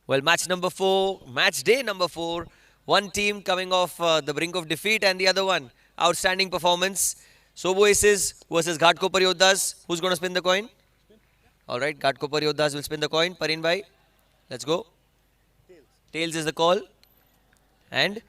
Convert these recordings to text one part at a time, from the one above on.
Well, match day number 4. One team coming off the brink of defeat and the other one outstanding performance. Sobo Aces versus Ghatkopar Yoddhas. Who's going to spin the coin? All right, Ghatkopar Yoddhas will spin the coin. Parin bhai, let's go. Tails is the call. And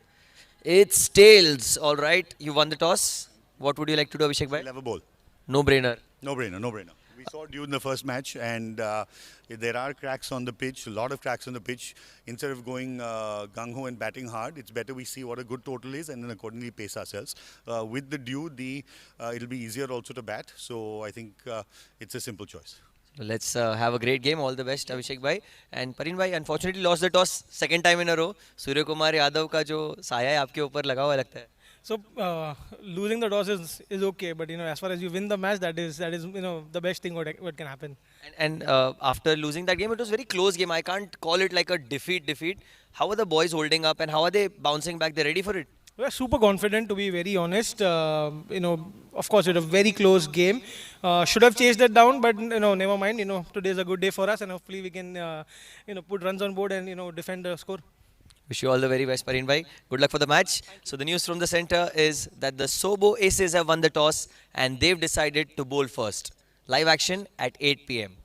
it's tails. All right, you won the toss. What would you like to do, Abhishek bhai? Level ball. No brainer. No brainer, no brainer. We saw it during the first match, and there are cracks on the pitch, a lot of cracks on the pitch. Instead of going gung-ho and batting hard, it's better we see what a good total is and then accordingly pace ourselves. With the dew, it'll be easier also to bat, so I think it's a simple choice. Let's have a great game. All the best, Abhishek bhai. And Parin bhai unfortunately lost the toss second time in a row. Surya Kumar Yadav का जो साया है आपके ऊपर लगा हुआ लगता है. So losing the toss is okay, but as far as you win the match, that is the best thing what can happen. And after losing that game, it was a very close game. I can't call it like a defeat. How are the boys holding up and how are they bouncing back? They're ready for it. We're super confident, to be very honest. Of course, it's a very close game. Should have chased that down, but never mind. Today is a good day for us, and hopefully we can put runs on board and defend the score. Wish you all the very best, Parin bhai. Good luck for the match. So the news from the center is that the Sobo Aces have won the toss and they've decided to bowl first. Live action at 8 p.m.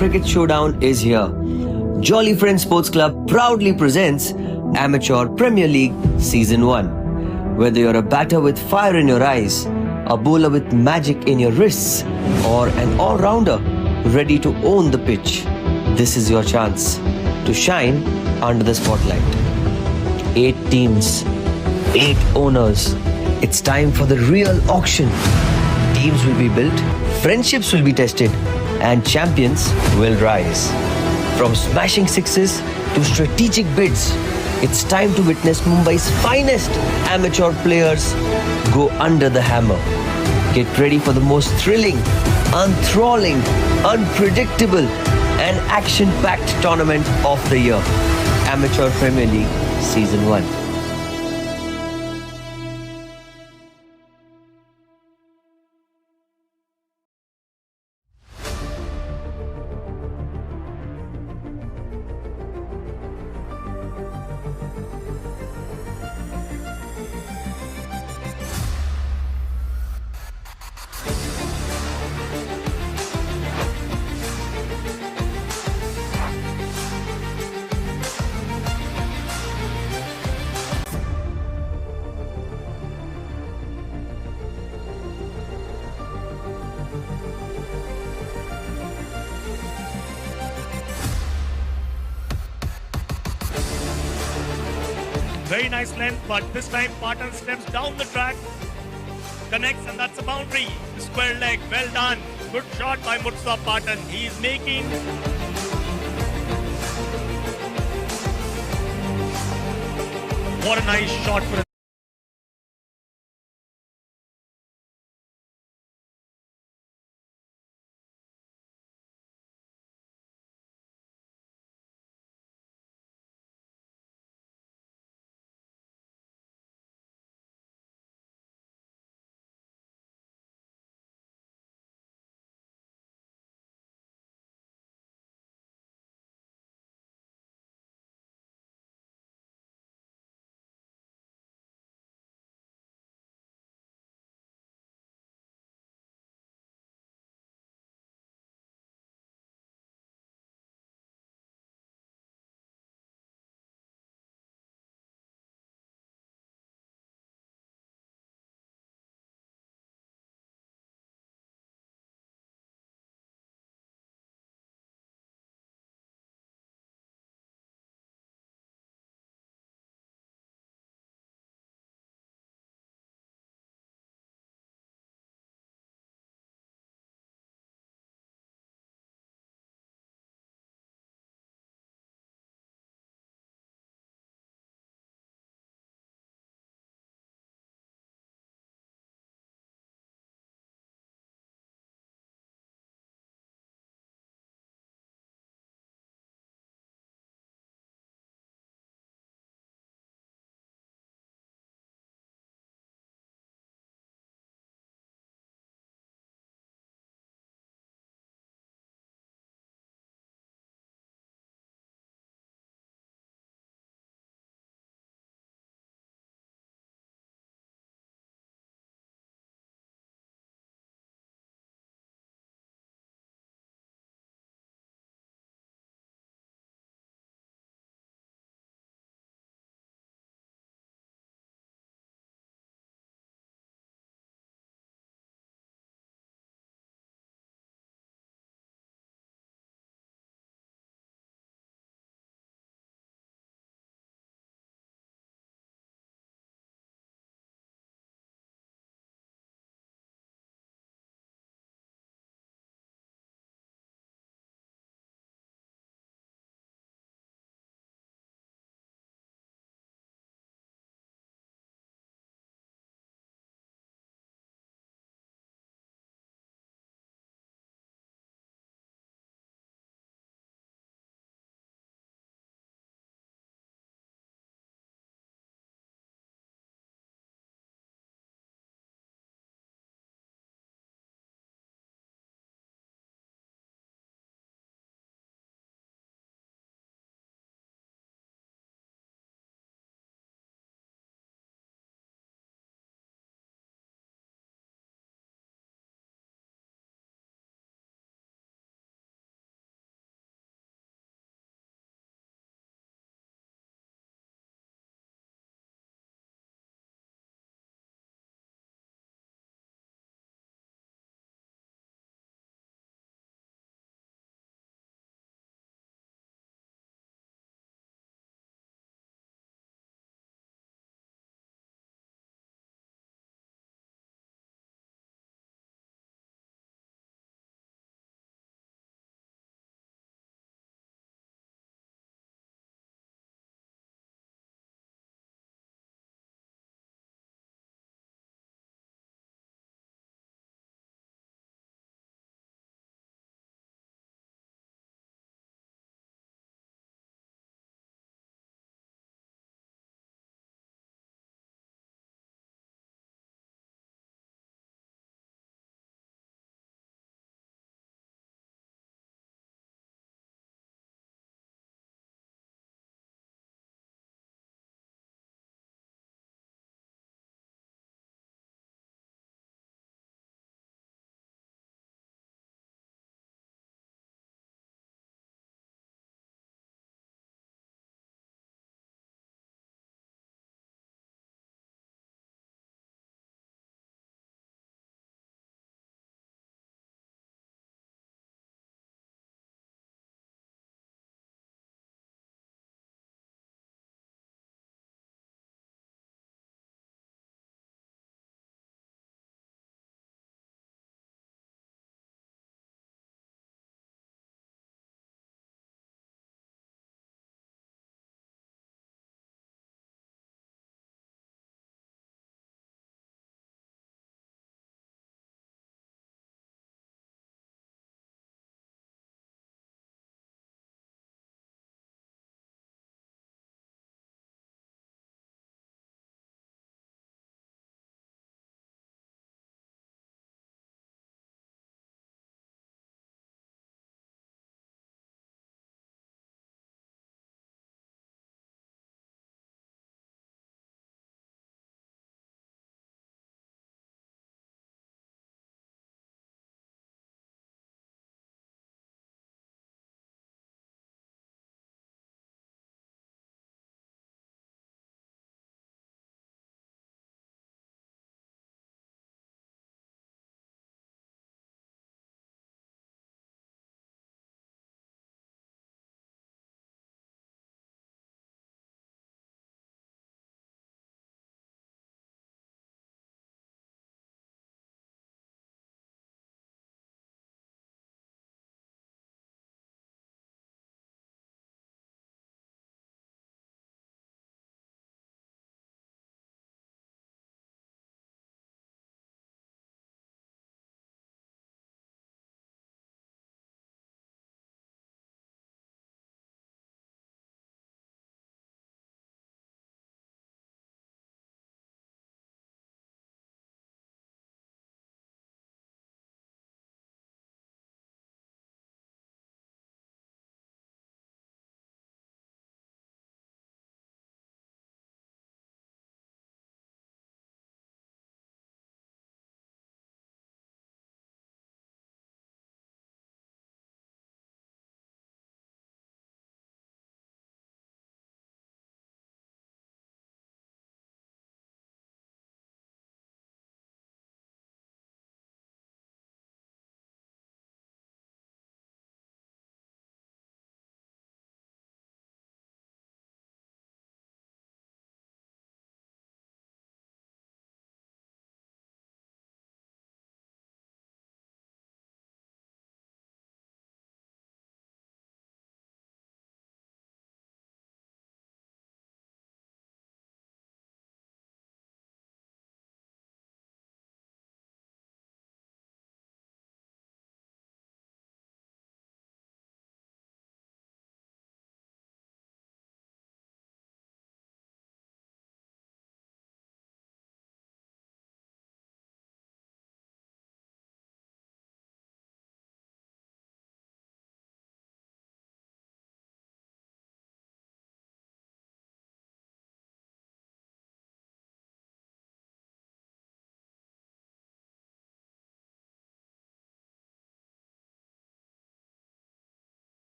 Cricket Showdown is here. Jolly Friends Sports Club proudly presents Amateur Premier League Season 1. Whether you're a batter with fire in your eyes, a bowler with magic in your wrists, or an all-rounder ready to own the pitch, this is your chance to shine under the spotlight. 8 teams, 8 owners. It's time for the real auction. Teams will be built, friendships will be tested, and champions will rise. From smashing sixes to strategic bids, it's time to witness Mumbai's finest amateur players go under the hammer. Get ready for the most thrilling, enthralling, unpredictable, and action-packed tournament of the year. Amateur Premier League Season 1. Very nice length, but this time Patan steps down the track. connects, and that's a boundary. Square leg, well done. Good shot by Murtaza Patan. He's making. What a nice shot for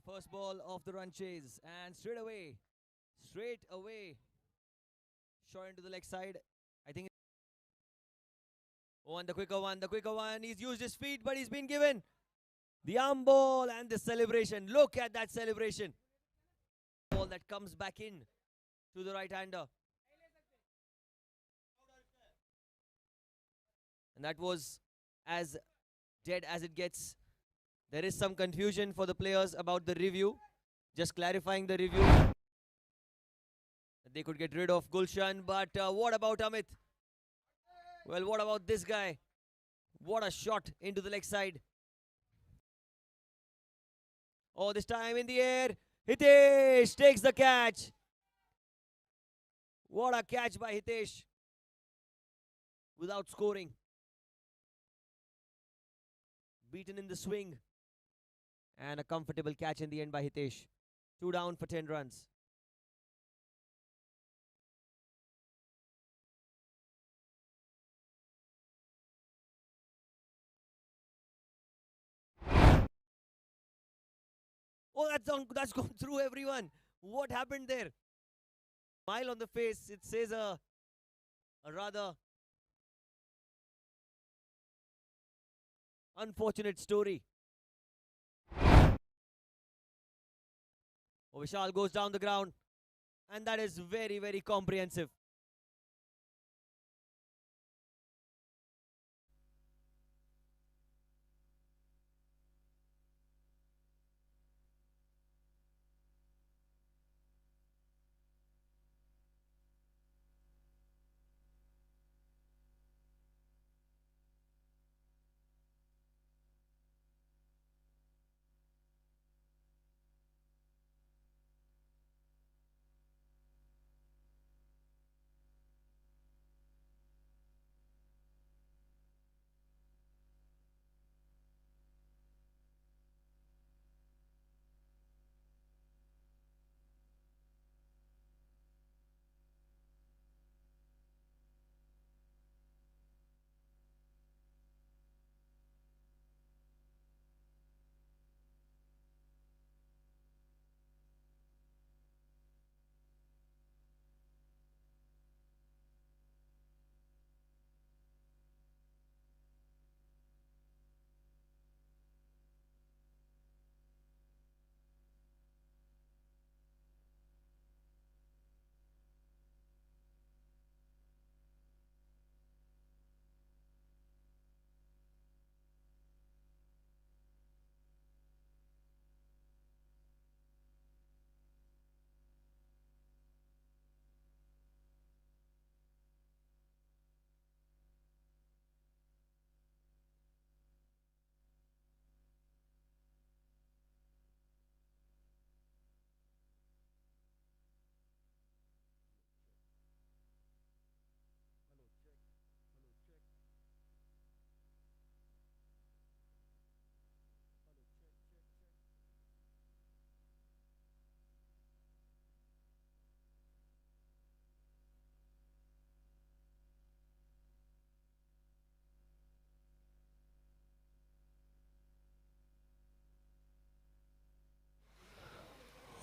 the first ball of the run chase, and straight away, shot into the leg side. I think. Oh, and the quicker one. He's used his feet, but he's been given the arm ball and the celebration. Look at that celebration. Ball that comes back in to the right-hander. And that was as dead as it gets. There is some confusion for the players about the review. Just clarifying the review. They could get rid of Gulshan, but what about Amit? Well, what about this guy? What a shot into the leg side. Oh, this time in the air. Hitesh takes the catch. What a catch by Hitesh. Without scoring. Beaten in the swing. And a comfortable catch in the end by Hitesh. 2 down for 10 runs. Oh, that's gone through everyone. What happened there? Smile on the face. It says a rather unfortunate story. Oh, Vishal goes down the ground. And that is very, very comprehensive.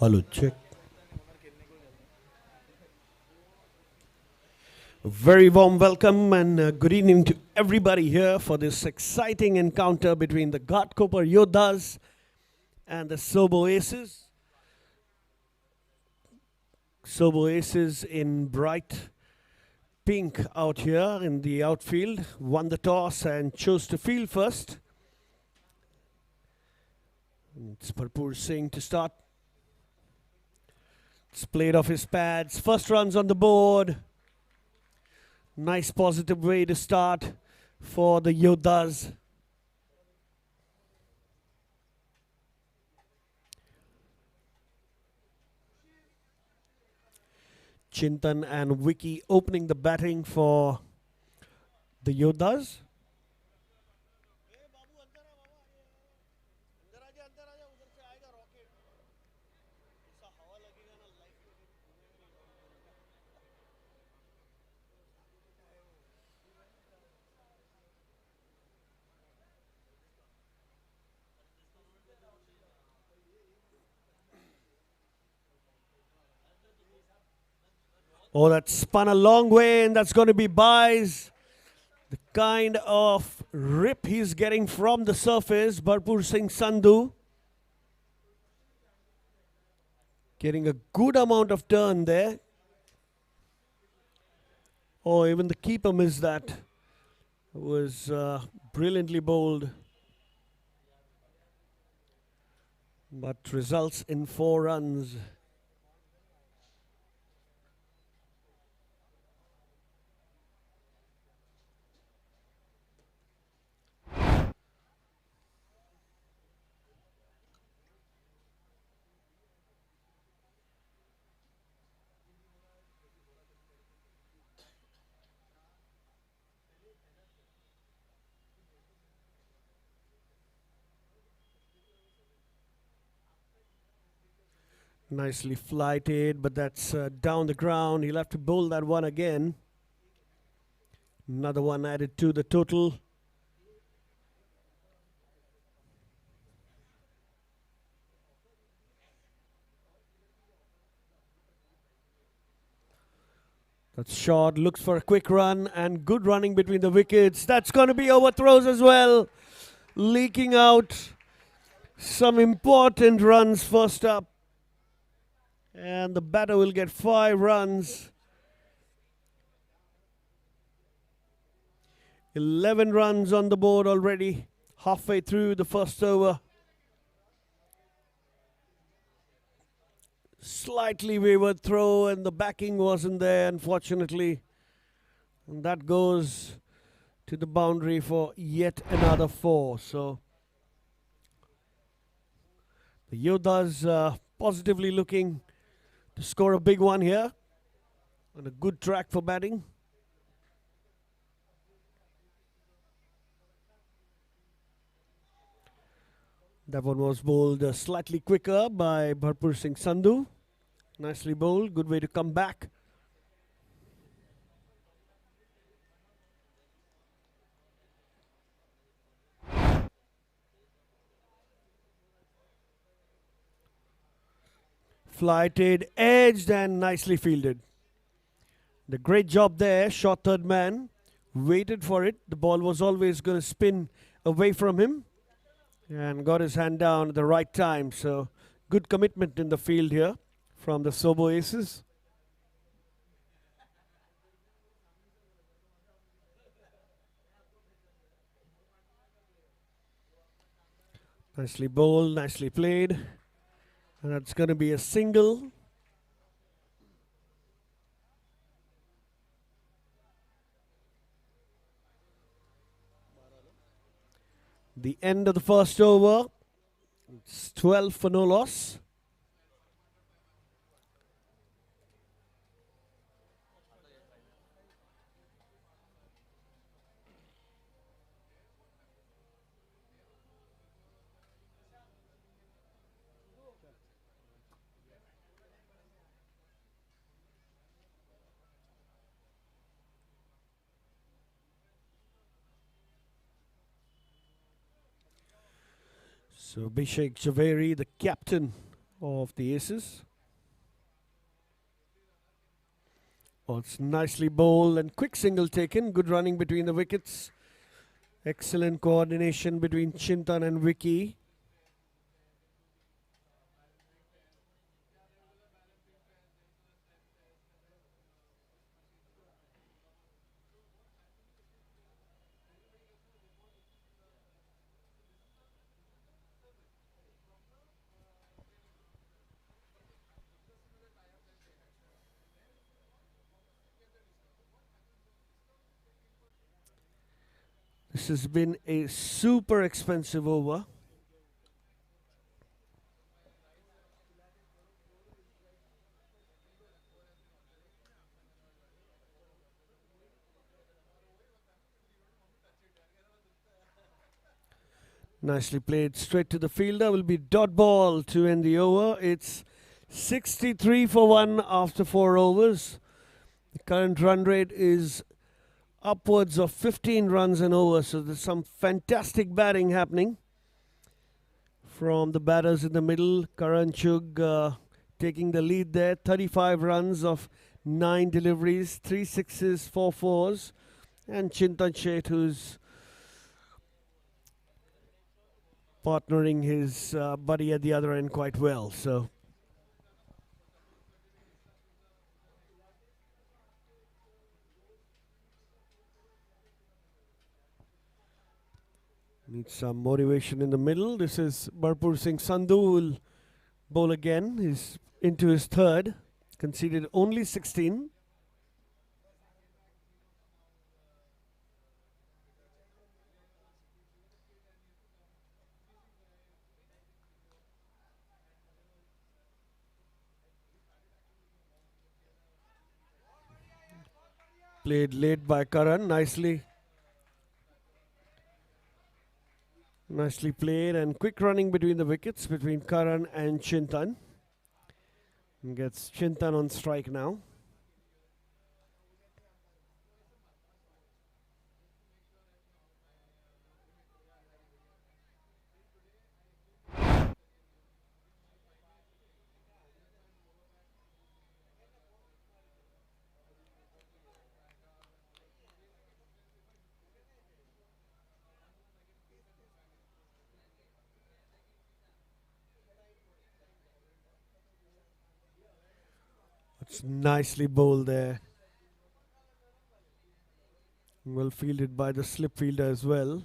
Hello, check. A very warm welcome and good evening to everybody here for this exciting encounter between the Ghatkopar Yoddhas and the Sobo Aces. Sobo Aces in bright pink out here in the outfield won the toss and chose to field first. It's Parpur Singh to start. It's played off his pads. First runs on the board. Nice positive way to start for the Yoddhas. Chintan and Vicky opening the batting for the Yoddhas. Oh, that spun a long way, and that's going to be buys. The kind of rip he's getting from the surface, Bharpur Singh Sandhu. Getting a good amount of turn there. Oh, even the keeper missed that. It was brilliantly bowled. But results in 4 runs. Nicely flighted, but that's down the ground. He'll have to bowl that one again. Another one added to the total. That's short, looks for a quick run, and good running between the wickets. That's going to be overthrows as well. Leaking out some important runs first up. And the batter will get 5 runs. 11 runs on the board already, halfway through the first over. Slightly wayward throw, and the backing wasn't there, unfortunately. And that goes to the boundary for yet another 4. So the Yoddhas positively looking to score a big one here. On a good track for batting. That one was bowled slightly quicker by Bharpur Singh Sandhu. Nicely bowled, good way to come back. Flighted, edged, and nicely fielded. The great job there, short third man, waited for it. The ball was always going to spin away from him and got his hand down at the right time. So good commitment in the field here from the Sobo Aces. Nicely bowled, nicely played. And that's going to be a single. The end of the first over. It's 12 for no loss. So Abhishek Javeri, the captain of the Aces. Oh, it's nicely bowled and quick single taken. Good running between the wickets. Excellent coordination between Chintan and Vicky. This has been a super expensive over. Nicely played straight to the fielder. Will be dot ball to end the over. It's 63 for 1 after 4 overs. The current run rate is upwards of 15 runs an over, so there's some fantastic batting happening from the batters in the middle. Karan Chugh taking the lead there. 35 runs of 9 deliveries, 3 sixes, 4 fours. And Chintan Sheth, who's partnering his buddy at the other end quite well. So needs some motivation in the middle. This is Bharpur Singh Sandhu, who will bowl again. He's into his third, conceded only 16. Played late by Karan, nicely played, and quick running between the wickets between Karan and Chintan. And gets Chintan on strike now. It's nicely bowled there. Well fielded by the slip fielder as well.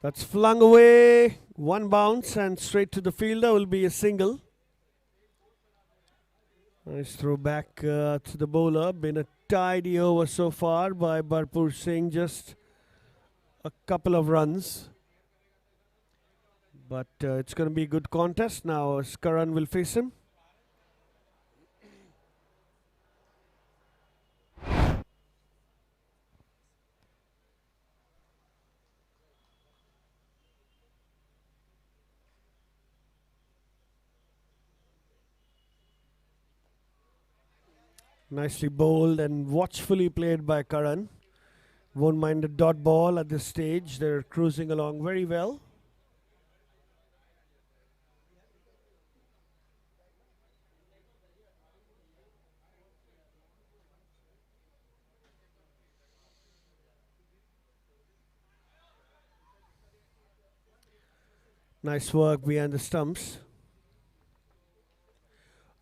That's flung away. One bounce and straight to the fielder will be a single. Nice throw back to the bowler. Been a tidy over so far by Bharpur Singh. Just a couple of runs. But it's going to be a good contest now as Karan will face him. Nicely bowled and watchfully played by Karan. Won't mind a dot ball at this stage. They're cruising along very well. Nice work behind the stumps.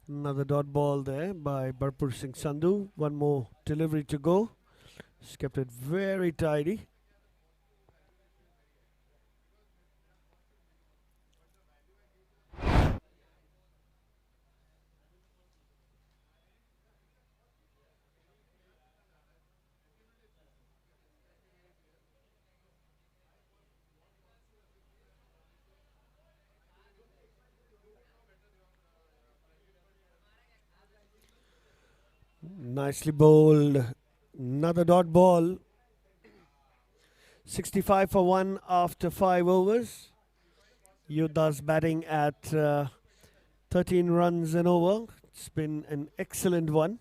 Another dot ball there by Bharpur Singh Sandhu. One more delivery to go. He's kept it very tidy. Nicely bowled. Another dot ball. 65 for 1 after 5 overs. Yoddhas batting at 13 runs and over. It's been an excellent one.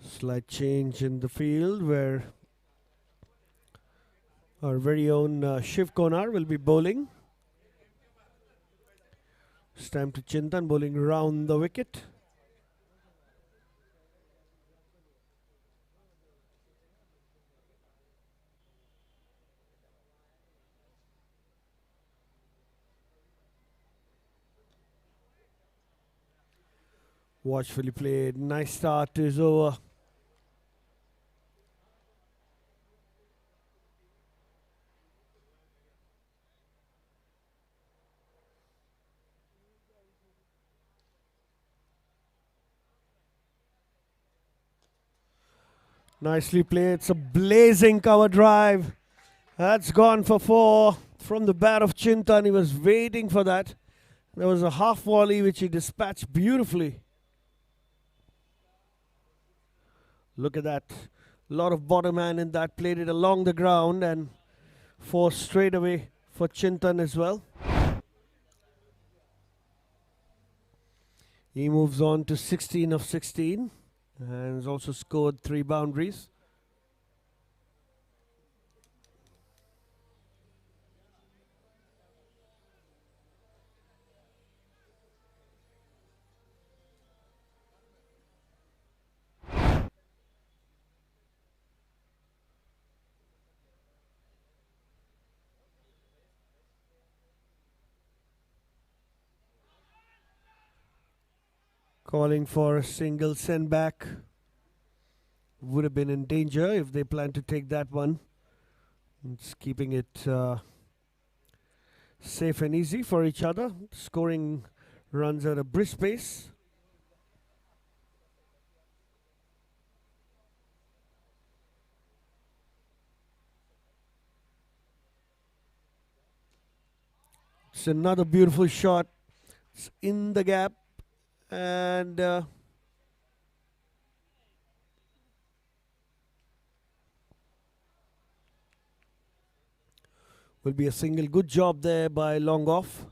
Slight change in the field where our very own Shiv Konar will be bowling. It's time to Chintan bowling round the wicket. Watchfully played. Nice start to his over. Nicely played. It's a blazing cover drive. That's gone for 4 from the bat of Chintan. He was waiting for that. There was a half volley which he dispatched beautifully. Look at that. A lot of bottom hand in that. Played it along the ground and 4 straight away for Chintan as well. He moves on to 16 of 16 and has also scored 3 boundaries. Calling for a single send back. Would have been in danger if they planned to take that one. It's keeping it safe and easy for each other. Scoring runs at a brisk pace. It's another beautiful shot. It's in the gap and will be a single. Good job there by long off.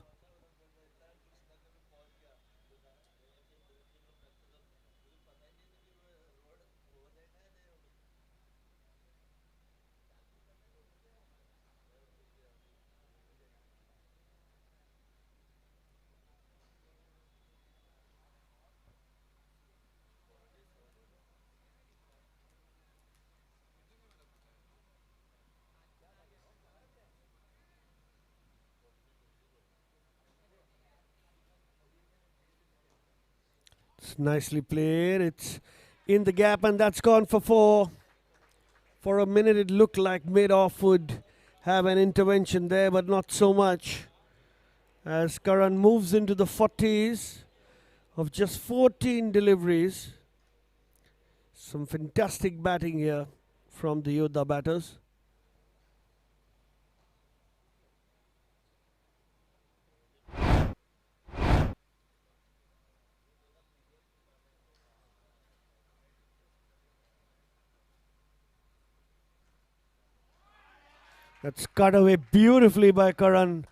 It's nicely played. It's in the gap and that's gone for 4. For a minute it looked like mid-off would have an intervention there, but not so much. As Karan moves into the 40s of just 14 deliveries. Some fantastic batting here from the Yoddha batters. That's cut away beautifully by Karan.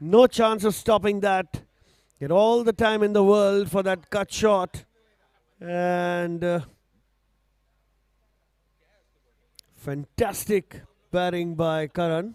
No chance of stopping that. Get all the time in the world for that cut shot. And fantastic batting by Karan.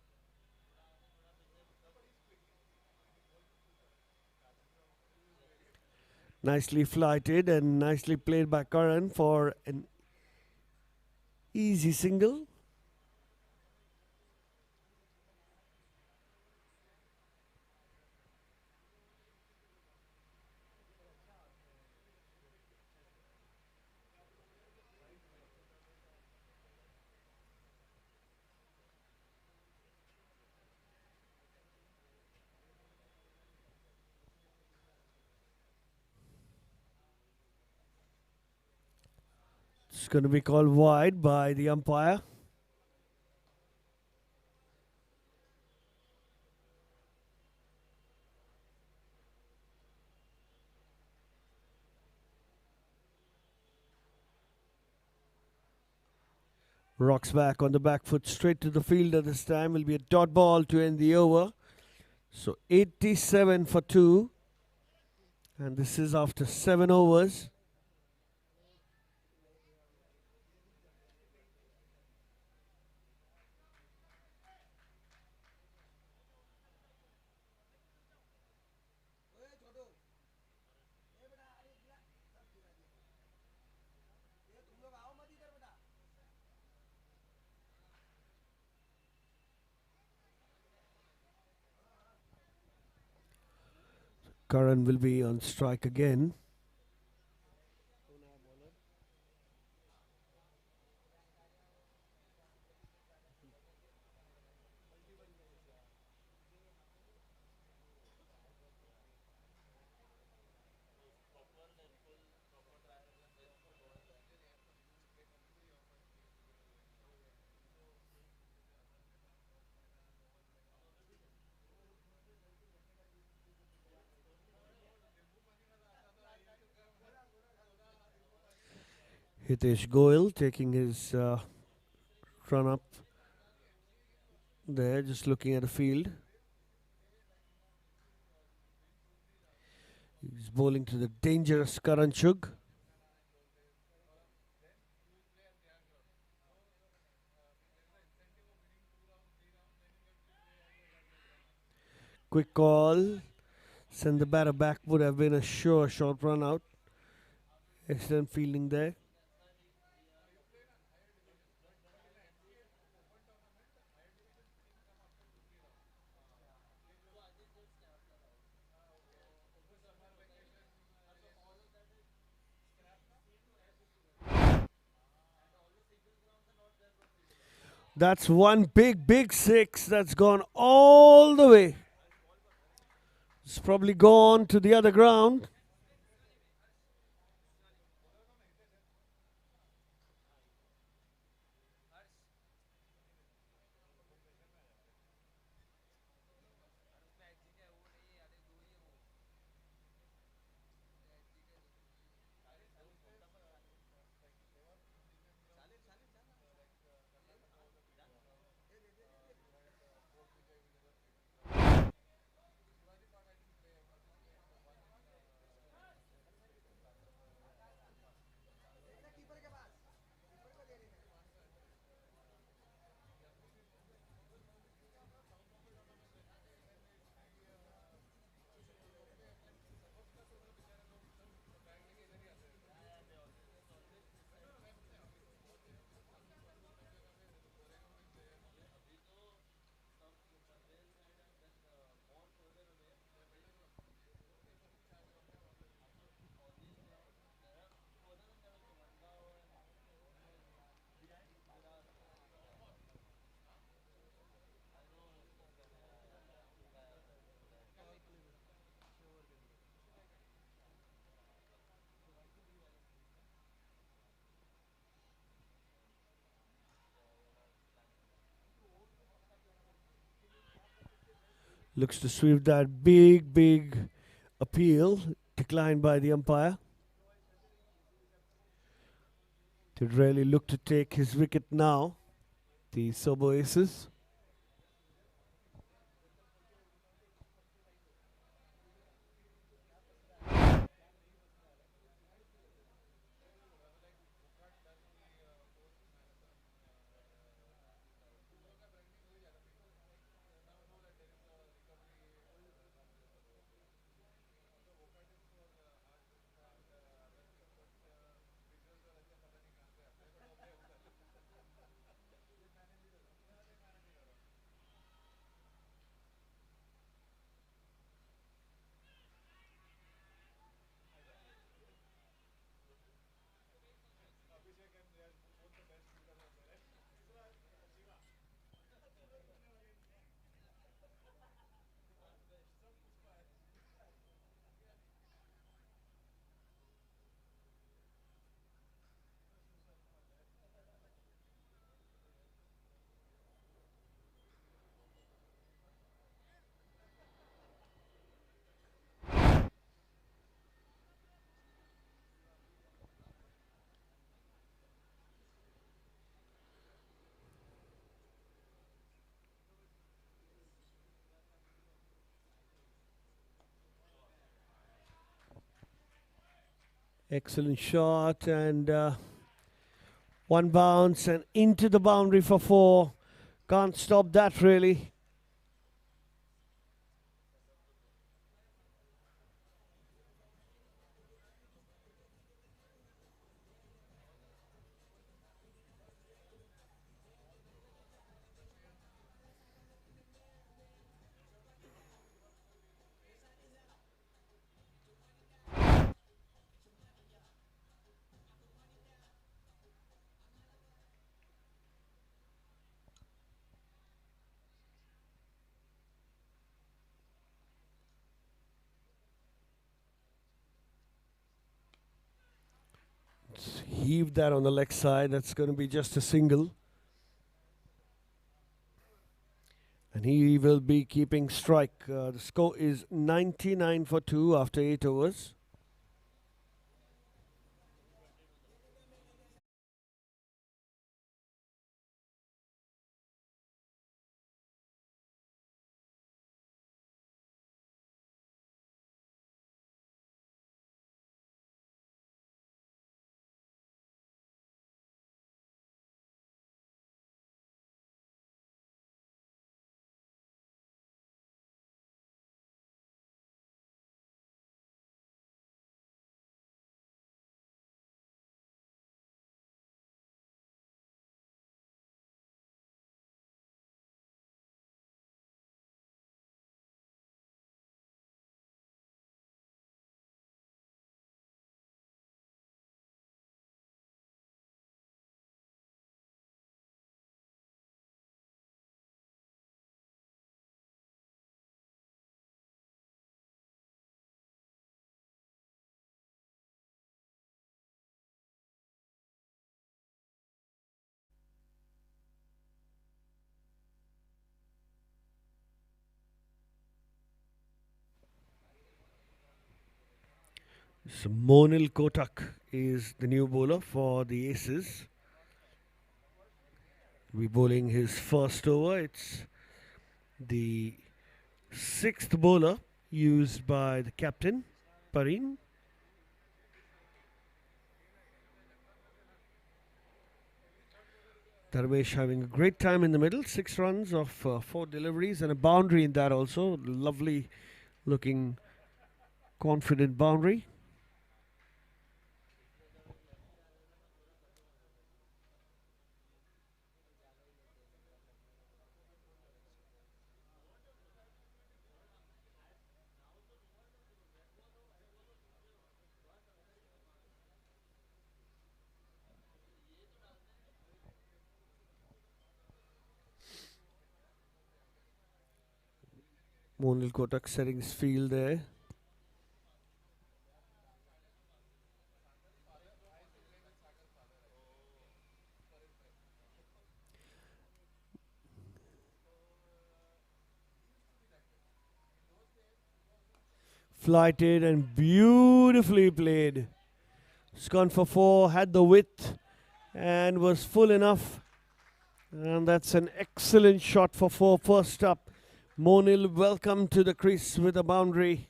Nicely flighted and nicely played by Karan for an easy single. It's going to be called wide by the umpire. Rocks back on the back foot straight to the fielder this time. Will be a dot ball to end the over. So 87 for 2. And this is after 7 overs. Karan will be on strike again. Hitesh Goyal taking his run up there, just looking at the field. He's bowling to the dangerous Karan Chugh. Quick call. Send the batter back, would have been a sure short run out. Excellent fielding there. That's one big six that's gone all the way. It's probably gone to the other ground. Looks to sweep that big appeal, declined by the umpire. Did really look to take his wicket now, the Sobo Aces. Excellent shot, and one bounce and into the boundary for 4. Can't stop that really. Heave that on the leg side. That's going to be just a single. And he will be keeping strike. The score is 99 for 2 after 8 overs. So Monil Kotak is the new bowler for the Aces. We're bowling his first over. It's the 6th bowler used by the captain, Pareen. Dharmesh having a great time in the middle. 6 runs of 4 deliveries and a boundary in that also. Lovely looking confident boundary. Monil Kotak setting his field there. Flighted and beautifully played. It's gone for 4, had the width and was full enough. And that's an excellent shot for 4. First up, Monil welcome to the crease with a boundary.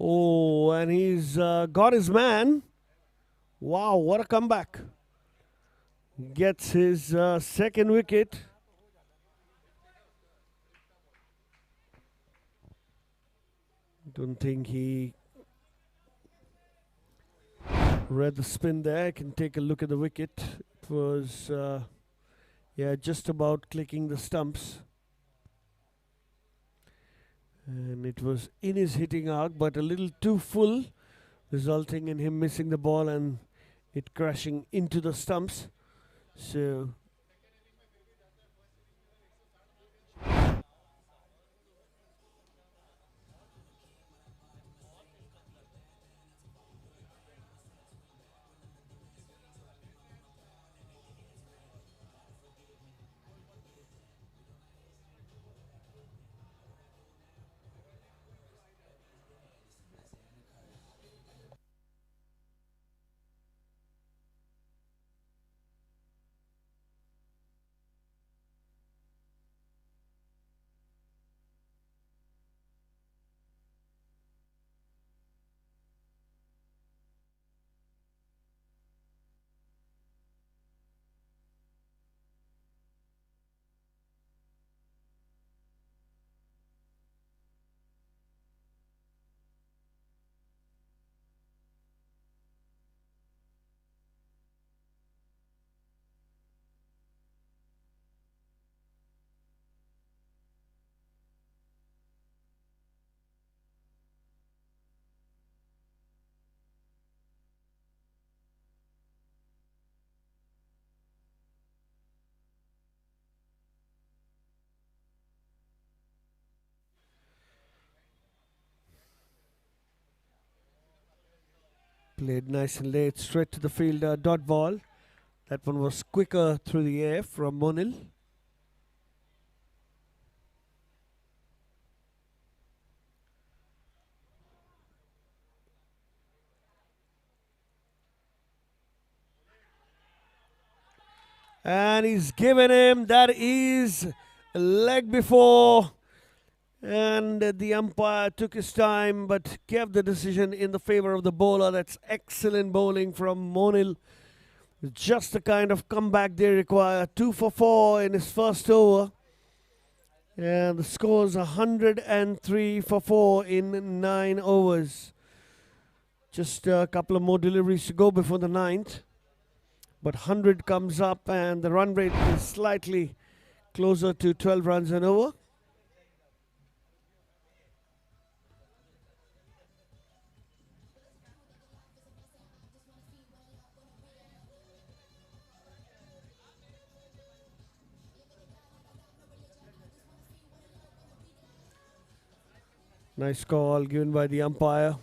Oh, and he's got his man. Wow, what a comeback. Gets his second wicket. Don't think he read the spin there. I can take a look at the wicket. It was, yeah, just about clicking the stumps. And it was in his hitting arc, but a little too full, resulting in him missing the ball and it crashing into the stumps. So Played nice and late, straight to the fielder, dot ball. That one was quicker through the air from Monil. And he's given him, that is a leg before. And the umpire took his time but gave the decision in the favor of the bowler. That's excellent bowling from Monil. Just the kind of comeback they require. 2 for 4 in his first over. And the score is 103 for 4 in 9 overs. Just a couple of more deliveries to go before the ninth. But 100 comes up and the run rate is slightly closer to 12 runs an over. Nice call given by the umpire.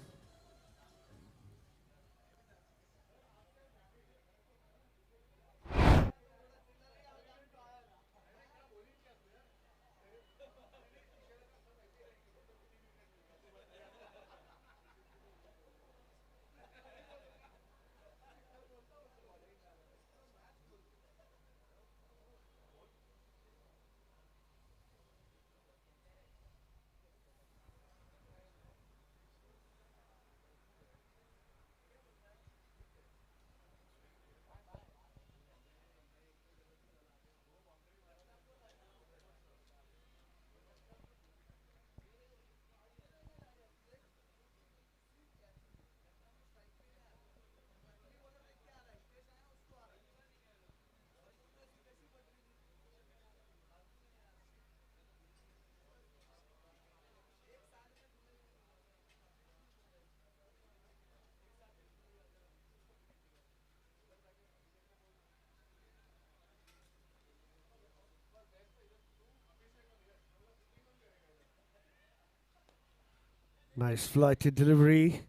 Nice flighted delivery.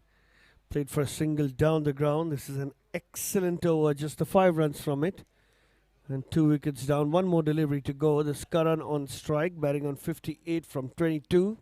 Played for a single down the ground. This is an excellent over, just the 5 runs from it. And 2 wickets down. One more delivery to go. This Karan on strike, batting on 58 from 22.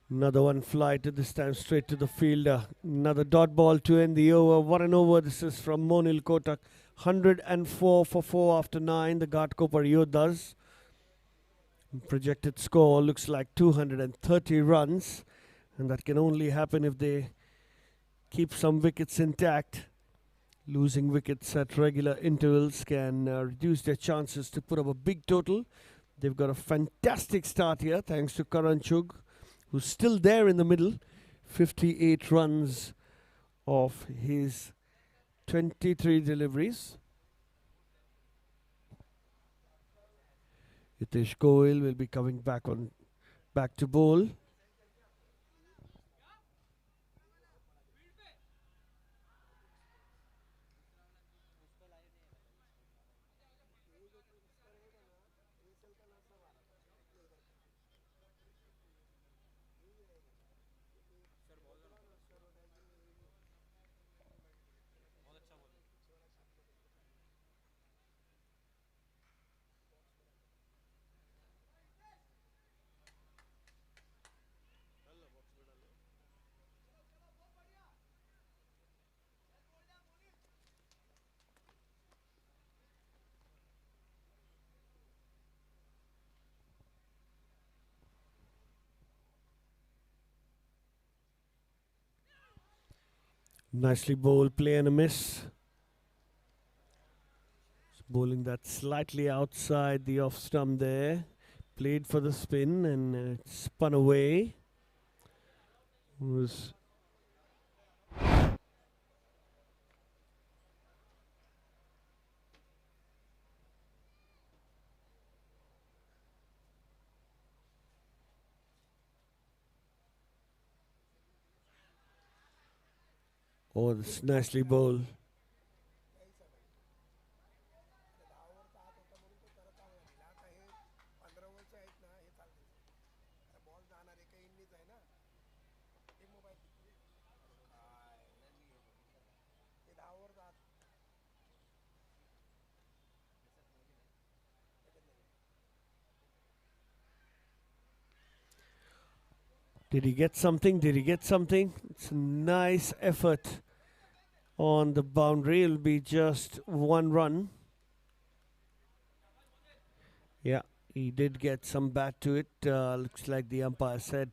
Another one flighted, this time straight to the fielder. Another dot ball to end the over. What an over this is from Monil Kotak. 104 for 4 after 9, the Ghatkopar Yoddhas. Projected score looks like 230 runs. And that can only happen if they keep some wickets intact. Losing wickets at regular intervals can reduce their chances to put up a big total. They've got a fantastic start here thanks to Karan Chugh, who's still there in the middle. 58 runs of his 23 deliveries. Hitesh Goel will be coming back to bowl. Nicely bowled, play and a miss. Bowling that slightly outside the off stump there. Played for the spin and spun away. Was oh, that's nicely bowled. Did he get something? Did he get something? It's a nice effort on the boundary. It'll be just 1 run. Yeah, he did get some bat to it. Looks like the umpire said.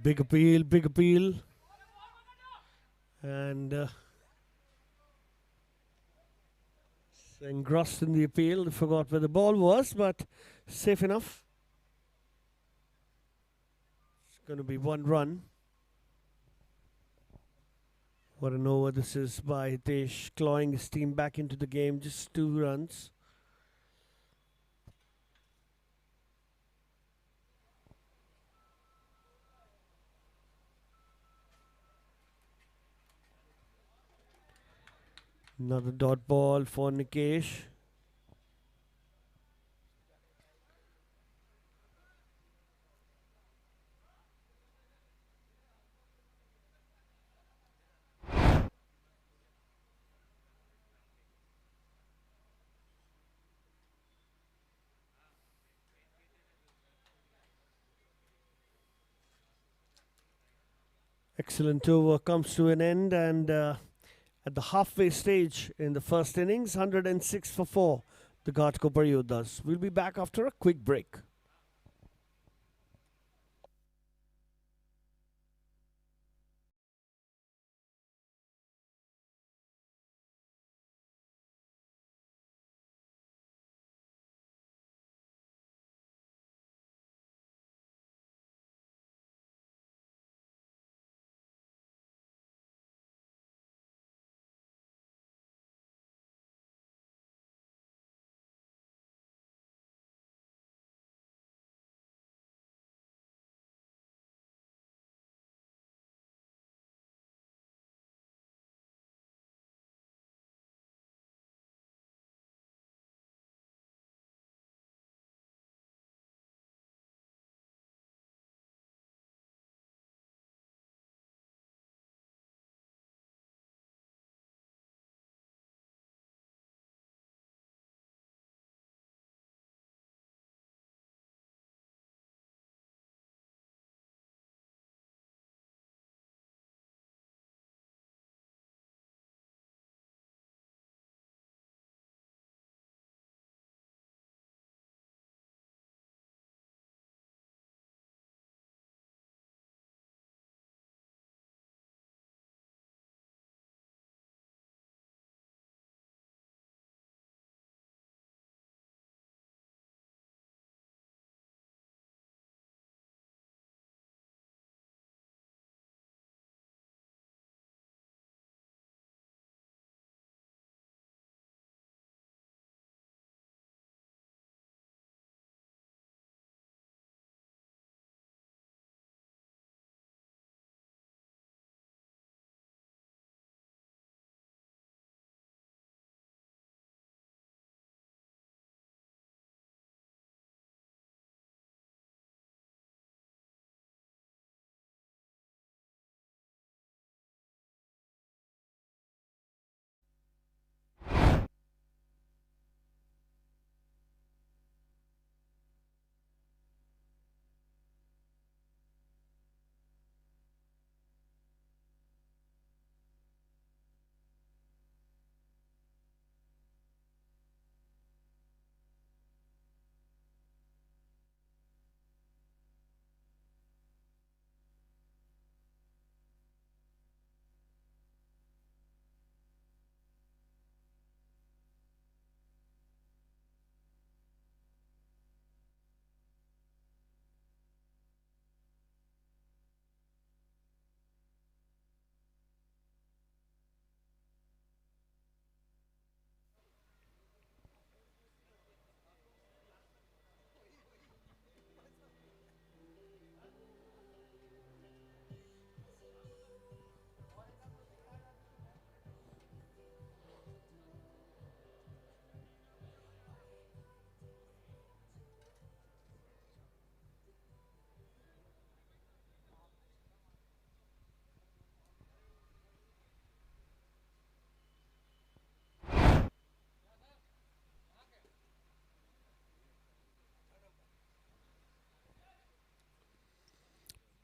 Big appeal, big appeal. And engrossed in the appeal. They forgot where the ball was, but safe enough. It's going to be 1 run. What an over this is by Hitesh, clawing his team back into the game. Just 2 runs. Another dot ball for Nikesh. Excellent over comes to an end, and at the halfway stage in the first innings, 106 for 4, the Ghatkopar Yoddhas. We'll be back after a quick break.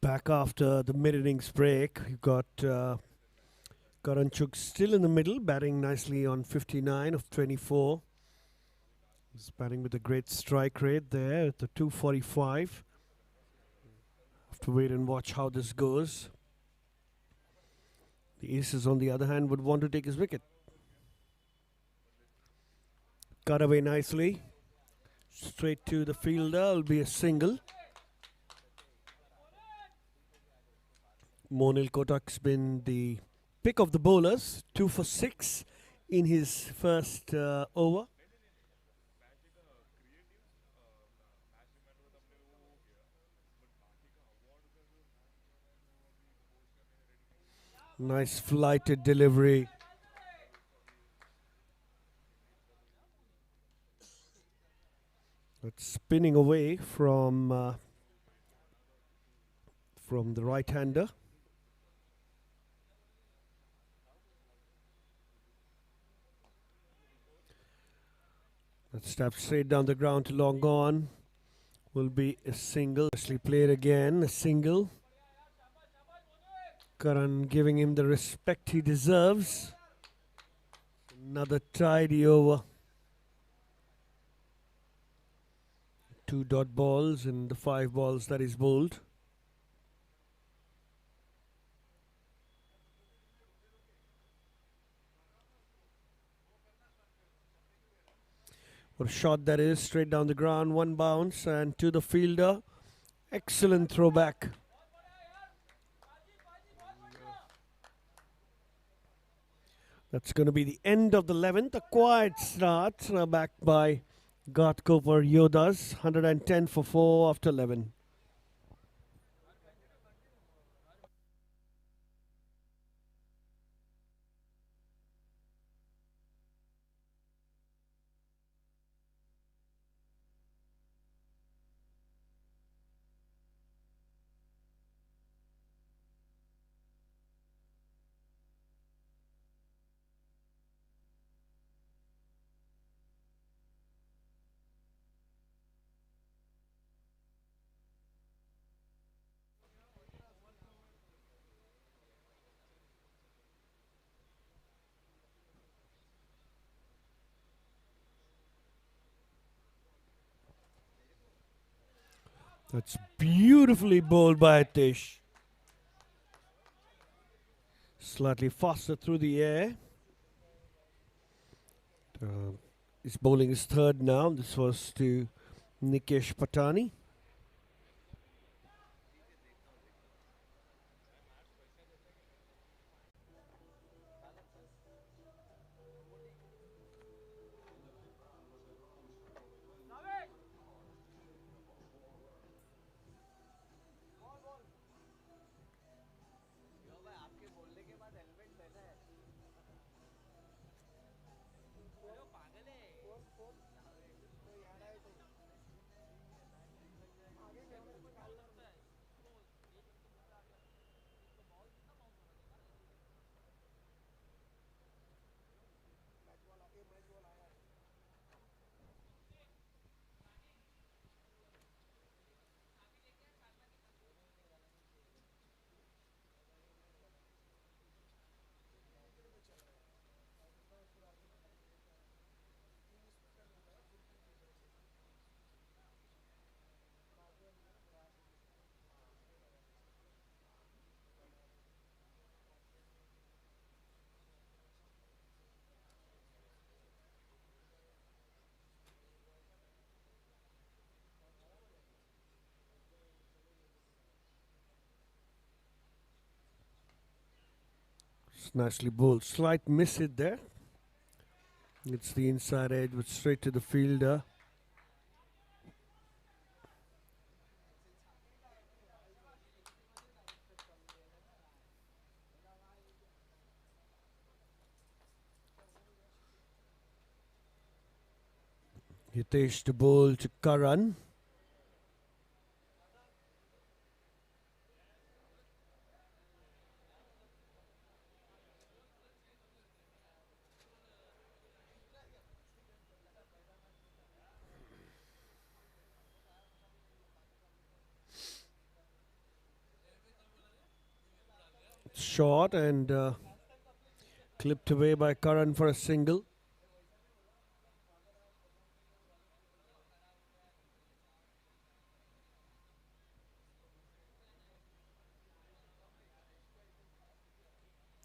Back after the mid-innings break, you've got Karanchuk still in the middle, batting nicely on 59 of 24. He's batting with a great strike rate there at the 245. Have to wait and watch how this goes. The Aces, on the other hand, would want to take his wicket. Cut away nicely. Straight to the fielder, will be a single. Monil Kotak's been the pick of the bowlers, 2 for 6 in his first over. Nice flighted delivery. It's spinning away from the right-hander. That step straight down the ground to long on. Will be a single. Nicely played again, a single. Karan giving him the respect he deserves. Another tidy over. 2 dot balls in the 5 balls that is bowled. What a shot that is, straight down the ground, 1 bounce and to the fielder. Excellent throwback. That's going to be the end of the 11th. A quiet start, backed by Ghatkopar Yoddhas, 110 for 4 after 11. That's beautifully bowled by Atish. Slightly faster through the air. He's bowling his third now. This was to Nikesh Patani. It's nicely bowled. Slight miss it there. It's the inside edge, but straight to the fielder. Hitesh to bowl to Karan. Short and clipped away by Karan for a single.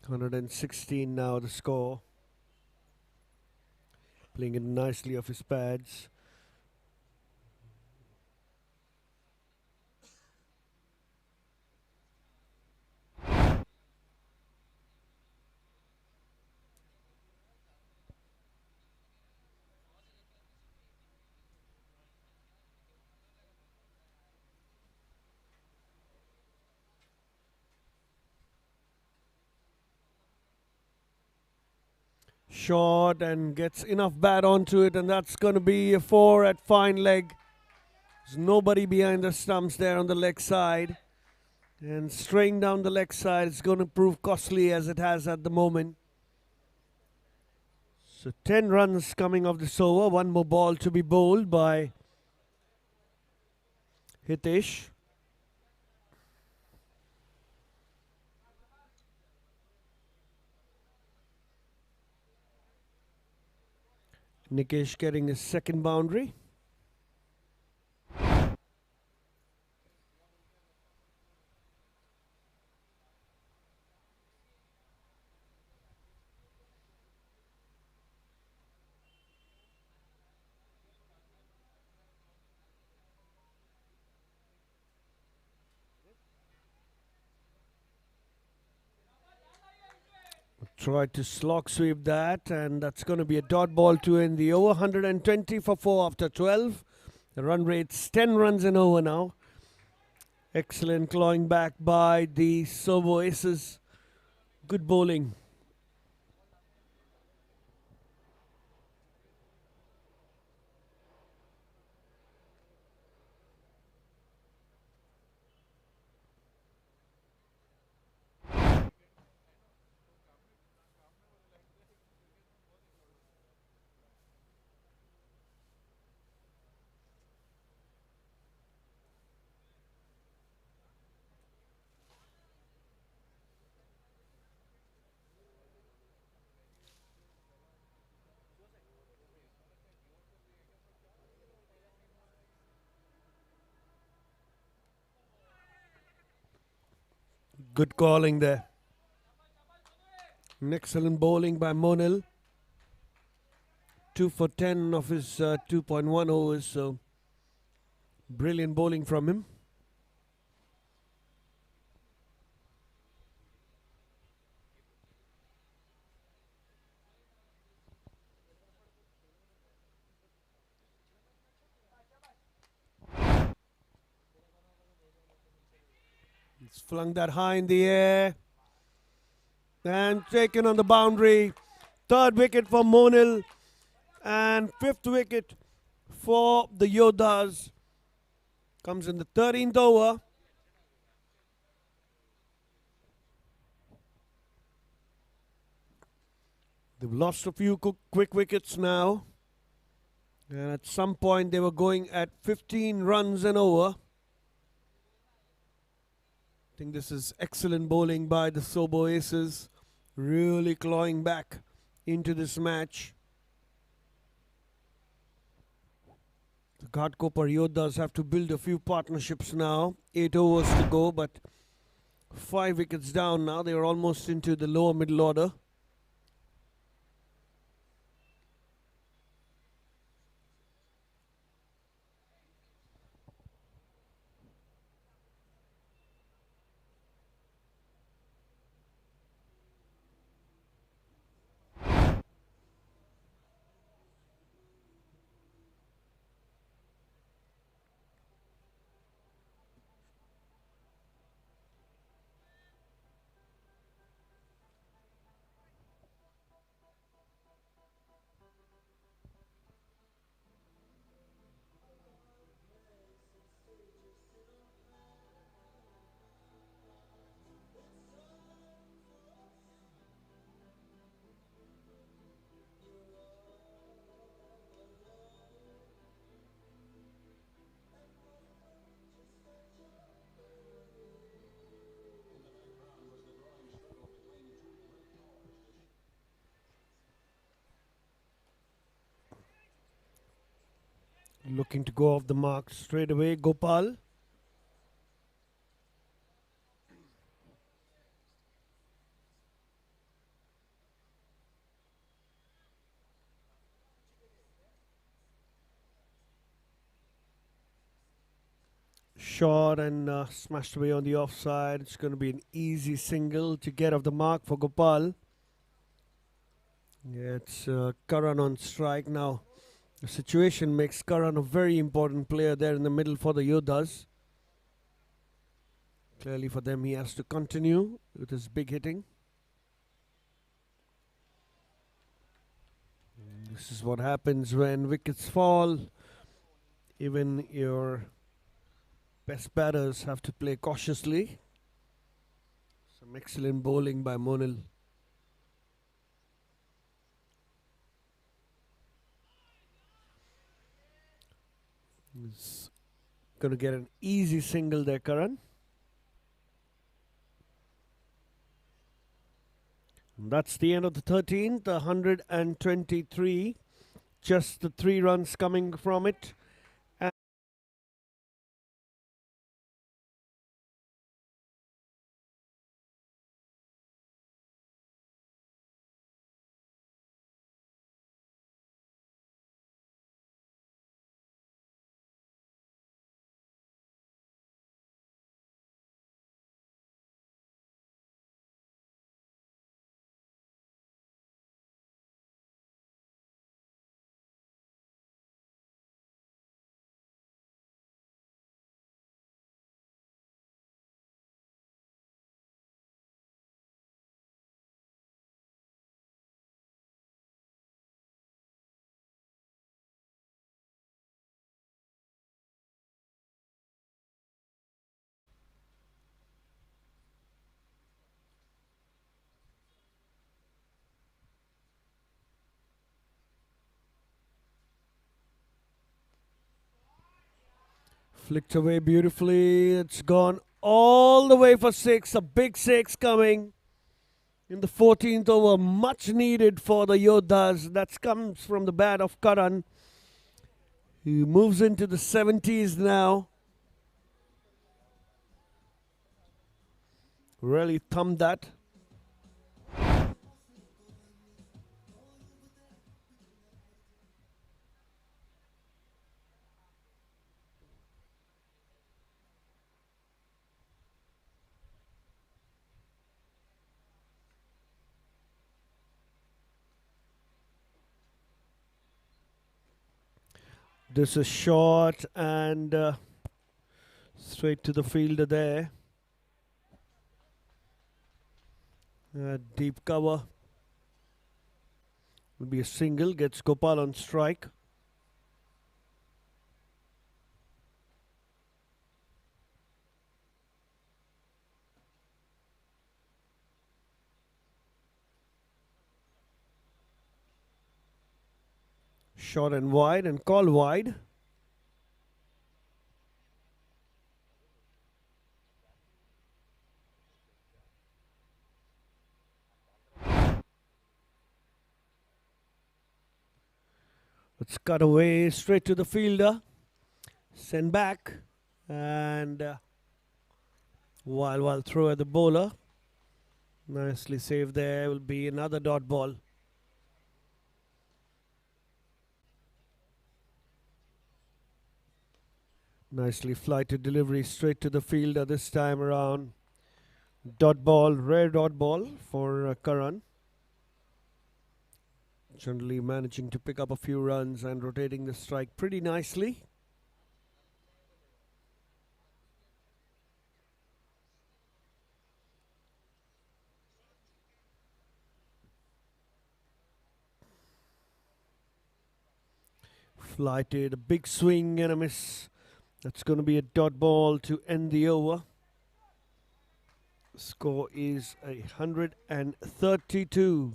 $116 now the score. Playing it nicely off his pads. Short and gets enough bat onto it, and that's going to be a 4 at fine leg. There's nobody behind the stumps there on the leg side. And straying down the leg side is going to prove costly as it has at the moment. So 10 runs coming off this over. One more ball to be bowled by Hitesh. Nikesh getting his second boundary. Tried to slog sweep that, and that's going to be a dot ball to end the over. 120 for 4 after 12. The run rate's 10 runs in over now. Excellent clawing back by the Sobo Aces. Good bowling. Good calling there. An excellent bowling by Monil. 2 for 10 of his 2.1 overs, so brilliant bowling from him. He's flung that high in the air and taken on the boundary. Third wicket for Monil and fifth wicket for the Yoddhas. Comes in the 13th over. They've lost a few quick wickets now. And at some point they were going at 15 runs and over. I think this is excellent bowling by the Sobo Aces. Really clawing back into this match. The Ghatkopar Yoddhas have to build a few partnerships now. 8 overs to go, but 5 wickets down now. They are almost into the lower middle order. Looking to go off the mark straight away, Gopal. Shot and smashed away on the offside. It's going to be an easy single to get off the mark for Gopal. Yeah, it's Karan on strike now. The situation makes Karan a very important player there in the middle for the Yoddhas. Clearly for them he has to continue with his big hitting. This is what happens when wickets fall. Even your best batters have to play cautiously. Some excellent bowling by Monil. He's going to get an easy single there, Karan. And that's the end of the 13th, 123. Just the 3 runs coming from it. Flicked away beautifully. It's gone all the way for 6. A big 6 coming in the 14th over. Much needed for the Yoddhas. That comes from the bat of Karan. He moves into the 70s now. Really thumbed that. This is short and straight to the fielder there. Deep cover. Will be a single. Gets Gopal on strike. Short and wide and call wide. It's cut away straight to the fielder. Send back. And wild throw at the bowler. Nicely saved there. Will be another dot ball. Nicely flighted delivery straight to the fielder this time around. Dot ball, rare dot ball for Karan. Generally managing to pick up a few runs and rotating the strike pretty nicely. Flighted, a big swing and a miss. That's going to be a dot ball to end the over. Score is 132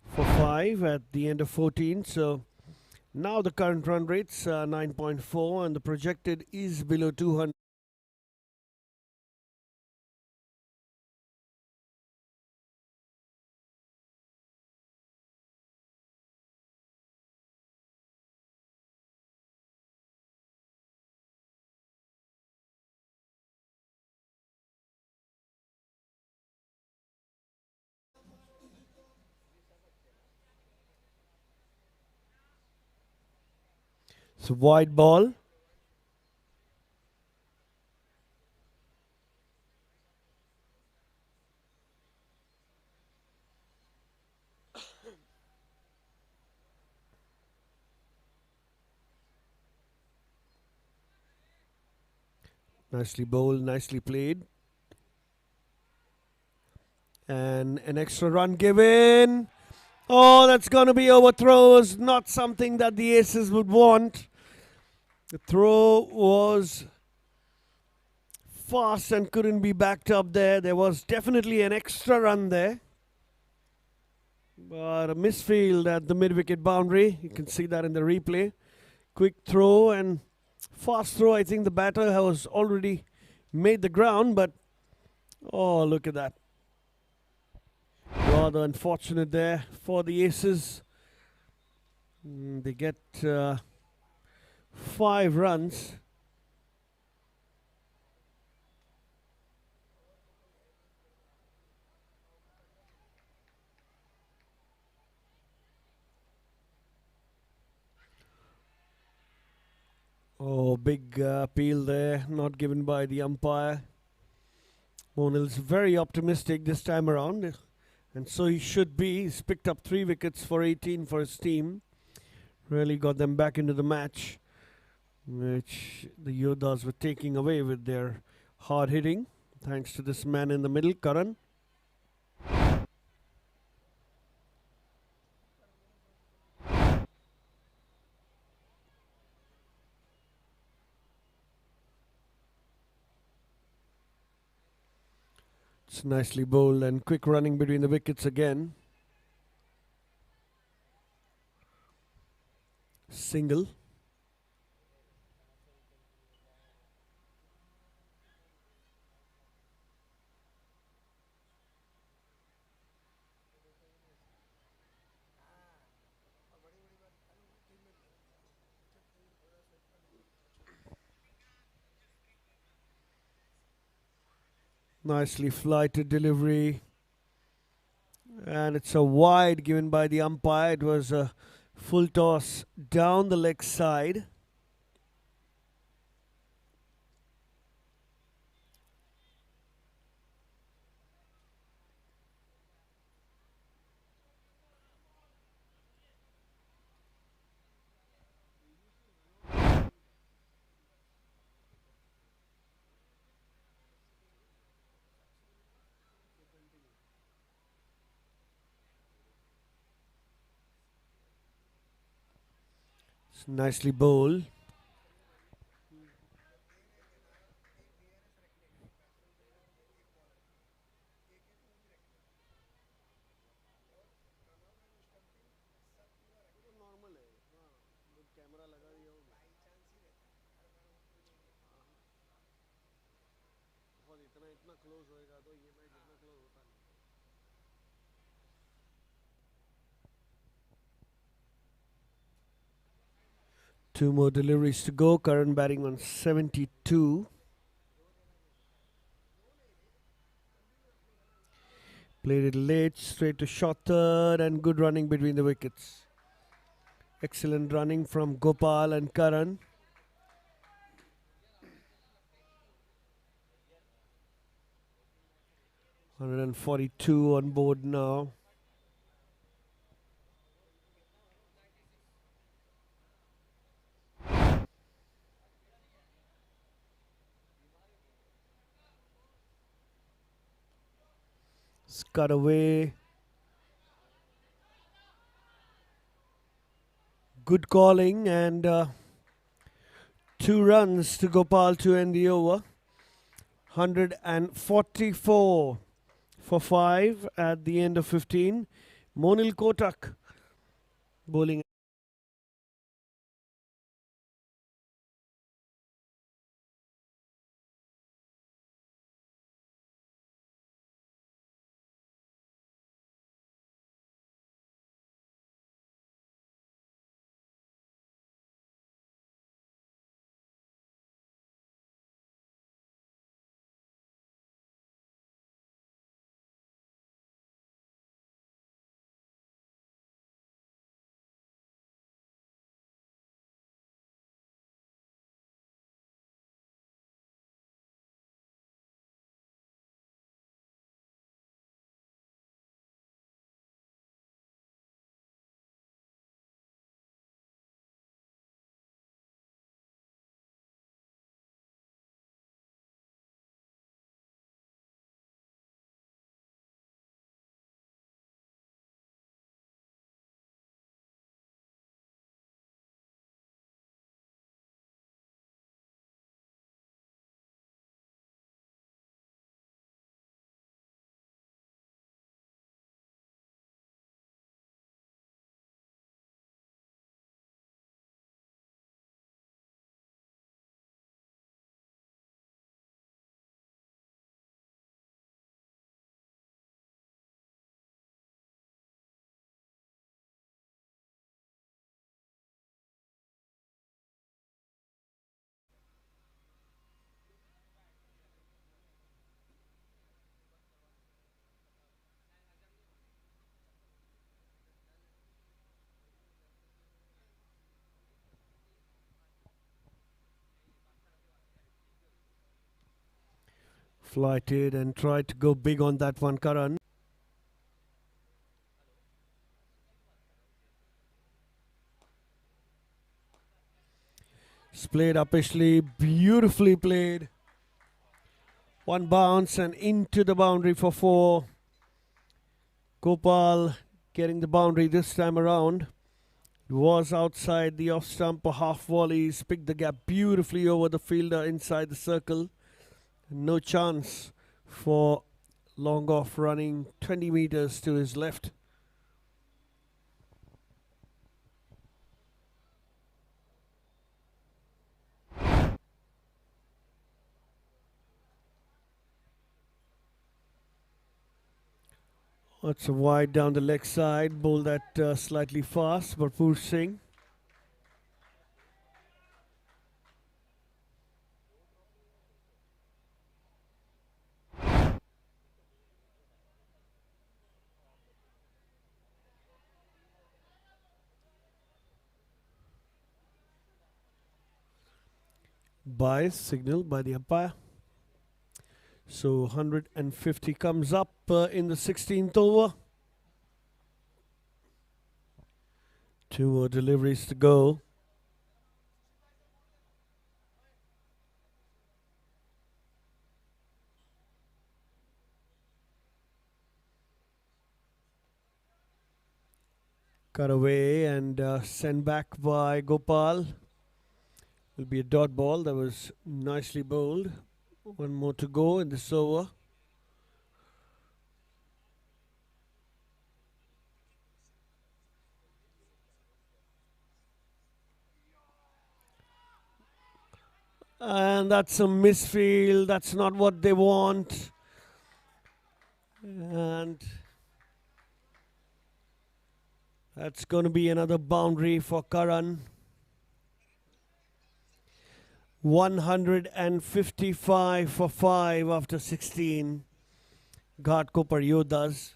for 5 at the end of 14. So now the current run rate's 9.4 and the projected is below 200. It's a wide ball. Nicely bowled, nicely played. And an extra run given. Oh, that's going to be overthrows. Not something that the Aces would want. The throw was fast and couldn't be backed up there. There was definitely an extra run there. But a misfield at the mid-wicket boundary. You can see that in the replay. Quick throw and fast throw. I think the batter has already made the ground, but oh, look at that. Rather unfortunate there for the Aces. They get 5 runs. Oh, big appeal there, not given by the umpire. Monil's very optimistic this time around, and so he should be. He's picked up 3 wickets for 18 for his team. Really got them back into the match, which the Yoddhas were taking away with their hard hitting, thanks to this man in the middle, Karan. It's nicely bowled and quick running between the wickets again. Single. Nicely flighted delivery. And it's a wide given by the umpire. It was a full toss down the leg side. It's nicely bowled. Two more deliveries to go. Current batting on 72. Played it late, straight to short third, and good running between the wickets. Excellent running from Gopal and Karan. $142 on board now. Cut away. Good calling and 2 runs to Gopal to end the over. 144 for 5 at the end of 15. Monil Kotak bowling. Flighted and tried to go big on that one, Karan. It's played uppishly, beautifully played. One bounce and into the boundary for 4. Gopal getting the boundary this time around. He was outside the off stump for half volleys, picked the gap beautifully over the fielder inside the circle. No chance for long off running 20 meters to his left. That's a wide down the leg side, bowled that slightly fast, Bharpur Singh. Bias signal by the umpire. So 150 comes up in the 16th over. 2 more deliveries to go. Cut away and sent back by Gopal. Will be a dot ball. That was nicely bowled. 1 more to go in this over. And that's a misfield. That's not what they want. And that's going to be another boundary for Karan. 155 for 5 after 16. Ghatkopar Yoddhas.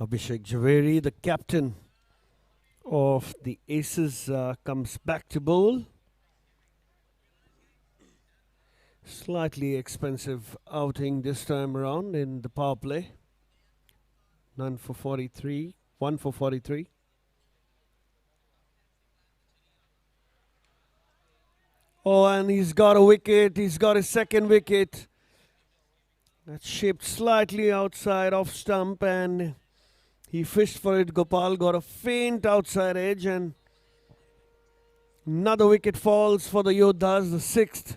Abhishek Javeri, the captain of the Aces, comes back to bowl. Slightly expensive outing this time around in the power play. None for 43, 1 for 43. Oh, and he's got a wicket. He's got his second wicket. That's shaped slightly outside off stump and he fished for it. Gopal got a faint outside edge and another wicket falls for the Yoddhas, the 6th.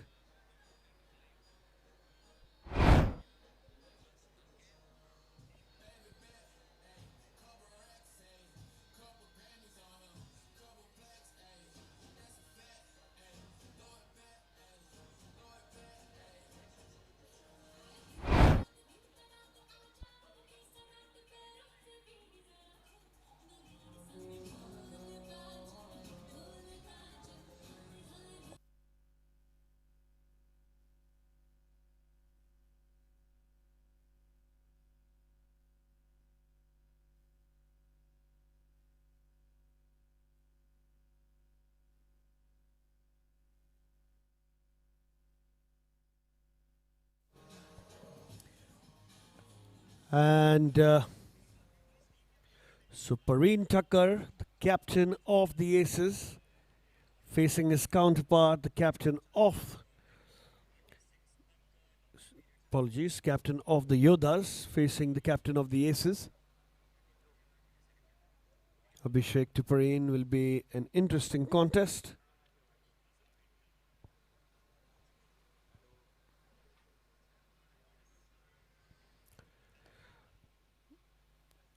And so Pareen Thakkar, the captain of the Aces, facing his counterpart, the captain of, captain of the Yoddhas, facing the captain of the Aces. Abhishek to Pareen will be an interesting contest.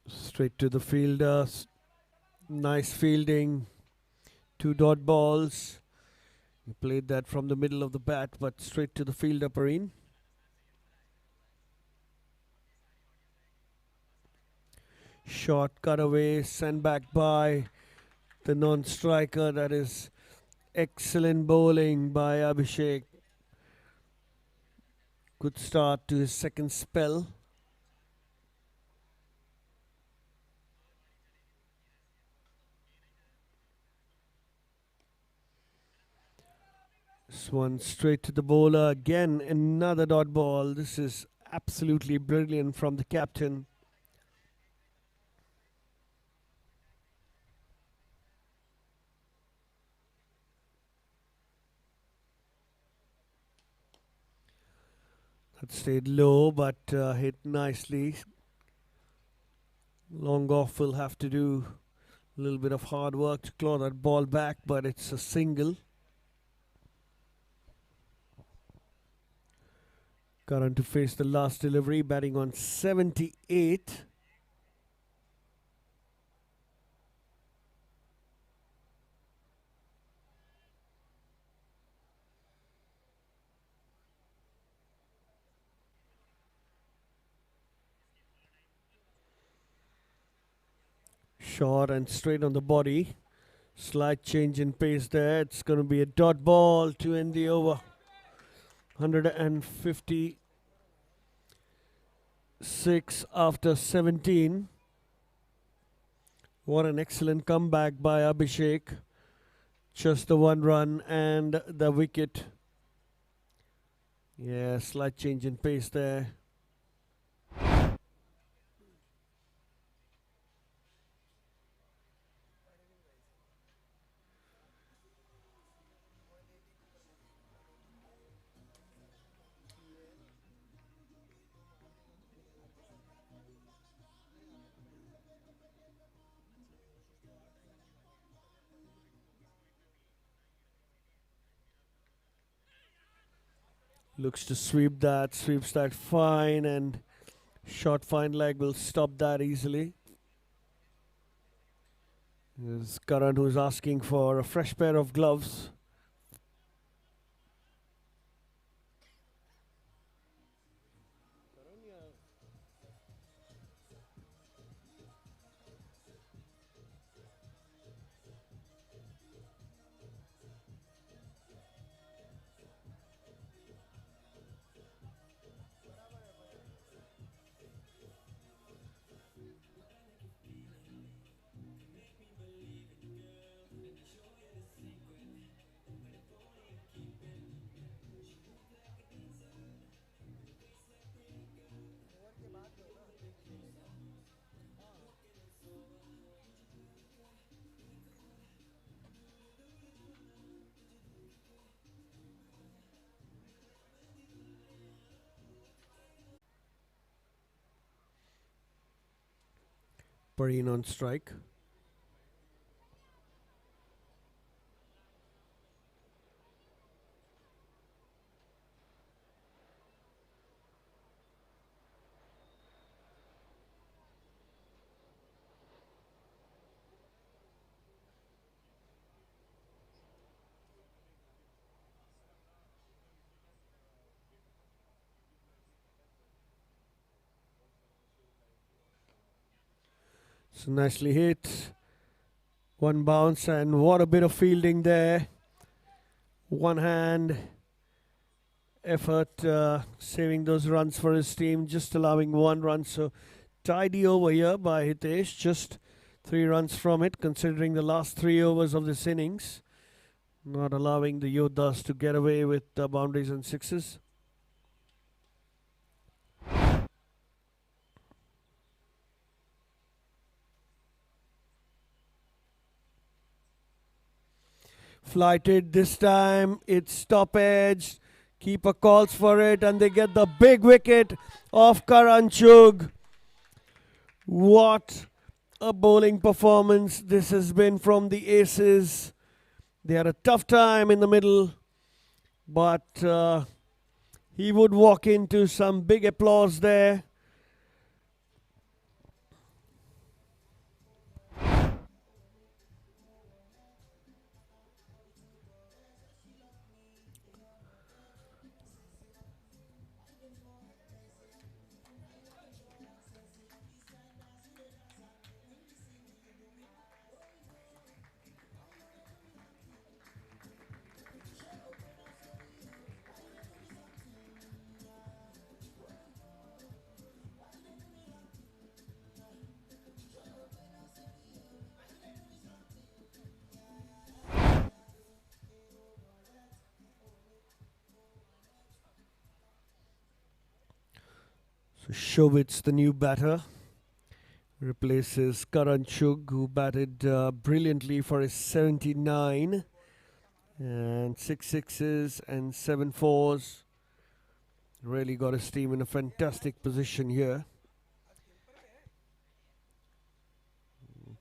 Straight to the fielder. Nice fielding. 2 dot balls. He played that from the middle of the bat, but straight to the fielder, Pareen. Short cut away, sent back by the non-striker. That is excellent bowling by Abhishek. Good start to his second spell. This one straight to the bowler. Again, another dot ball. This is absolutely brilliant from the captain. That stayed low, but hit nicely. Long off will have to do a little bit of hard work to claw that ball back, but it's a single. Karan to face the last delivery, batting on 78. Short and straight on the body. Slight change in pace there. It's going to be a dot ball to end the over. 156 after 17. What an excellent comeback by Abhishek. Just the 1 run and the wicket. Yeah, slight change in pace there. Looks to sweep that, sweeps that fine, and short fine leg will stop that easily. There's Karan who's asking for a fresh pair of gloves. Pareen on strike. So nicely hit. 1 bounce, and what a bit of fielding there. 1 hand effort, saving those runs for his team, just allowing 1 run. So tidy over here by Hitesh, just 3 runs from it, considering the last 3 overs of this innings. Not allowing the Yoddhas to get away with boundaries and sixes. Flighted this time, it's top edge. Keeper calls for it, and they get the big wicket of Karan Chugh. What a bowling performance this has been from the Aces. They had a tough time in the middle, but he would walk into some big applause there. So Shobit's the new batter. Replaces Karan Chugh, who batted brilliantly for his 79. And 6 sixes and 7 fours. Really got his team in a fantastic position here.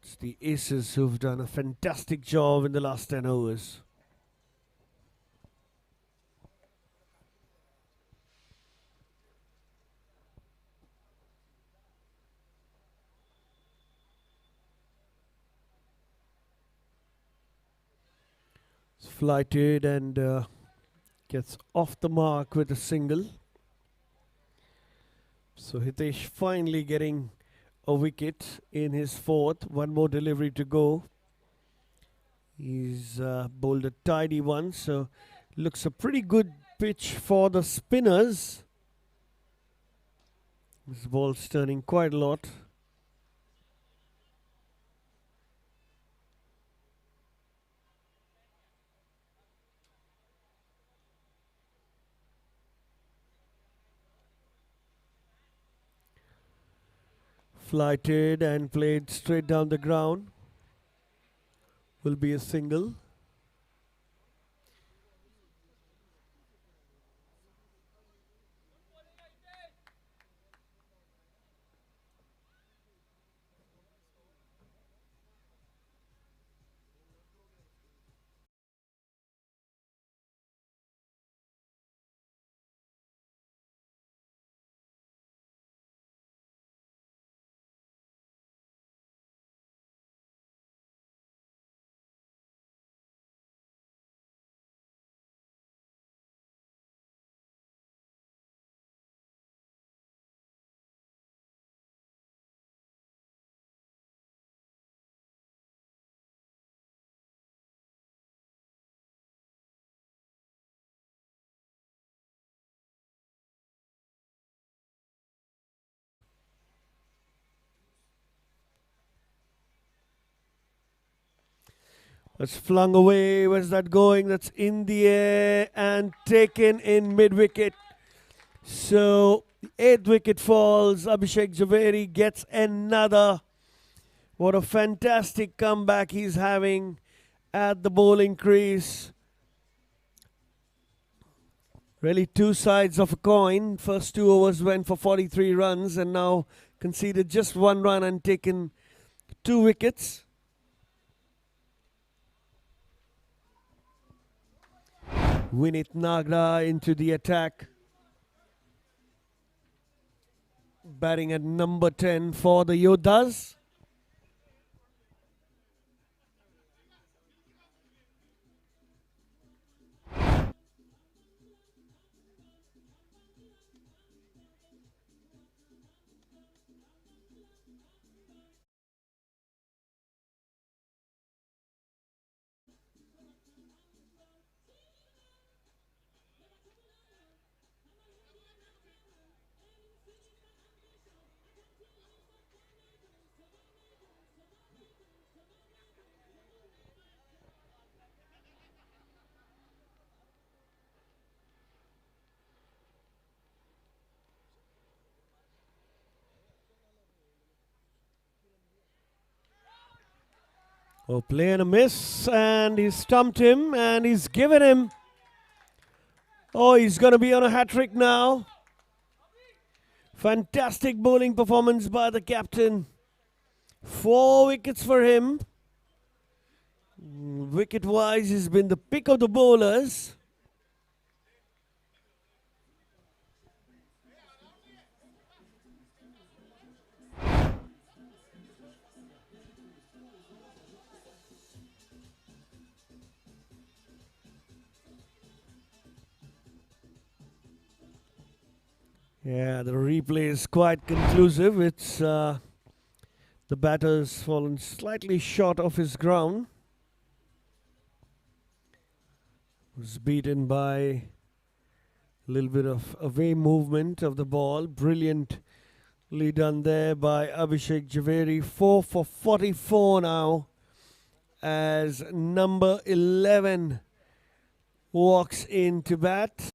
It's the Aces who've done a fantastic job in the last 10 overs. It's flighted and gets off the mark with a single. So Hitesh finally getting a wicket in his fourth. One more delivery to go. He's bowled a tidy one, so looks a pretty good pitch for the spinners. This ball's turning quite a lot. Flighted and played straight down the ground. Will be a single. That's flung away. Where's that going? That's in the air and taken in mid-wicket. So, 8th wicket falls. Abhishek Javeri gets another. What a fantastic comeback he's having at the bowling crease. Really two sides of a coin. First 2 overs went for 43 runs and now conceded just 1 run and taken 2 wickets. Vinit Nagra into the attack. Batting at number 10 for the Yoddhas. Oh, play and a miss, and he's stumped him, and he's given him. Oh, he's going to be on a hat-trick now. Fantastic bowling performance by the captain. 4 wickets for him. Wicket-wise, he's been the pick of the bowlers. Yeah, the replay is quite conclusive. It's the batter's fallen slightly short of his ground. Was beaten by a little bit of away movement of the ball. Brilliantly done there by Abhishek Javeri. 4 for 44 now as number 11 walks into bat.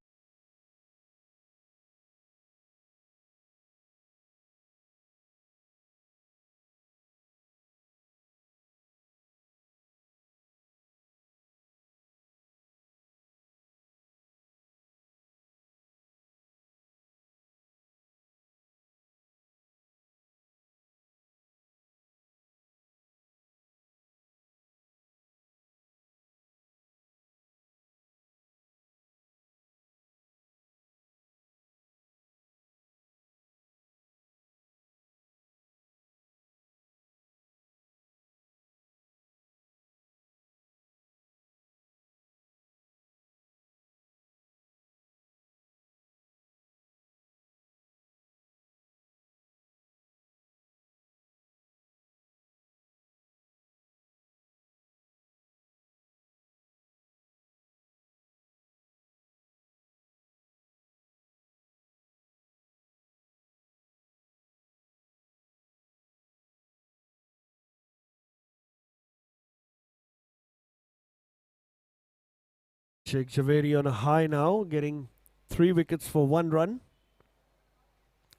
Sheikh Javeri on a high now, getting 3 wickets for 1 run.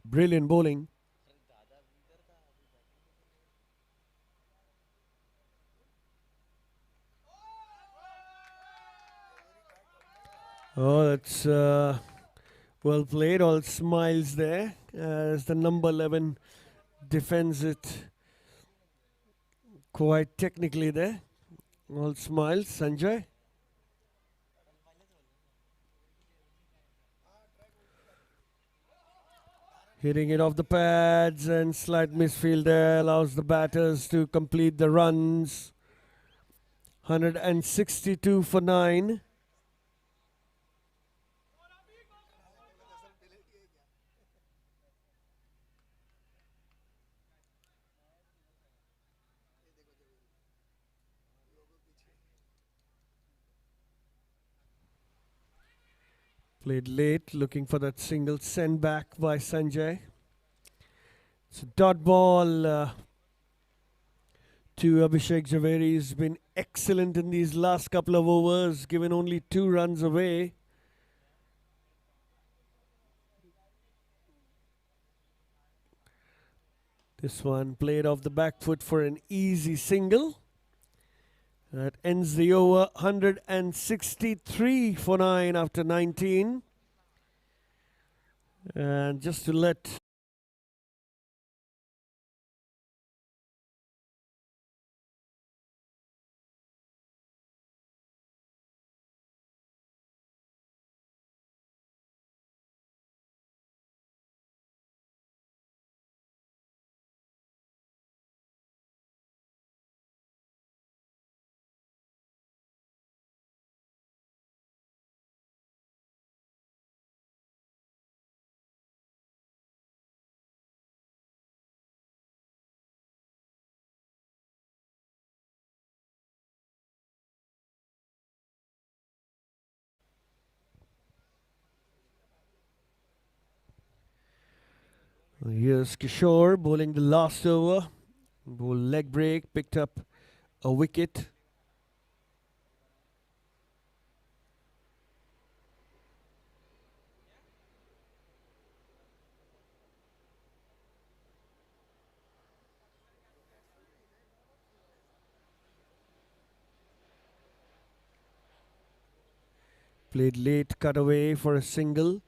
Brilliant bowling. Oh, that's well played. All smiles there as the number 11 defends it quite technically there. All smiles, Sanjay. Hitting it off the pads and slight misfield there allows the batters to complete the runs. 162 for 9. Played late, looking for that single send back by Sanjay. It's a dot ball to Abhishek Javeri. He's been excellent in these last couple of overs, given only 2 runs away. This one played off the back foot for an easy single. That ends the over. 163 for 9 after 19. And just to let here's Kishore bowling the last over. Bowl leg break, picked up a wicket. Played late, cut away for a single.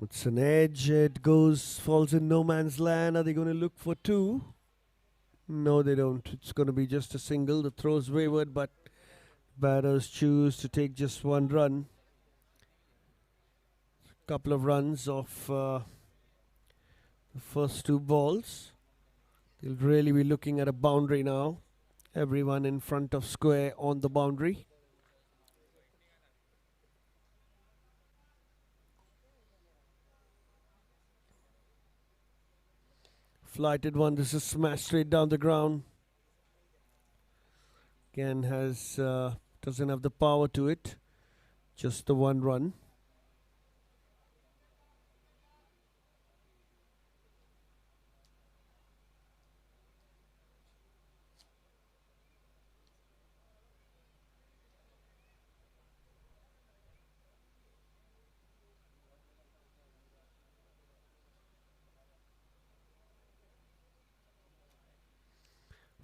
It's an edge, it falls in no man's land. Are they going to look for 2? No, they don't. It's going to be just a single. The throw's wayward, but batters choose to take just 1 run. Couple of runs off the first 2 balls. They'll really be looking at a boundary now. Everyone in front of square on the boundary. Flighted one. This is smashed straight down the ground. Again, doesn't have the power to it. Just the 1 run.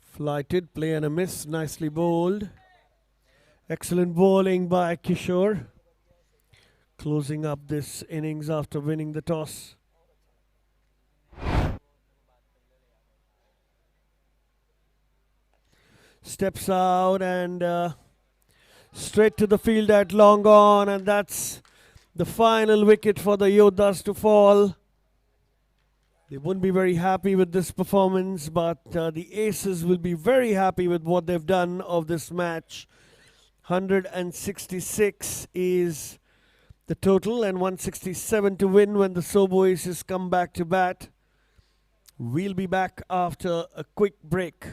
Flighted, play and a miss, nicely bowled. Excellent bowling by Kishore. Closing up this innings after winning the toss. Steps out and straight to the field at long on, and that's the final wicket for the Yoddhas to fall. They wouldn't be very happy with this performance, but the Aces will be very happy with what they've done of this match. 166 is the total and 167 to win when the Sobo Aces come back to bat. We'll be back after a quick break.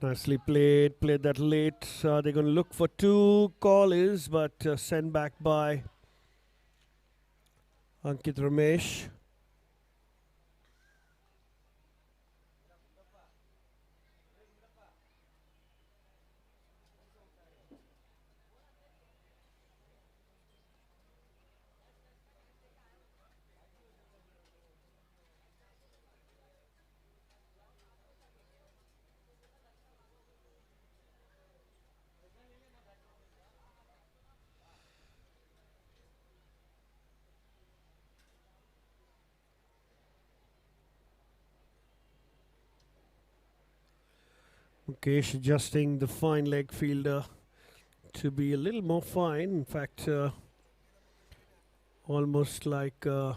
Nicely played. Played that late. They're going to look for two callers, but sent back by Ankit Ramesh. Mukesh adjusting the fine leg fielder to be a little more fine. In fact, almost like a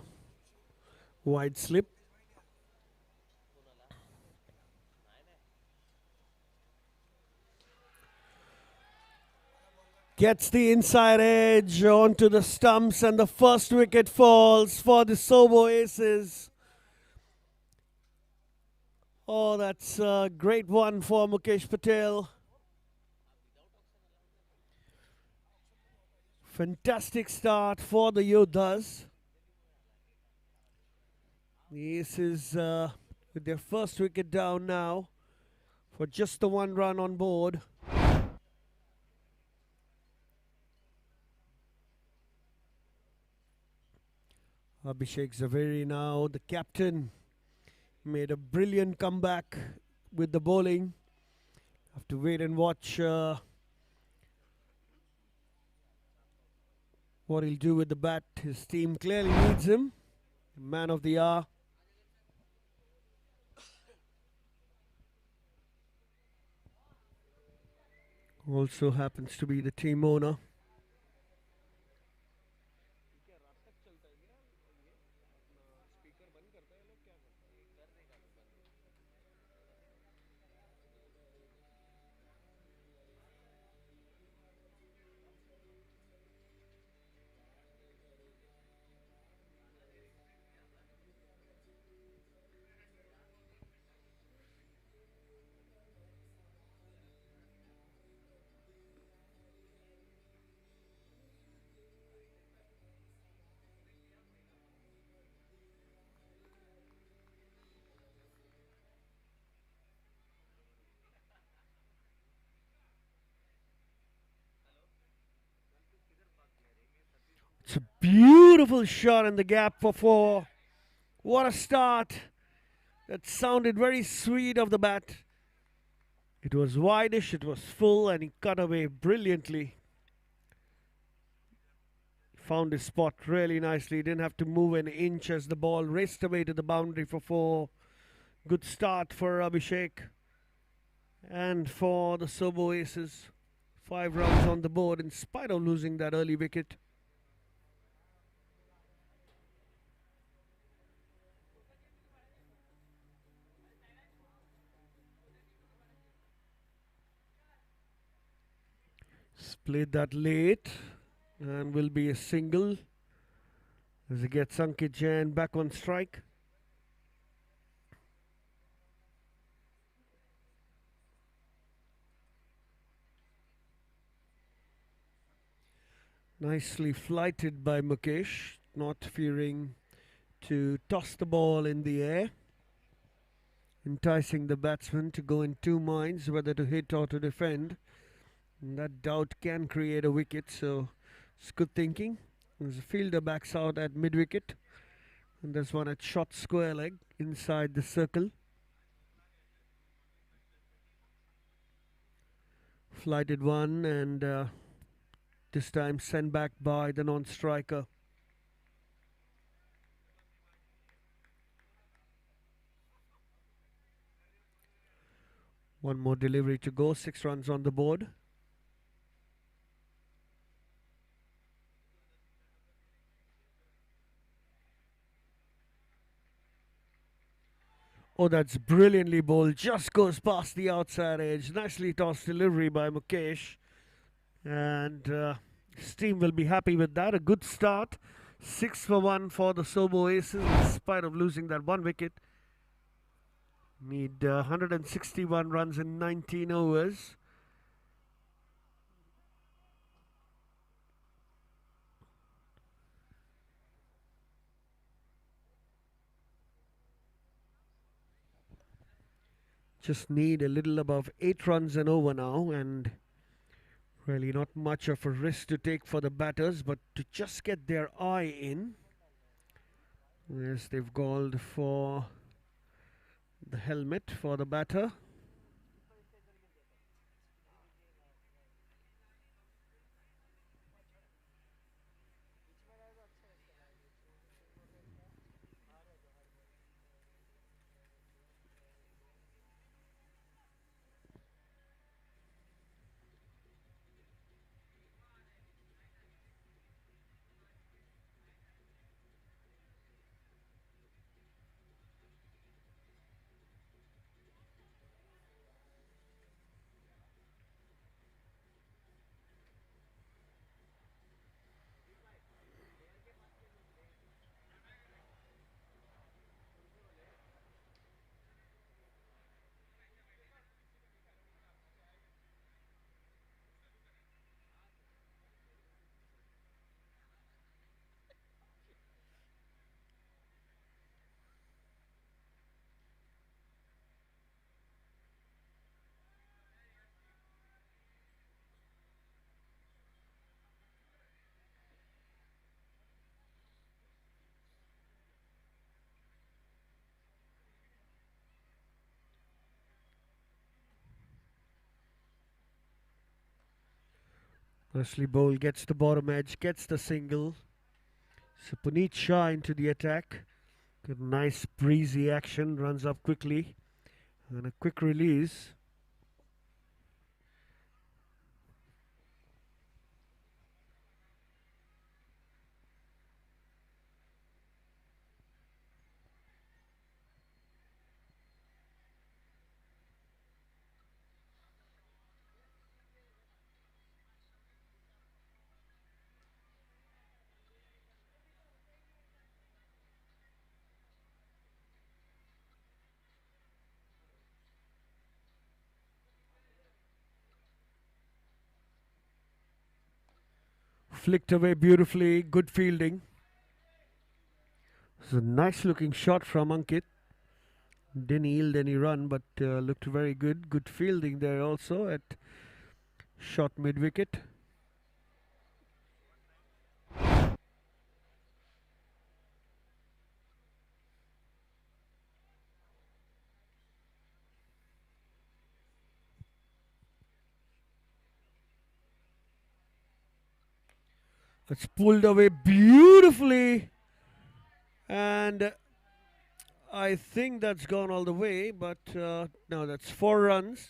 wide slip. Gets the inside edge onto the stumps, and the first wicket falls for the Sobo Aces. Oh, that's a great one for Mukesh Patel. Fantastic start for the Yoddhas. The Aces with their first wicket down now for just the 1 run on board. Abhishek Zaveri now, the captain, made a brilliant comeback with the bowling. Have to wait and watch what he'll do with the bat. His team clearly needs him. Man of the hour. Also happens to be the team owner. It's a beautiful shot in the gap for 4. What a start. That sounded very sweet of the bat. It was wideish, it was full, and he cut away brilliantly. Found his spot really nicely. Didn't have to move an inch as the ball raced away to the boundary for 4. Good start for Abhishek. And for the Sobo Aces. 5 runs on the board in spite of losing that early wicket. Played that late and will be a single as he gets Ankit Jain back on strike. Nicely flighted by Mukesh, not fearing to toss the ball in the air, enticing the batsman to go in 2 minds whether to hit or to defend. And that doubt can create a wicket, so it's good thinking. As a fielder backs out at mid-wicket, and there's one at short square leg inside the circle. Flighted one, and this time sent back by the non-striker. One more delivery to go, 6 runs on the board. Oh, that's brilliantly bowled. Just goes past the outside edge. Nicely tossed delivery by Mukesh. And his team will be happy with that. A good start. 6 for 1 for the Sobo Aces in spite of losing that 1 wicket. Need 161 runs in 19 overs. Just need a little above 8 runs an over now, and really not much of a risk to take for the batters, but to just get their eye in. Yes, they've called for the helmet for the batter. Ashley Bowl gets the bottom edge, gets the single. So Puneet Shah into the attack. Good, nice breezy action, runs up quickly. And a quick release. Flicked away beautifully, good fielding. It's a nice looking shot from Ankit. Didn't yield any run, but looked very good. Good fielding there also at shot mid wicket. It's pulled away beautifully. And I think that's gone all the way, but no, that's 4 runs.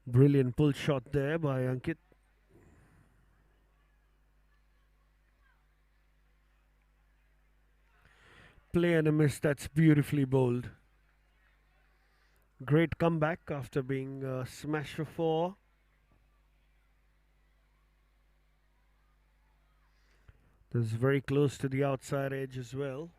Brilliant pull shot there by Ankit. Play and a miss, that's beautifully bowled. Great comeback after being smashed for 4. This is very close to the outside edge as well.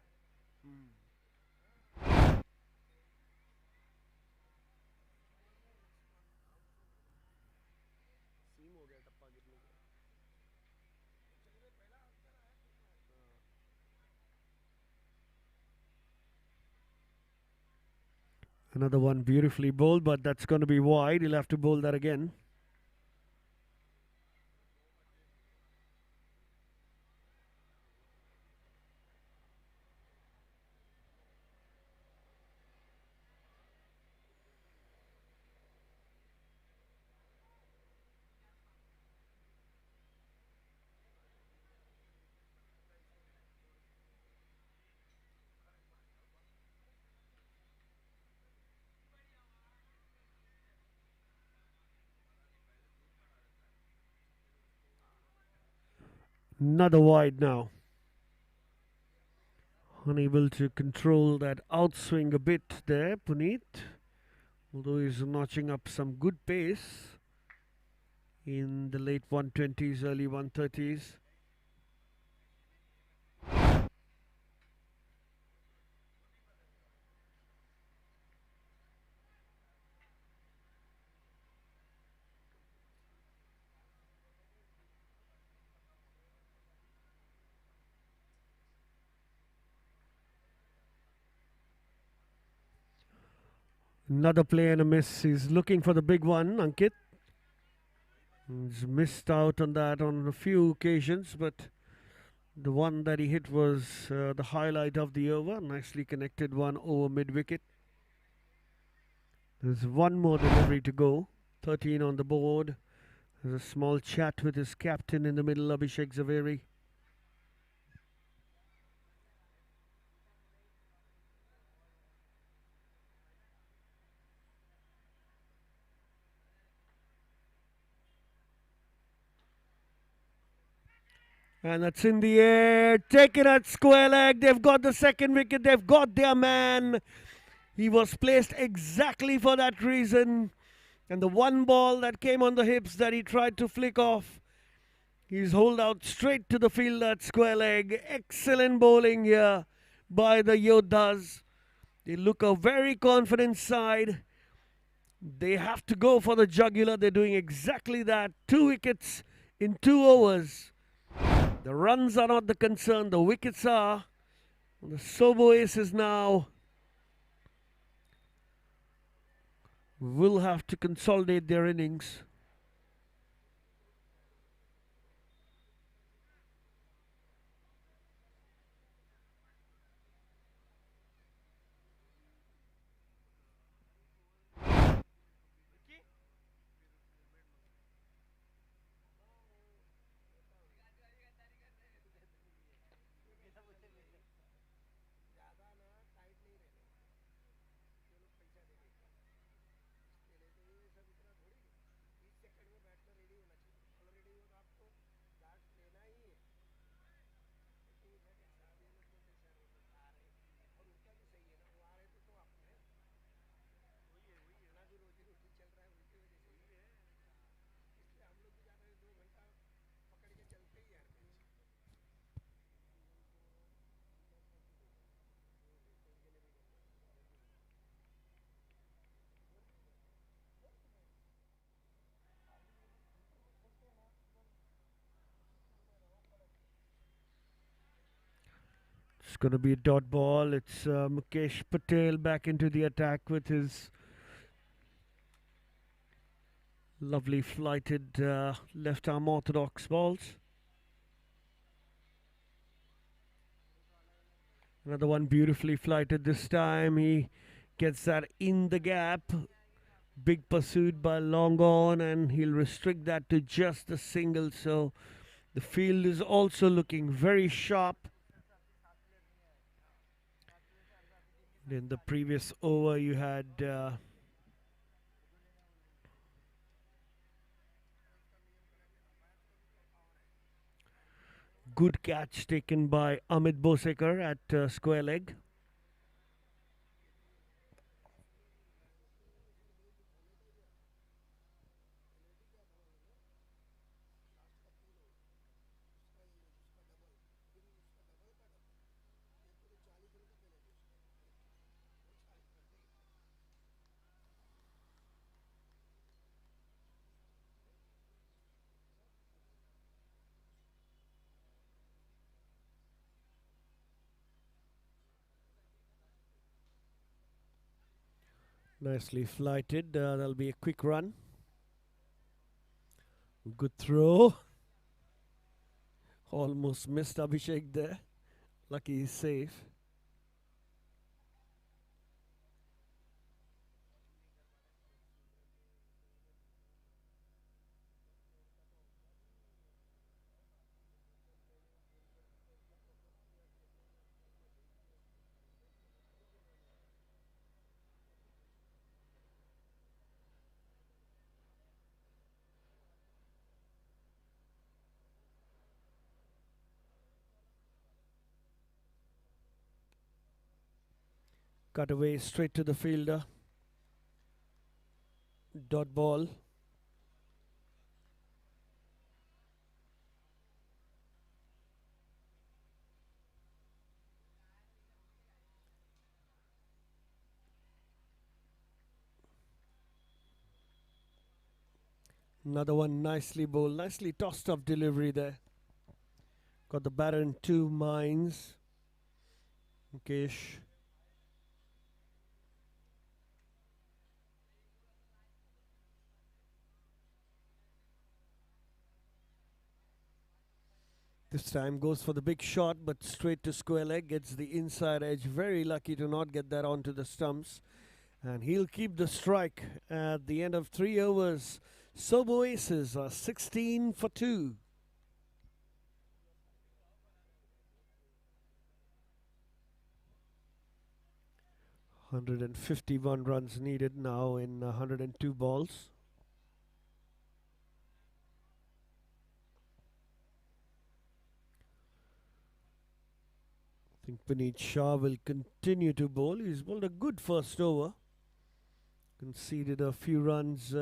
Another one beautifully bowled, but that's going to be wide. He'll have to bowl that again. Another wide now. Unable to control that outswing a bit there, Puneet. Although he's notching up some good pace in the late 120s, early 130s. Another play and a miss. He's looking for the big one, Ankit. He's missed out on that on a few occasions, but the one that he hit was the highlight of the over. Nicely connected one over mid-wicket. There's one more delivery to go. 13 on the board. There's a small chat with his captain in the middle, Abhishek Zaveri. And that's in the air. Take it at square leg. They've got the second wicket. They've got their man. He was placed exactly for that reason. And the one ball that came on the hips that he tried to flick off, he's holed out straight to the field at square leg. Excellent bowling here by the Yoddhas. They look a very confident side. They have to go for the jugular. They're doing exactly that. 2 wickets in 2 overs. The runs are not the concern. The wickets are. The Sobo Aces now will have to consolidate their innings. It's going to be a dot ball. It's Mukesh Patel back into the attack with his lovely flighted left arm orthodox balls. Another one beautifully flighted this time. He gets that in the gap. Big pursuit by long on, and he'll restrict that to just a single. So the field is also looking very sharp. In the previous over, you had good catch taken by Amit Bosekar at square leg. Nicely flighted. That'll be a quick run. Good throw. Almost missed Abhishek there. Lucky he's safe. Cut away straight to the fielder. Dot ball. Another one nicely bowled, nicely tossed up delivery there. Got the batter in two minds. Mukesh. This time goes for the big shot, but straight to square leg. Gets the inside edge. Very lucky to not get that onto the stumps. And he'll keep the strike at the end of 3 overs. Sobo Aces are 16 for 2. 151 runs needed now in 102 balls. I think Puneet Shah will continue to bowl. He's bowled a good first over. Conceded a few runs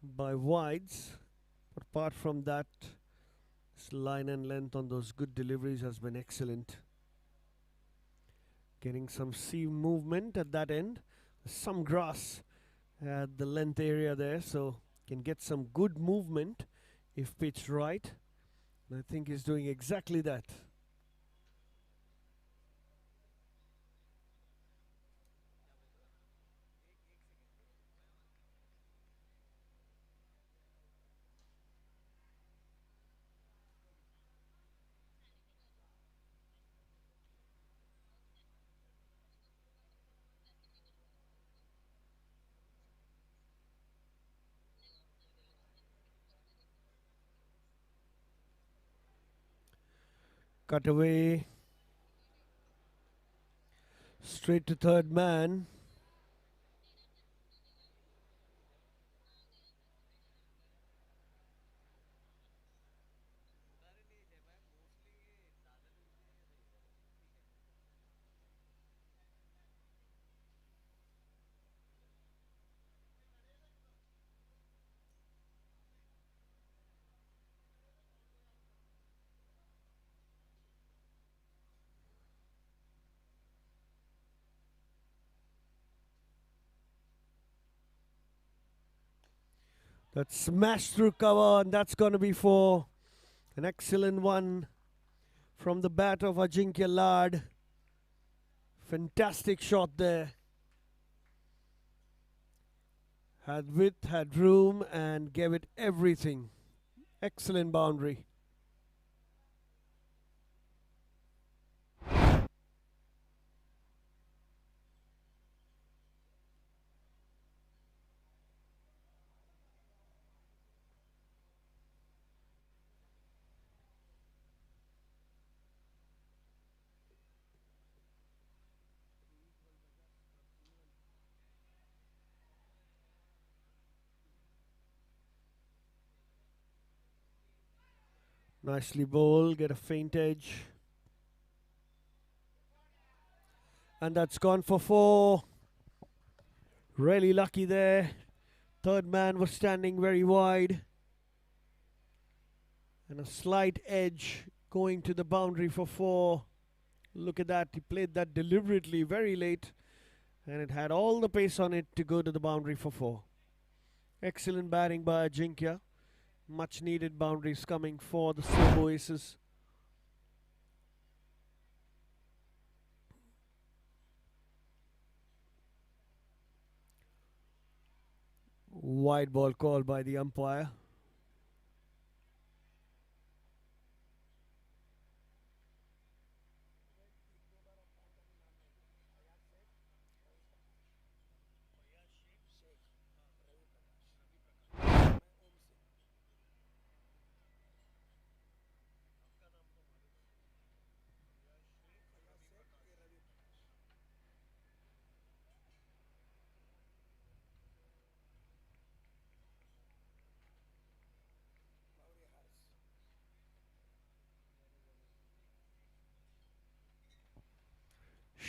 by wides. But apart from that, his line and length on those good deliveries has been excellent. Getting some seam movement at that end. Some grass at the length area there, so can get some good movement if pitched right. And I think he's doing exactly that. Cut away. Straight to third man. That smashed through cover, and that's going to be for an excellent one from the bat of Ajinkya Lad. Fantastic shot there. Had width, had room, and gave it everything. Excellent boundary. Nicely bowled, get a faint edge. And that's gone for 4. Really lucky there. Third man was standing very wide. And a slight edge going to the boundary for 4. Look at that, he played that deliberately very late. And it had all the pace on it to go to the boundary for 4. Excellent batting by Ajinkya. Much needed boundaries coming for the Sobo Aces. Wide ball called by the umpire.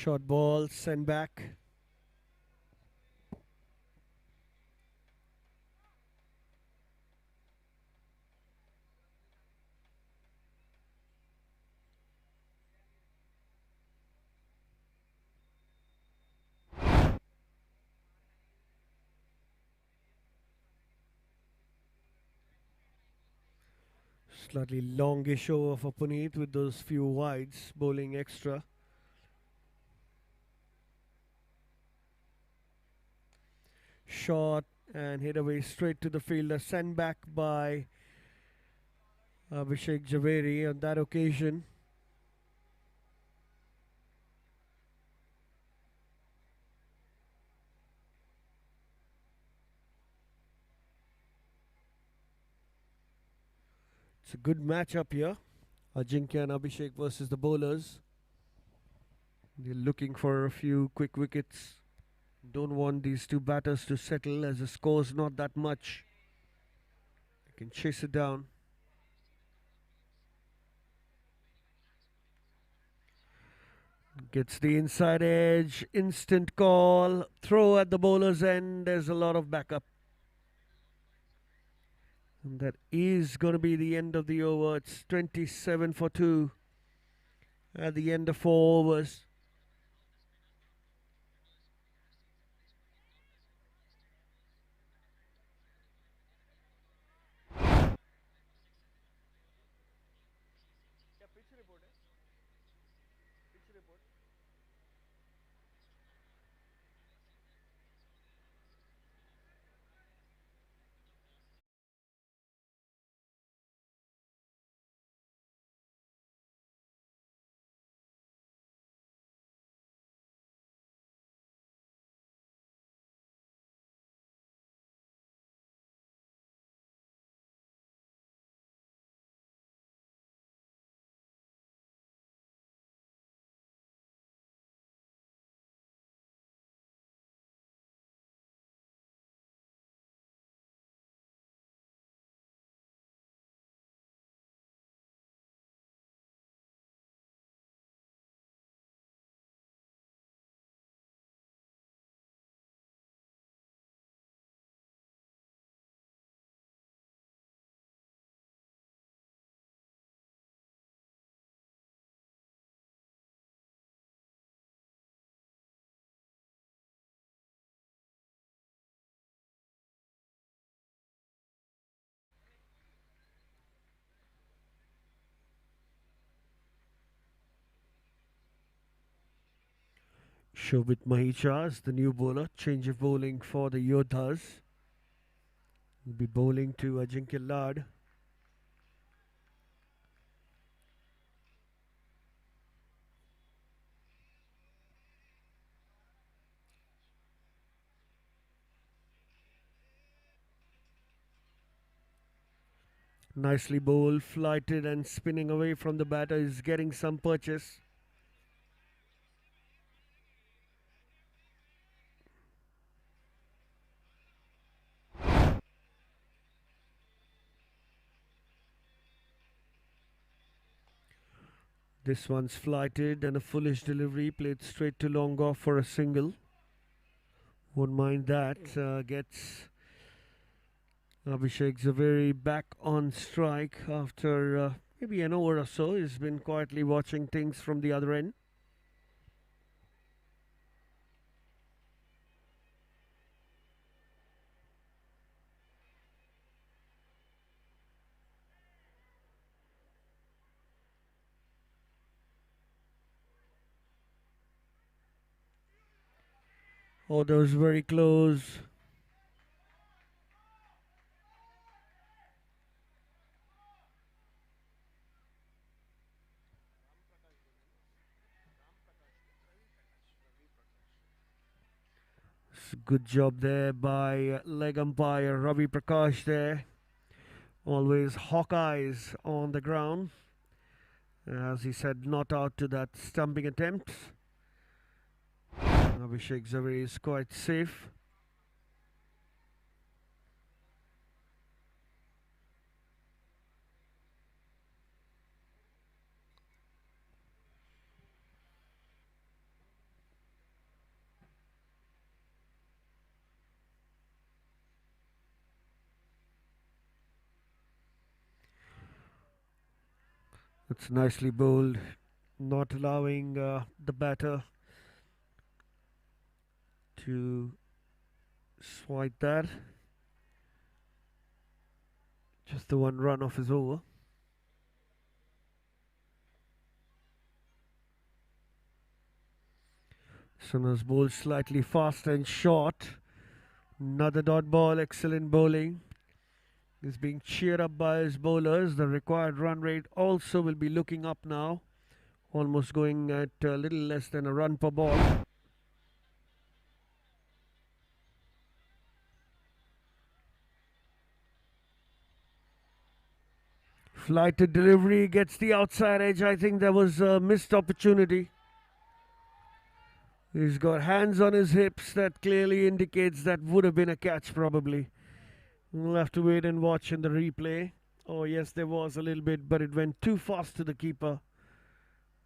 Short ball, send back. Slightly longish over for Puneet with those few wides, bowling extra. Shot and hit away straight to the fielder, sent back by Abhishek Javeri on that occasion. It's a good matchup here. Ajinkya and Abhishek versus the bowlers. They're looking for a few quick wickets. Don't want these two batters to settle as the score's not that much. They can chase it down. Gets the inside edge, instant call, throw at the bowler's end. There's a lot of backup. And that is going to be the end of the over. It's 27 for 2 at the end of 4 overs. Shobit Mahicha is the new bowler. Change of bowling for the Yoddhas. He'll be bowling to Ajinkya Lad. Nicely bowled, flighted and spinning away from the batter is getting some purchase. This one's flighted and a foolish delivery played straight to long off for a single. Won't mind that. Gets Abhishek Zaveri back on strike after maybe an hour or so. He's been quietly watching things from the other end. Oh, that was very close. Good job there by leg umpire Ravi Prakash there. Always Hawkeyes on the ground. As he said, not out to that stumping attempt. Abhishek Zaveri is quite safe. It's nicely bowled, not allowing the batter to swipe that. Just the one run off his over. Sunder's bowled slightly fast and short. Another dot ball, excellent bowling. He's being cheered up by his bowlers. The required run rate also will be looking up now. Almost going at a little less than a run per ball. Flighted delivery gets the outside edge. I think there was a missed opportunity. He's got hands on his hips. That clearly indicates that would have been a catch probably. We'll have to wait and watch in the replay. Oh yes, there was a little bit, but it went too fast to the keeper.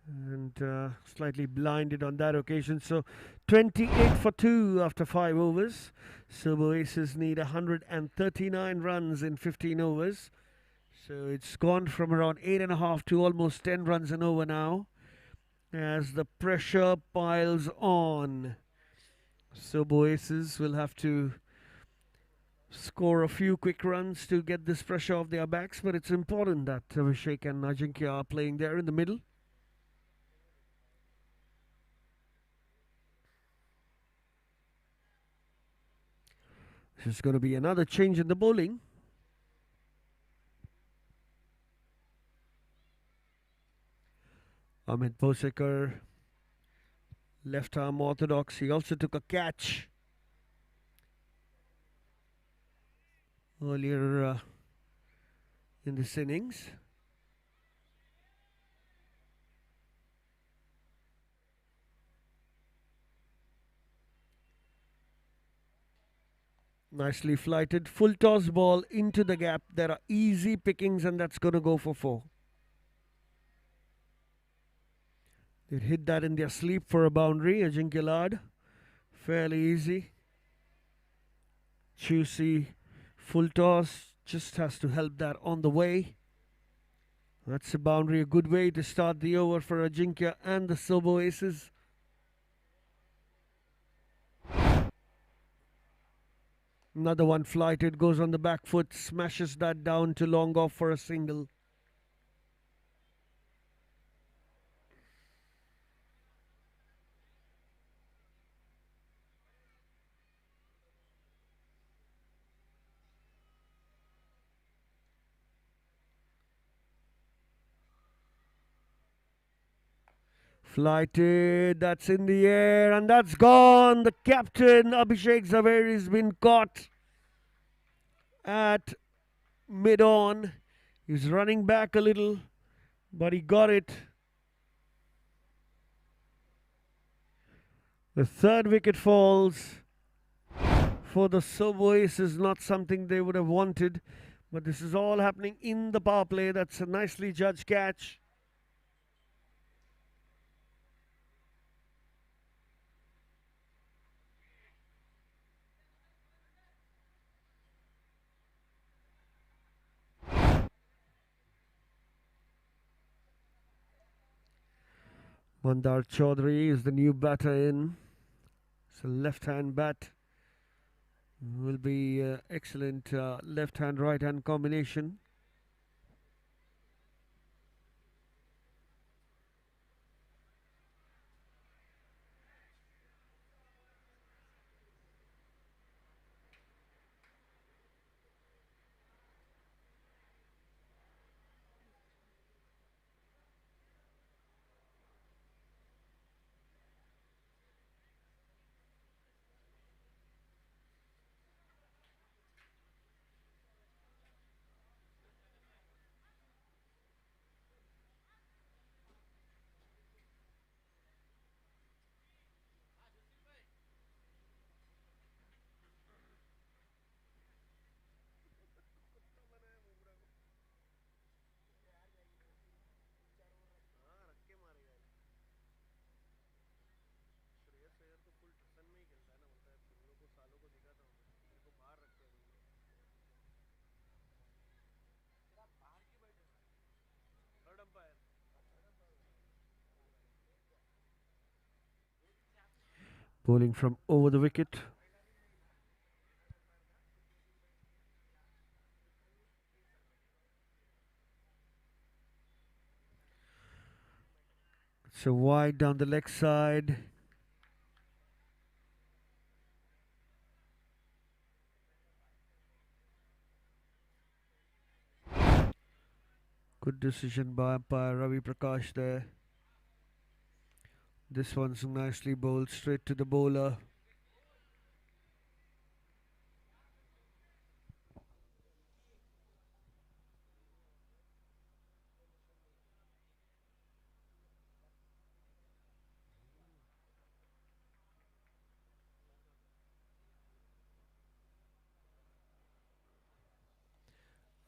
And slightly blinded on that occasion. So 28 for 2 after 5 overs. Sobo Aces need 139 runs in 15 overs. So it's gone from around 8.5 to almost 10 runs an over now, as the pressure piles on. Sobo Aces will have to score a few quick runs to get this pressure off their backs, but it's important that Abhishek and Ajinkya are playing there in the middle. This is going to be another change in the bowling. Amit Bosekar, left arm orthodox. He also took a catch earlier in this innings. Nicely flighted. Full toss ball into the gap. There are easy pickings, and that's going to go for 4. They hit that in their sleep for a boundary. Ajinkya Lad, fairly easy. Juicy full toss, just has to help that on the way. That's a boundary, a good way to start the over for Ajinkya and the Sobo Aces. Another one flighted, goes on the back foot, smashes that down to long off for a single. Flighted, that's in the air, and that's gone. The captain, Abhishek Zaveri, has been caught at mid-on. He's running back a little, but he got it. The third wicket falls for the Sobo Aces, not something they would have wanted, but this is all happening in the power play. That's a nicely judged catch. Mandar Chaudhary is the new batter in. It's a left-hand bat. Will be excellent left-hand, right-hand combination. Bowling from over the wicket. So wide down the leg side. Good decision by umpire Ravi Prakash there. This one's nicely bowled straight to the bowler.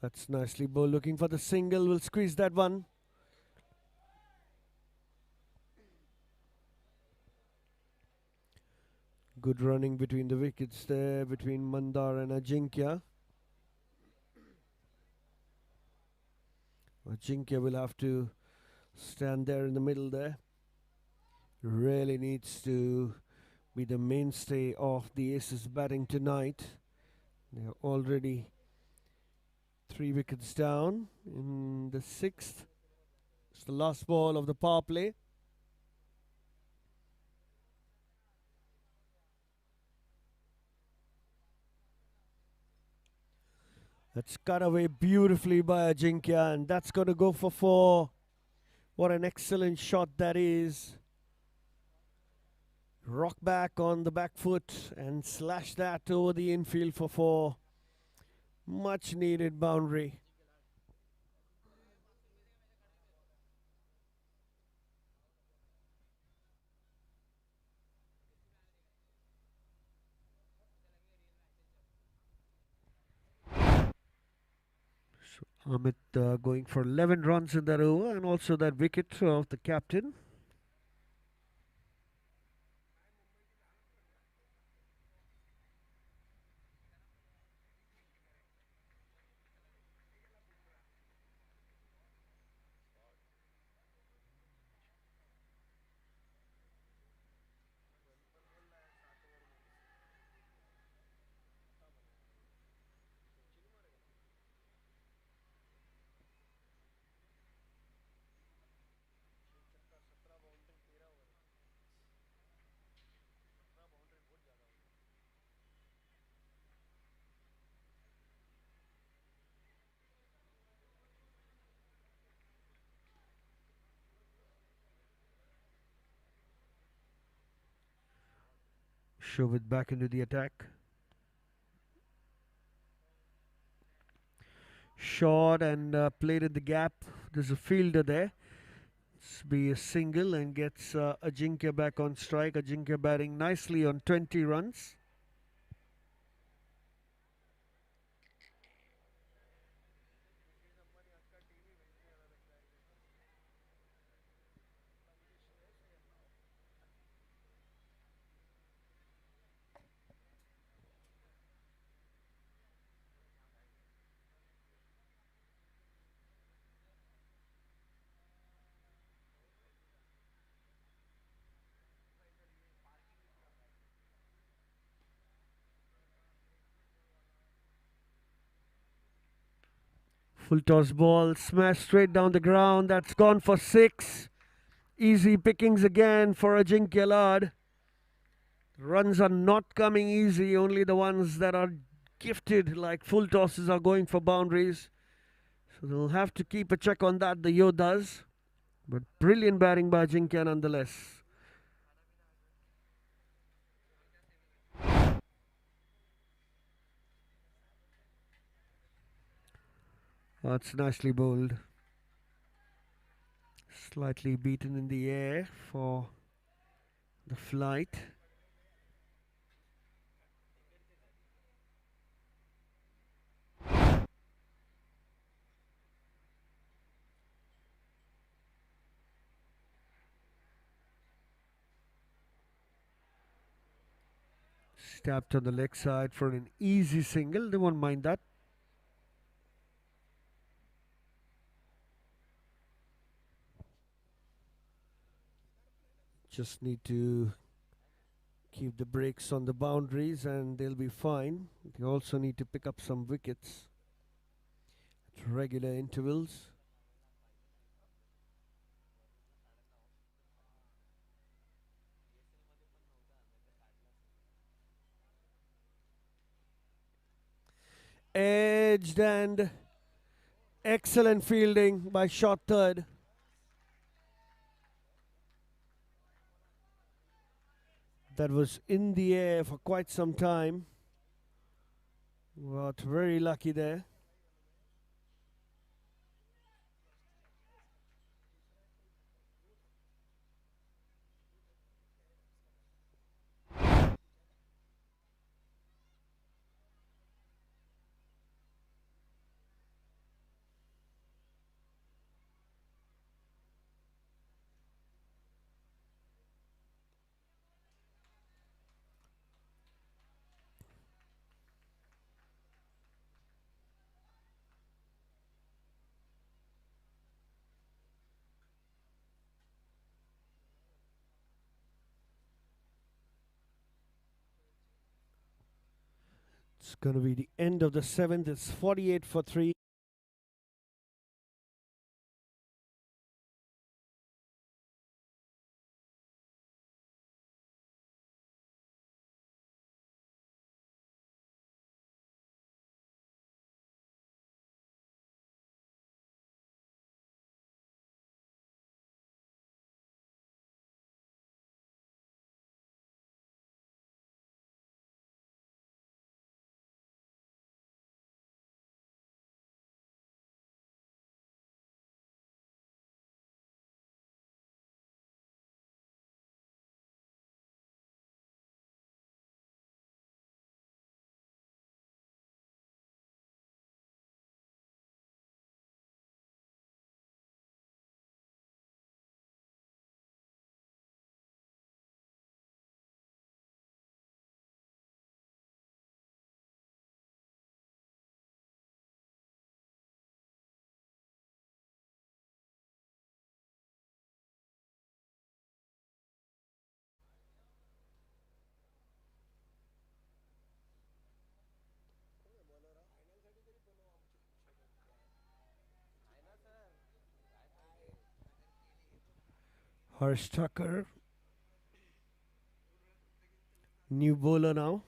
That's nicely bowled. Looking for the single. Will squeeze that one. Good running between the wickets there, between Mandar and Ajinkya. Ajinkya will have to stand there in the middle there. Really needs to be the mainstay of the Aces batting tonight. They're already 3 wickets down in the 6th. It's the last ball of the power play. That's cut away beautifully by Ajinkya, and that's going to go for 4. What an excellent shot that is. Rock back on the back foot and slash that over the infield for 4. Much needed boundary. So Amit going for 11 runs in that over, and also that wicket of the captain. Shove back into the attack. Shot and played in the gap. There's a fielder there. It's be a single and gets Ajinkya back on strike. Ajinkya batting nicely on 20 runs. Full toss ball, smash straight down the ground. That's gone for 6. Easy pickings again for Ajinkya Lad. Runs are not coming easy. Only the ones that are gifted like full tosses are going for boundaries. So they'll have to keep a check on that, the Yoddhas. But brilliant batting by Ajinkya nonetheless. That's nicely bowled. Slightly beaten in the air for the flight. Stabbed on the leg side for an easy single. They won't mind that. Just need to Keep the breaks on the boundaries and they'll be fine. They also need to pick up some wickets at regular intervals. Edged and excellent fielding by short third. That was in the air for quite some time. Got very lucky there. It's going to be the end of the seventh. It's 48 for 3. Harsh Tucker, new bowler now.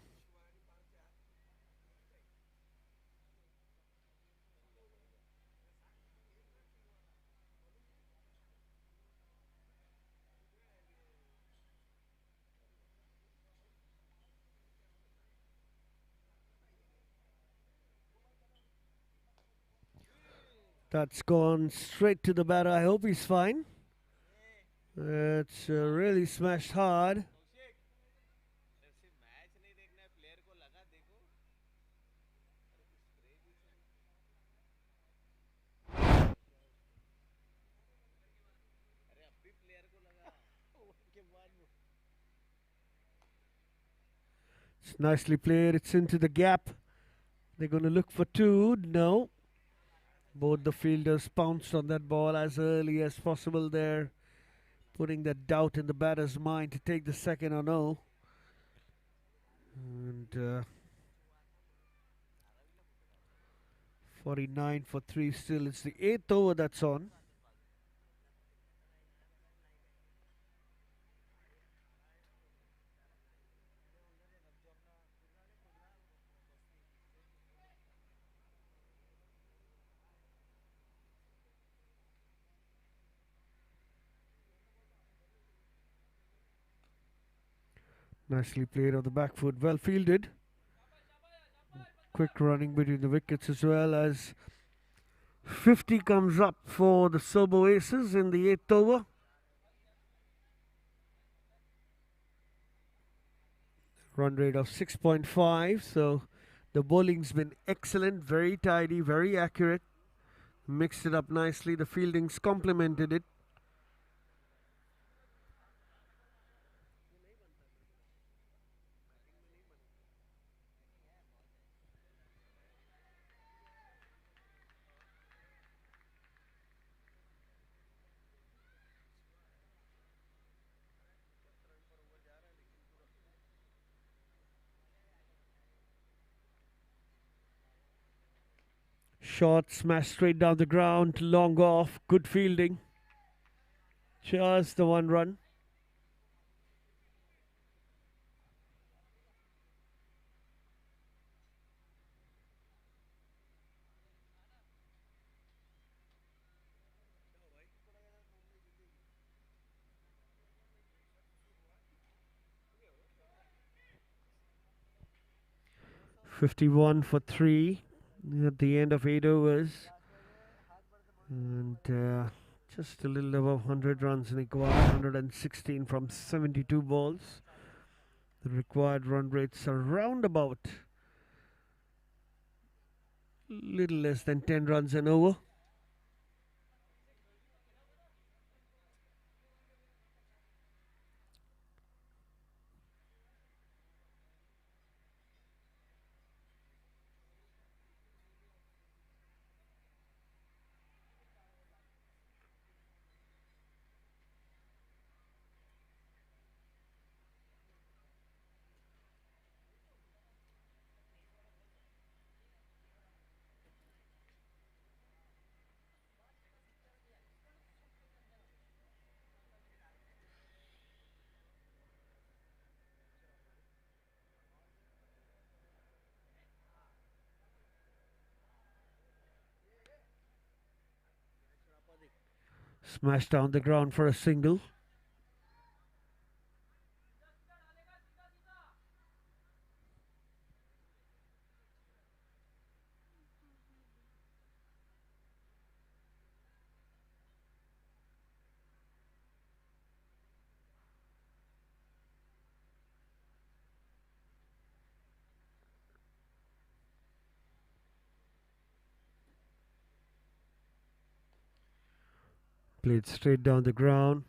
That's gone straight to the batter. I hope he's fine. It's really smashed hard. It's nicely played. It's into the gap. They're going to look for two. No. Both the fielders pounced on that ball as early as possible there, putting that doubt in the batter's mind to take the second or no. And 49 for 3 still. It's the 8th over that's on. Nicely played on the back foot, well fielded. Quick running between the wickets as well as 50 comes up for the Sobo Aces in the 8th over. Run rate of 6.5, so the bowling's been excellent, very tidy, very accurate. Mixed it up nicely, the fielding's complemented it. Short smash straight down the ground, long off, good fielding. Just the one run. .51 for 3 at the end of 8 overs. And just a little above 100 runs required, 116 from 72 balls. The required run rates are round about little less than 10 runs an over. Smash down the ground for a single. Played straight down the ground.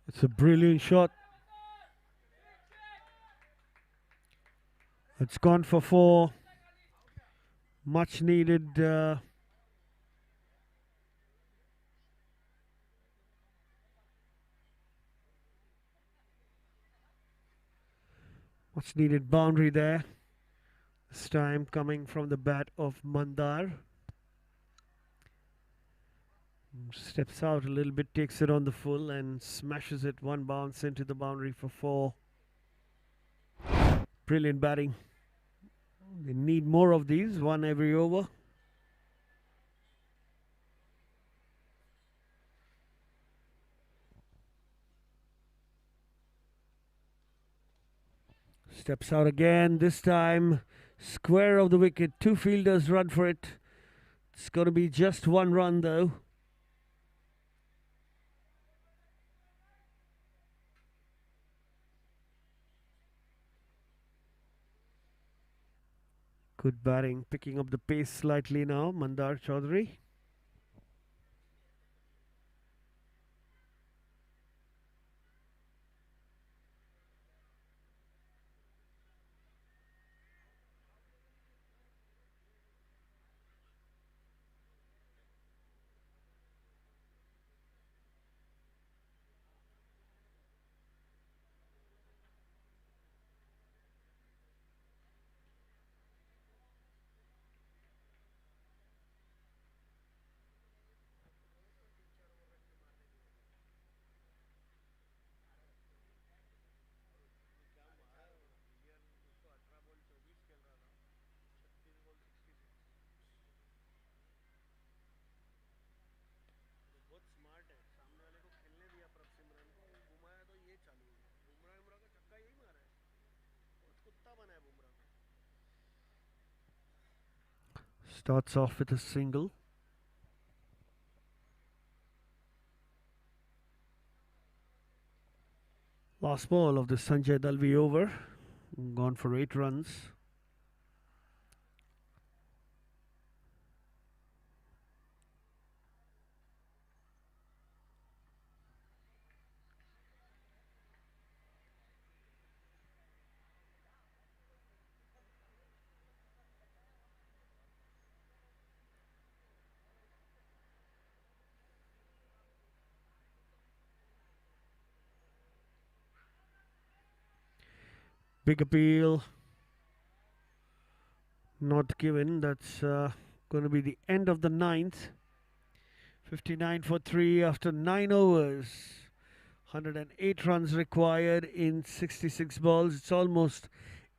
It's a brilliant shot. It's gone for 4. Much needed. Much needed boundary there. This time coming from the bat of Mandar. Steps out a little bit, takes it on the full and smashes it one bounce into the boundary for 4. Brilliant batting. They need more of these, one every over. Steps out again, this time square of the wicket. 2 fielders run for it. It's going to be just 1 run though. Good batting, picking up the pace slightly now, Mandar Chaudhary. Starts off with a single. Last ball of the Sanjay Dalvi over. Gone for 8 runs. Big appeal. Not given. That's going to be the end of the ninth. 59 for 3 after 9 overs. 108 runs required in 66 balls. It's almost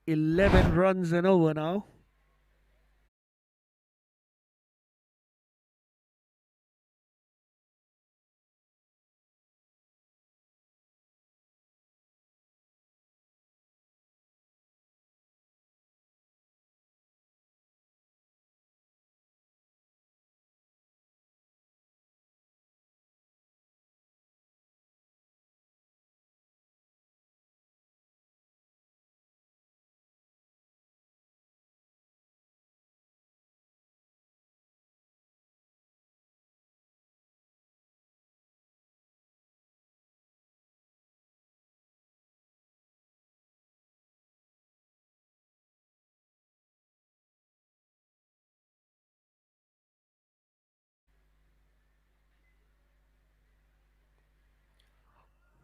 11 runs and over now.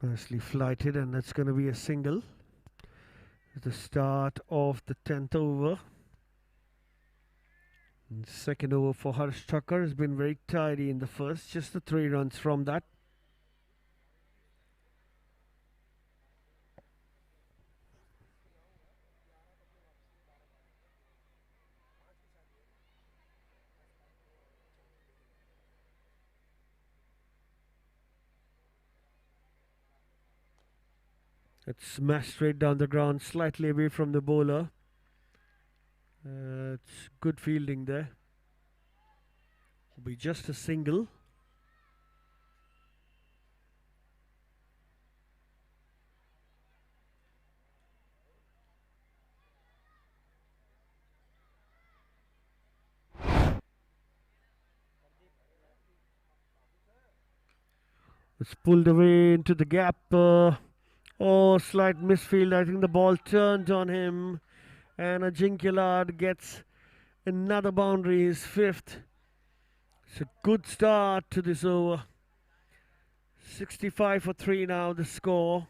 Nicely flighted, and that's going to be a single. The start of the 10th over. And second over for Harsh Thakur has been very tidy in the first, just the 3 runs from that. It's smashed straight down the ground, slightly away from the bowler. It's good fielding there. Will be just a single. It's pulled away into the gap. Oh, slight misfield. I think the ball turned on him. And Ajinkya Lad gets another boundary, his 5th. It's a good start to this over. 65 for 3 now, the score.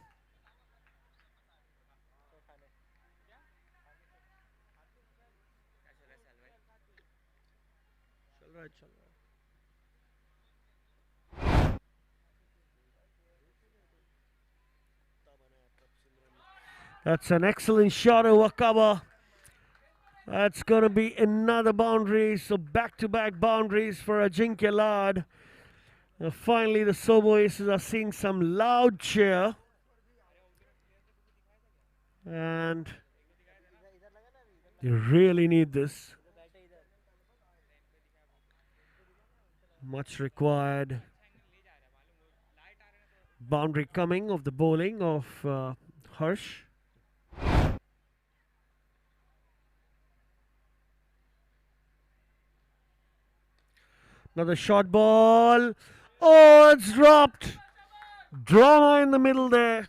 That's an excellent shot over cover. That's going to be another boundary. So back-to-back boundaries for Ajinkya Lad. Finally, the Sobo Aces are seeing some loud cheer. And you really need this. Much required. Boundary coming of the bowling of Harsh. Another short ball. Oh, it's dropped. Drama in the middle there.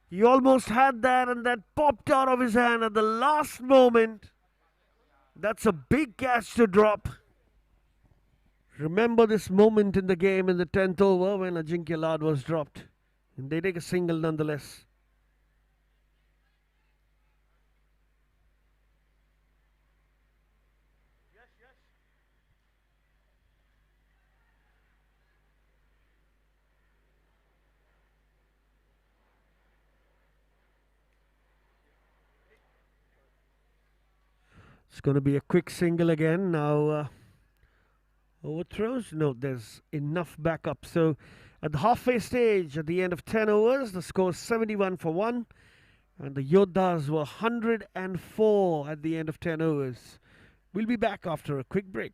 He almost had that, and that popped out of his hand at the last moment. That's a big catch to drop. Remember this moment in the game in the 10th over when Ajinkya Lad was dropped. And they take a single nonetheless. It's going to be a quick single again. Now, overthrows? No, there's enough backup. So, at the halfway stage, at the end of 10 overs, the score is 71 for 1. And the Yoddhas were 104 at the end of 10 overs. We'll be back after a quick break.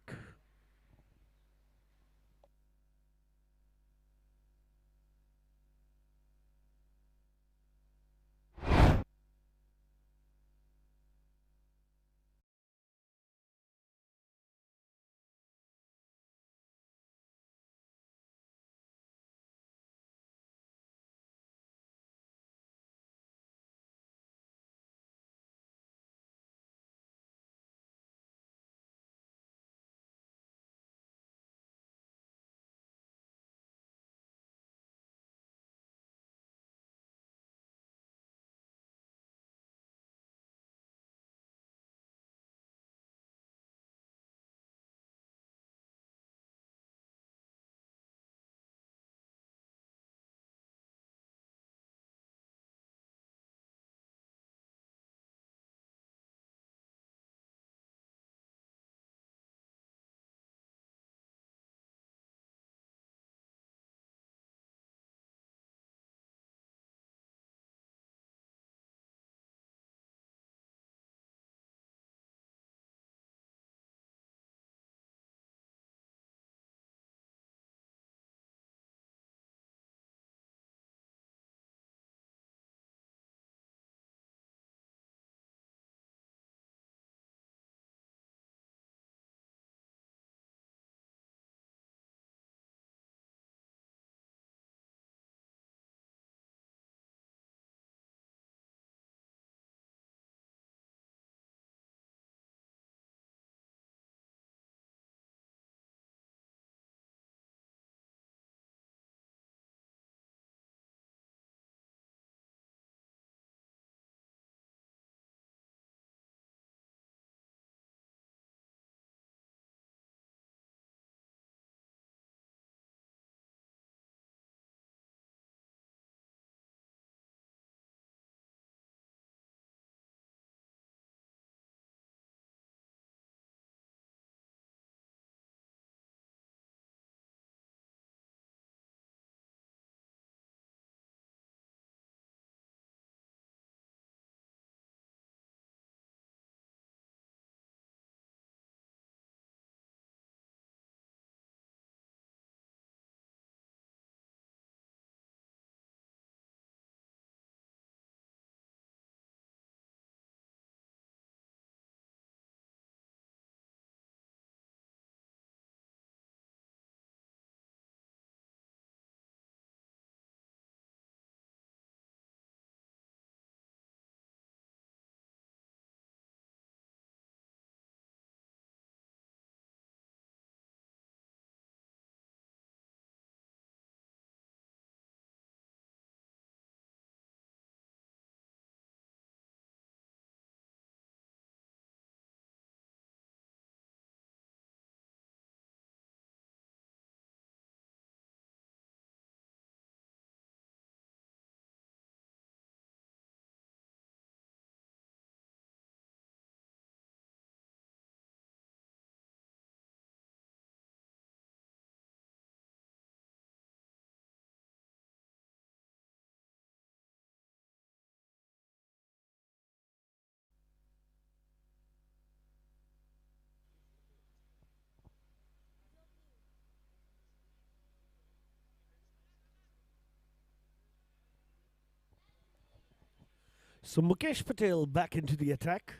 So Mukesh Patel back into the attack.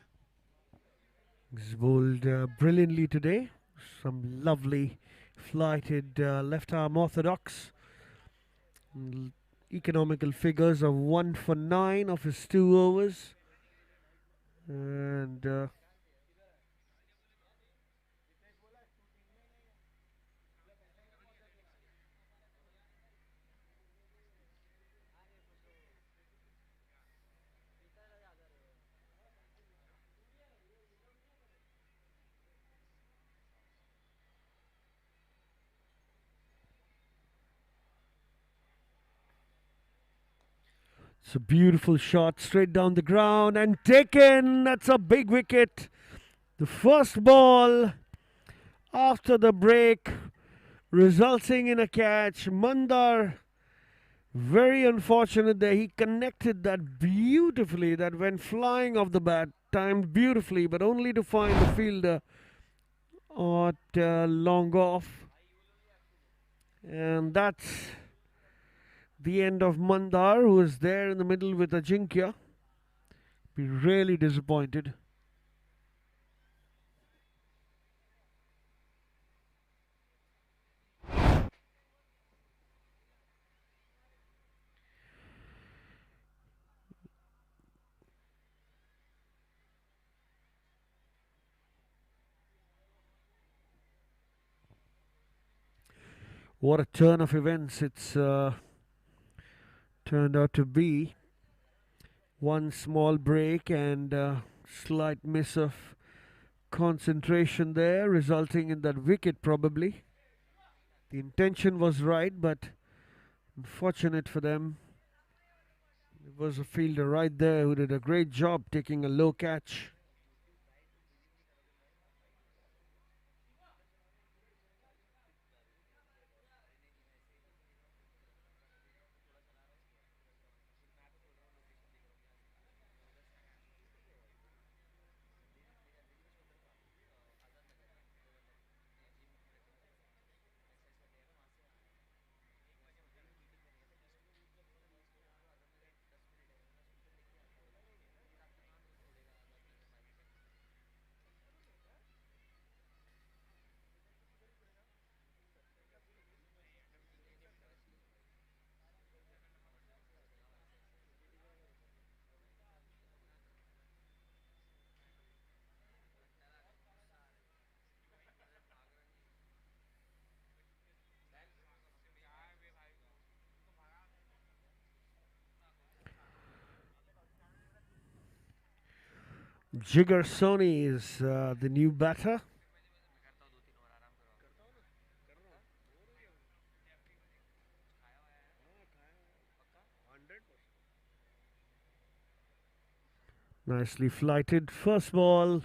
He's bowled brilliantly today. Some lovely flighted left arm orthodox. Economical figures of 1 for 9 of his 2 overs. And it's a beautiful shot straight down the ground and taken. That's a big wicket. The first ball after the break, resulting in a catch. Mandar, very unfortunate there. He connected that beautifully. That went flying off the bat, timed beautifully, but only to find the fielder at long off. And that's the end of Mandar, who was there in the middle with Ajinkya. Be really disappointed. What a turn of events it's turned out to be. One small break and slight miss of concentration there, resulting in that wicket probably. The intention was right, but unfortunate for them. There was a fielder right there who did a great job taking a low catch. Jigar Soni is the new batter. Nicely flighted first ball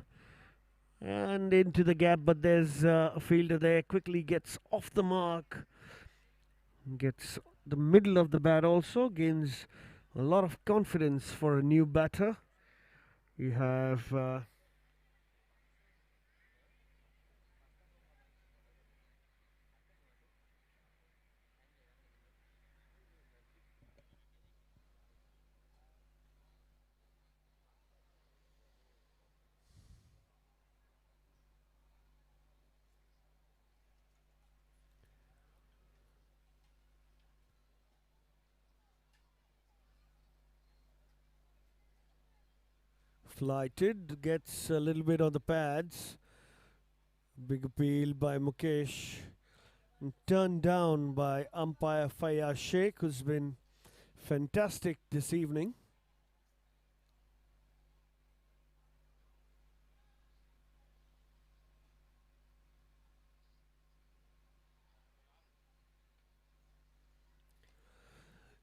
and into the gap, but there's a fielder there, quickly gets off the mark, gets the middle of the bat also, gains a lot of confidence for a new batter. You have flighted, gets a little bit on the pads. Big appeal by Mukesh. And turned down by umpire Fayyaz Sheikh, who's been fantastic this evening.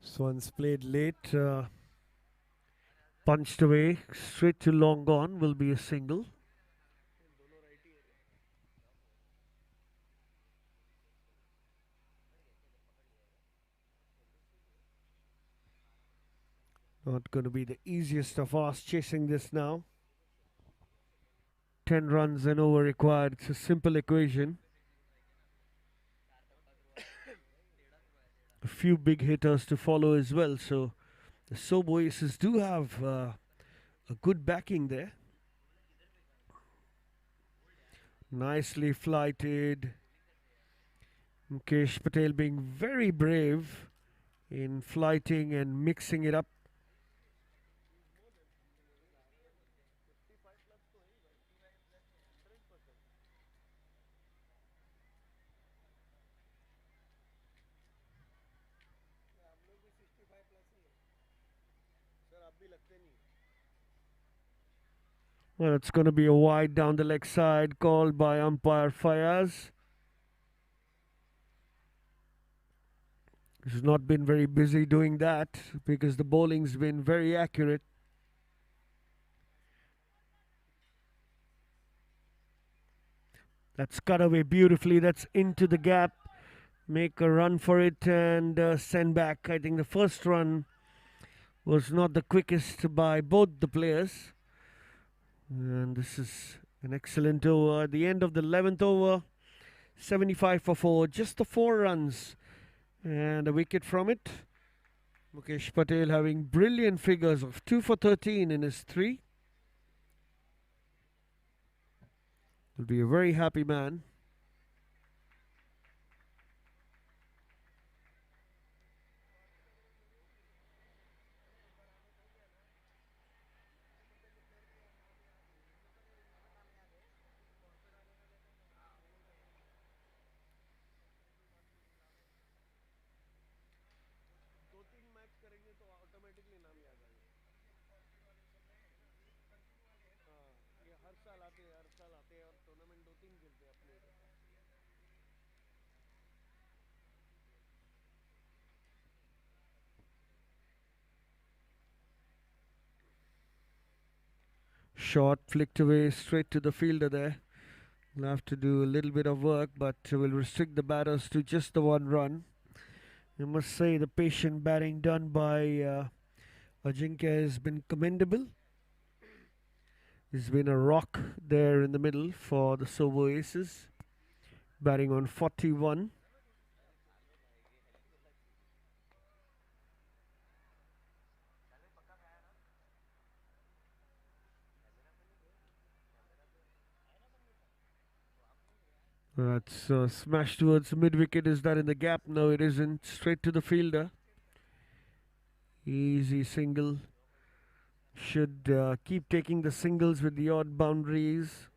This one's played late, punched away, straight to long on, will be a single. Not going to be the easiest of us chasing this now. 10 runs and over required. It's a simple equation. A few big hitters to follow as well. So the Sobo Aces do have a good backing there. Nicely flighted. Mukesh Patel being very brave in flighting and mixing it up. Well, it's going to be a wide down the leg side called by umpire Fayaz. He's not been very busy doing that because the bowling's been very accurate. That's cut away beautifully. That's into the gap. Make a run for it and send back. I think the first run was not the quickest by both the players. And this is an excellent over. At the end of the 11th over, 75 for 4. Just the 4 runs and a wicket from it. Mukesh Patel having brilliant figures of 2 for 13 in his 3. Will be a very happy man. Shot flicked away straight to the fielder there. We'll have to do a little bit of work, but we'll restrict the batters to just the 1 run. I must say the patient batting done by Ajinkya has been commendable. He's been a rock there in the middle for the Sobo Aces, batting on 41. That's smashed towards the mid wicket. Is that in the gap? No, it isn't. Straight to the fielder. Easy single. Should keep taking the singles with the odd boundaries.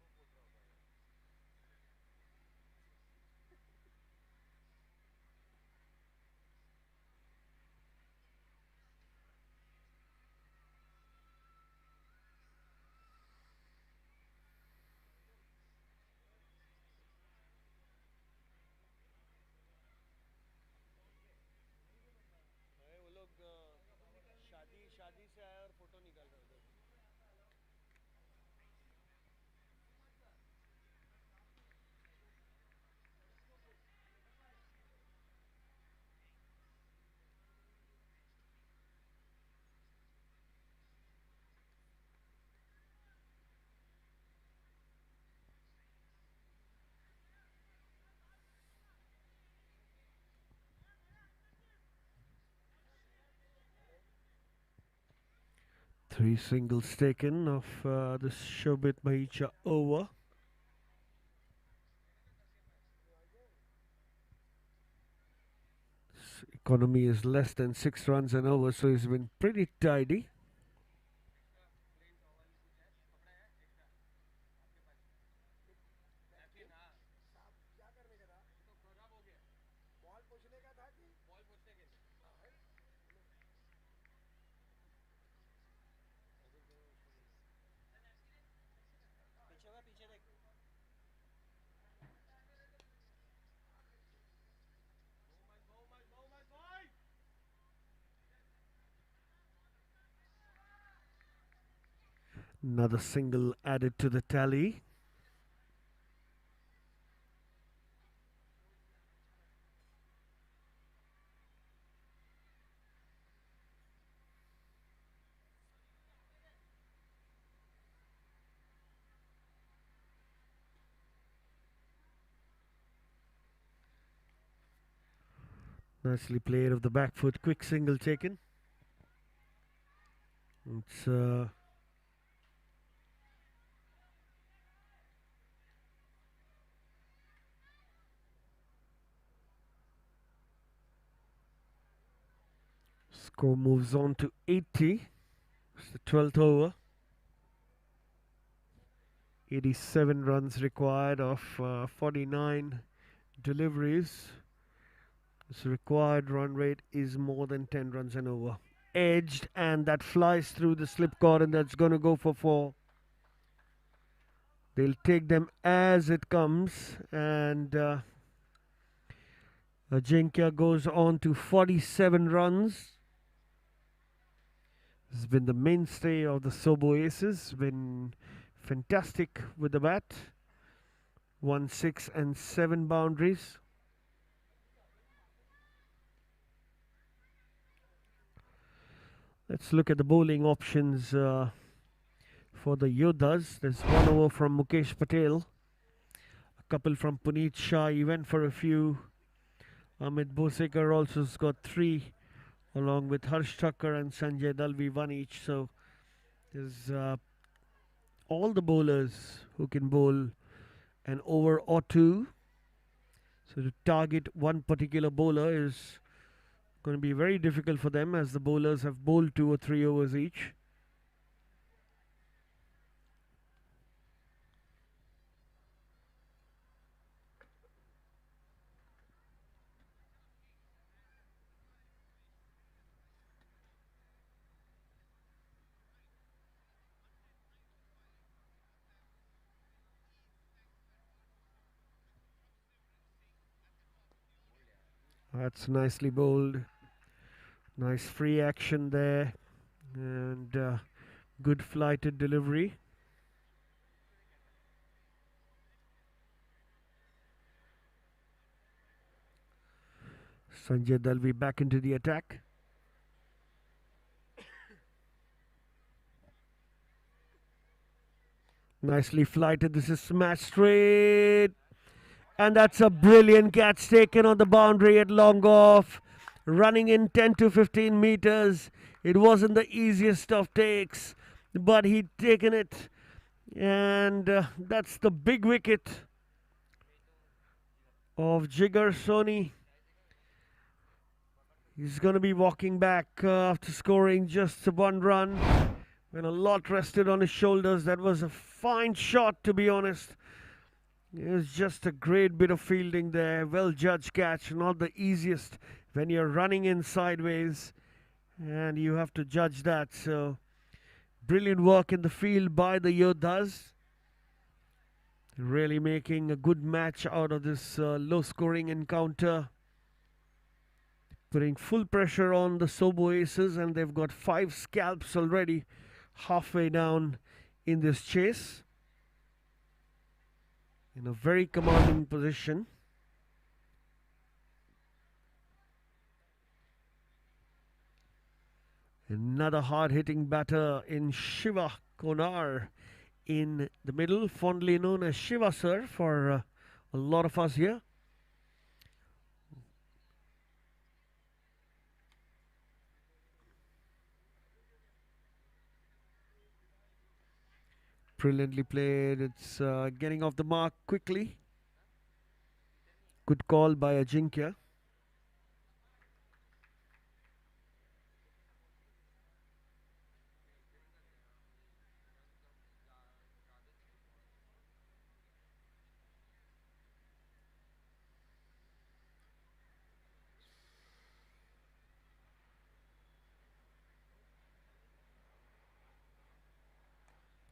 Three singles taken of this Shobit Mahicha over. His economy is less than 6 runs and over, so he's been pretty tidy. Another single added to the tally. Nicely played of the back foot, quick single taken. It's Score moves on to 80. It's the 12th over. 87 runs required of 49 deliveries. This required run rate is more than 10 runs and over. Edged, and that flies through the slip cord, and that's going to go for 4. They'll take them as it comes, and Ajinkya goes on to 47 runs. This has been the mainstay of the Sobo Aces. Been fantastic with the bat. 1, 6 and 7 boundaries. Let's look at the bowling options for the Yoddhas. There's 1 over from Mukesh Patel. A couple from Puneet Shah. He went for a few. Amit Bosekar also has got 3, along with Harsh Thakkar and Sanjay Dalvi, 1 each. So there's all the bowlers who can bowl an over or 2. So to target one particular bowler is going to be very difficult for them, as the bowlers have bowled 2 or 3 overs each. That's nicely bowled. Nice free action there, and good flighted delivery. Sanjay Dalvi back into the attack. Nicely flighted. This is smashed straight. And that's a brilliant catch taken on the boundary at long off. Running in 10 to 15 meters. It wasn't the easiest of takes, but he'd taken it. And that's the big wicket of Jigar Soni. He's going to be walking back after scoring just 1 run, when a lot rested on his shoulders. That was a fine shot, to be honest. It was just a great bit of fielding there. Well judged catch, not the easiest when you're running in sideways and you have to judge that. So brilliant work in the field by the Yoddhas. Really making a good match out of this low scoring encounter. Putting full pressure on the Sobo Aces, and they've got 5 scalps already halfway down in this chase. In a very commanding position. Another hard-hitting batter in Shiva Konar in the middle, fondly known as Shiva Sir for a lot of us here. Brilliantly played. It's getting off the mark quickly. Good call by Ajinkya.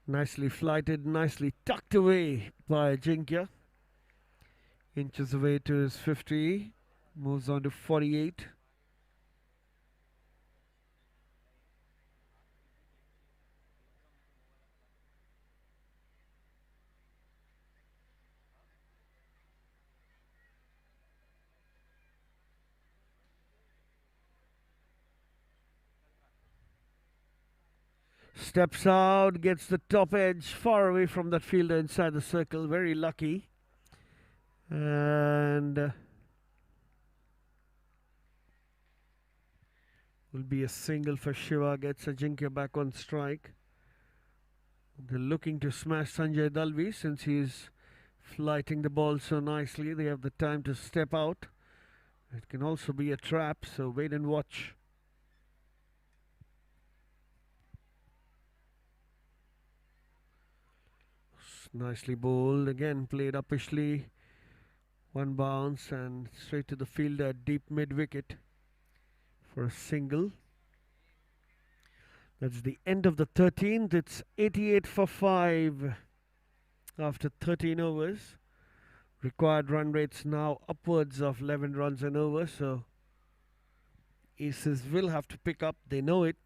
Nicely flighted, nicely tucked away by Ajinkya. Inches away to his 50. Moves on to 48. Steps out, gets the top edge, far away from that fielder inside the circle. Very lucky. And will be a single for Shiva. Gets Ajinkya back on strike. They're looking to smash Sanjay Dalvi since he's flighting the ball so nicely. They have the time to step out. It can also be a trap, so wait and watch. Nicely bowled. Again, played uppishly. One bounce and straight to the fielder, deep mid wicket for a single. That's the end of the 13th. It's 88 for 5 after 13 overs. Required run rates now upwards of 11 runs an over, so Aces will have to pick up. They know it.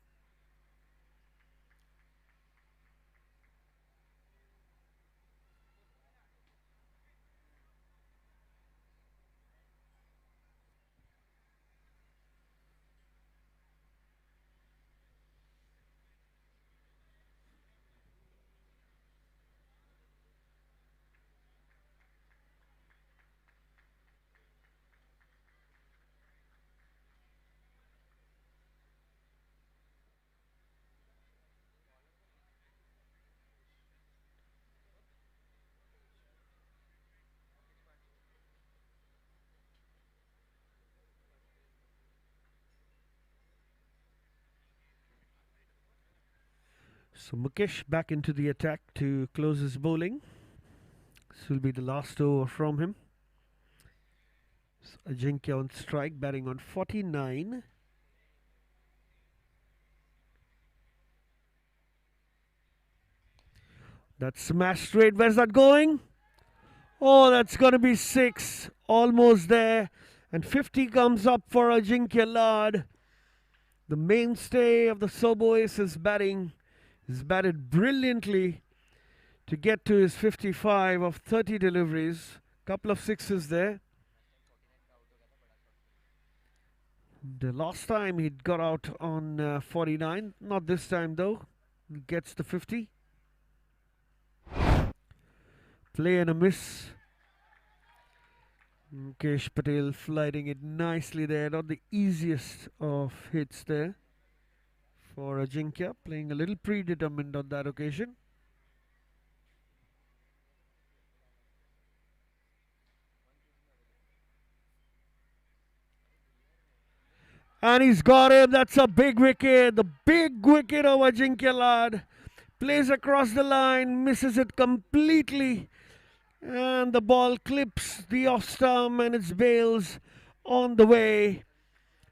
So Mukesh back into the attack to close his bowling. This will be the last over from him. So Ajinkya on strike, batting on 49. That smash straight. Where's that going? Oh, that's going to be 6. Almost there. And 50 comes up for Ajinkya Lad. The mainstay of the Sobo Aces batting. He's batted brilliantly to get to his 55 of 30 deliveries. Couple of sixes there. The last time he got out on 49. Not this time though. He gets the 50. Play and a miss. Mukesh Patel flighting it nicely there. Not the easiest of hits there for Ajinkya. Playing a little predetermined on that occasion. And he's got him. That's a big wicket. The big wicket of Ajinkya Lad. Plays across the line. Misses it completely. And the ball clips the off stump and it's bails on the way.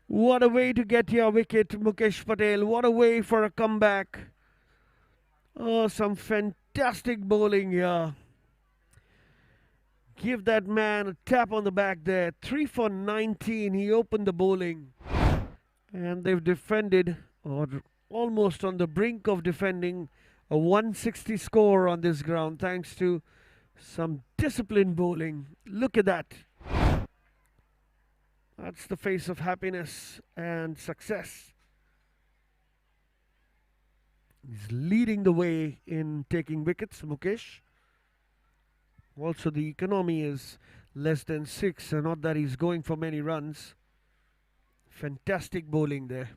What a way to get your wicket, Mukesh Patel. What a way for a comeback. Oh, some fantastic bowling here. Give that man a tap on the back there. 3 for 19. He opened the bowling. And they've defended, or almost on the brink of defending, a 160 score on this ground thanks to some disciplined bowling. Look at that. That's the face of happiness and success. He's leading the way in taking wickets, Mukesh. Also, the economy is less than 6, and not that he's going for many runs. Fantastic bowling there.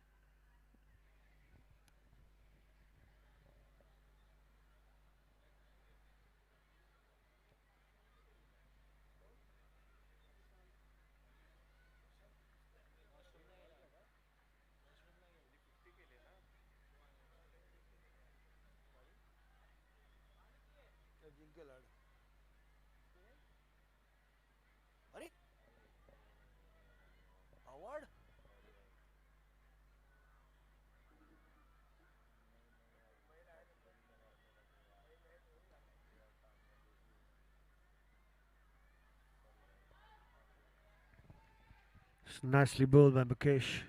Nicely bowled by Mukesh.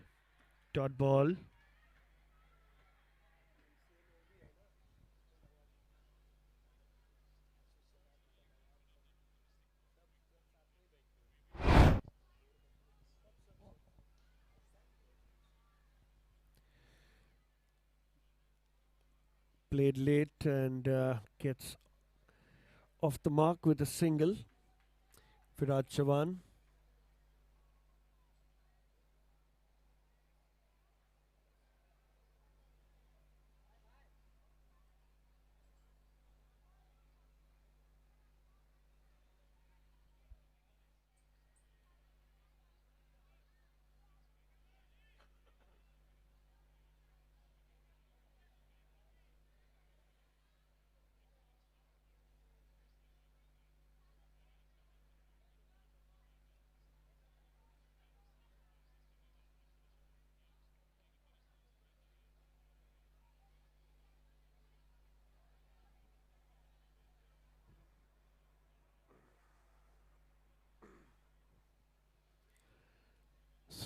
Dot ball. Played late and gets off the mark with a single. Virat Chavan.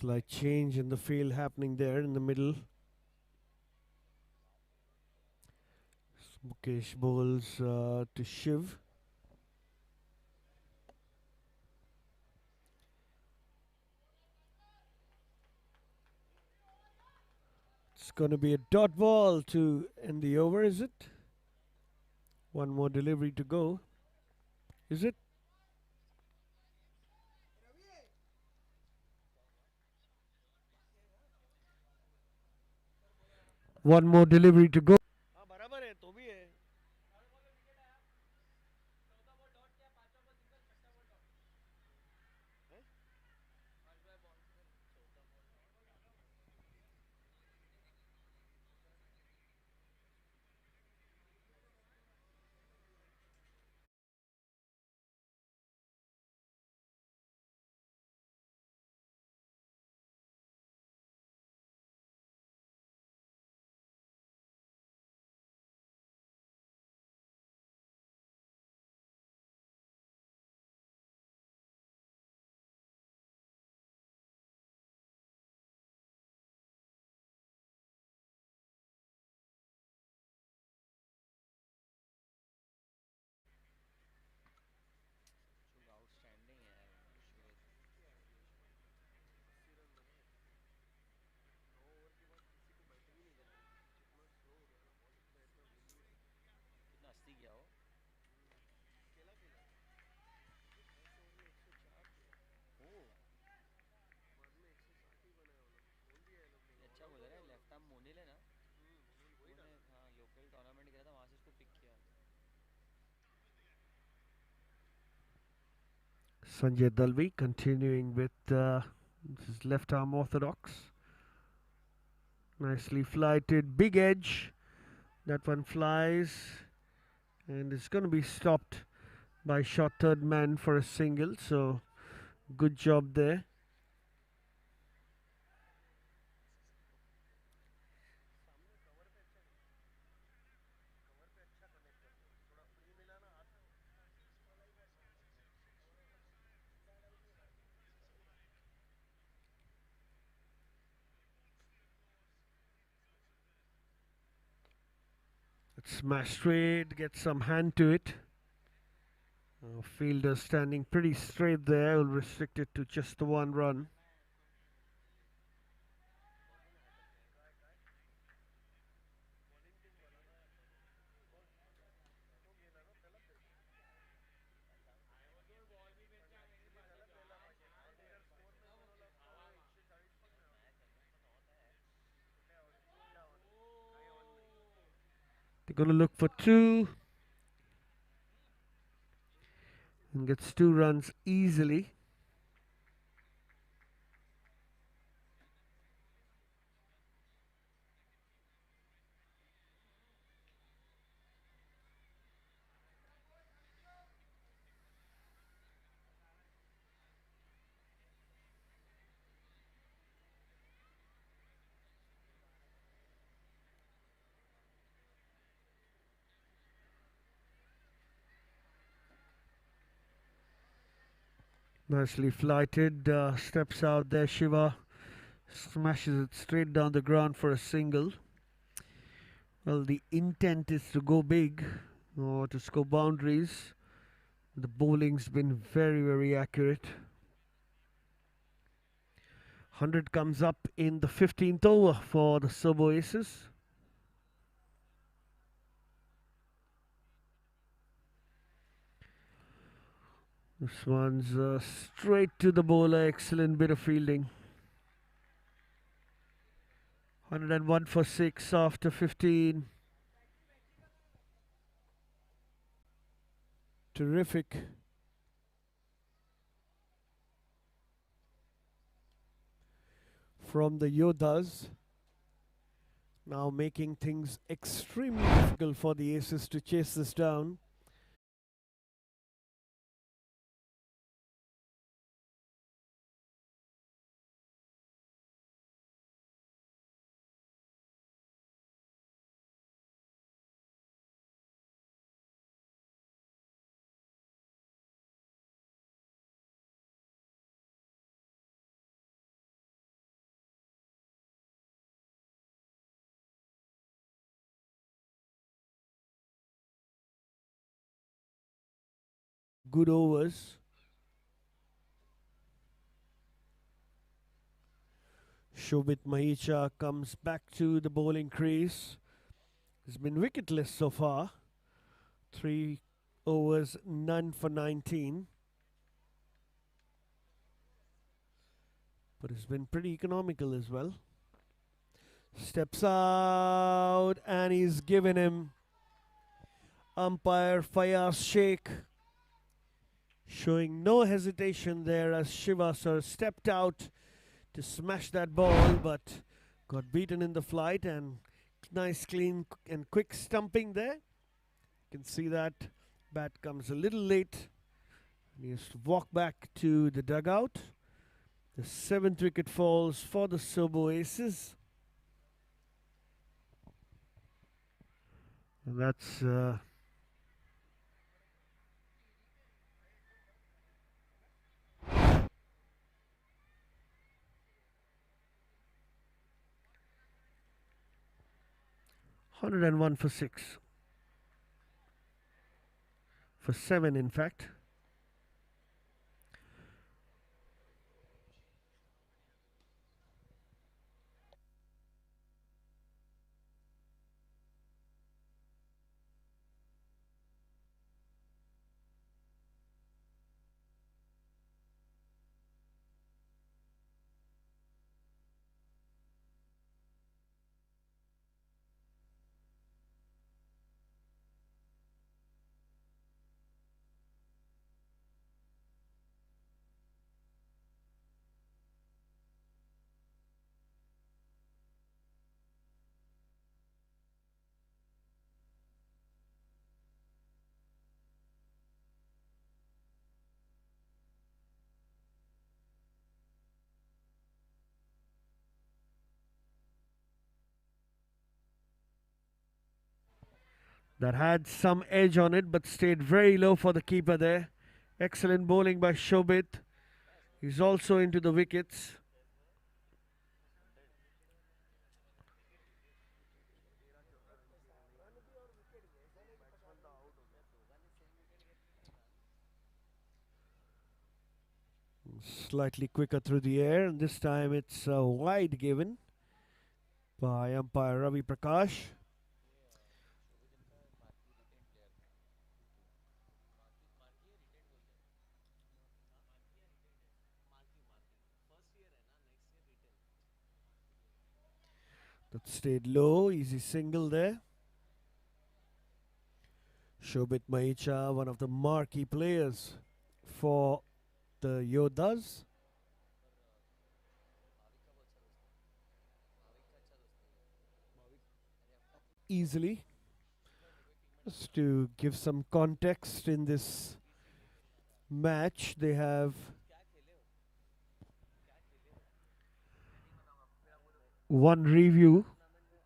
Slight change in the field happening there in the middle. Mukesh bowls to Shiv. It's going to be a dot ball to end the over, is it? One more delivery to go. Is it? One more delivery to go. Sanjay Dalvi continuing with his left arm orthodox. Nicely flighted, big edge. That one flies and it's going to be stopped by short third man for a single. So good job there. Smash straight, get some hand to it. Fielder standing pretty straight there, will restrict it to just the one run. They're going to look for two and gets 2 runs easily. Nicely flighted, steps out there. Shiva smashes it straight down the ground for a single. Well, the intent is to go big or to score boundaries. The bowling's been very, very accurate. 100 comes up in the 15th over for the Sobo Aces. This one's straight to the bowler. Excellent bit of fielding. 101 for 6 after 15. Terrific. From the Yoddhas. Now making things extremely difficult for the Aces to chase this down. good overs. Shobit Mahicha comes back to the bowling crease. He's been wicketless so far. 3 overs, none for 19. But it's been pretty economical as well. Steps out and he's given him umpire Fayaz Sheikh showing no hesitation there as Shiva sir stepped out to smash that ball but got beaten in the flight, and nice clean and quick stumping there. You can see that bat comes a little late. He has to walk back to the dugout. The 7th wicket falls for the Sobo Aces. And that's 101 for 6. For 7, in fact. That had some edge on it but stayed very low for the keeper there. Excellent bowling by Shobit. He's also into the wickets. Slightly quicker through the air, and this time it's a wide given by umpire Ravi Prakash. That stayed low, easy single there. Shobit Mahicha, one of the marquee players for the Yoddhas. Easily. Just to give some context in this match, they have one review,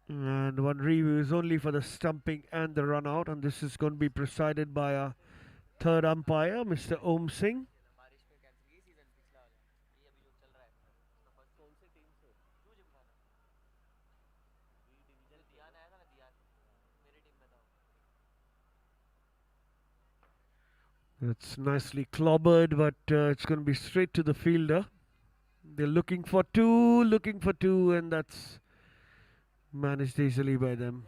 and one review is only for the stumping and the run out, and this is going to be presided by a third umpire, Mr. Om Singh. It's nicely clobbered, but it's going to be straight to the fielder. They're looking for two, and that's managed easily by them.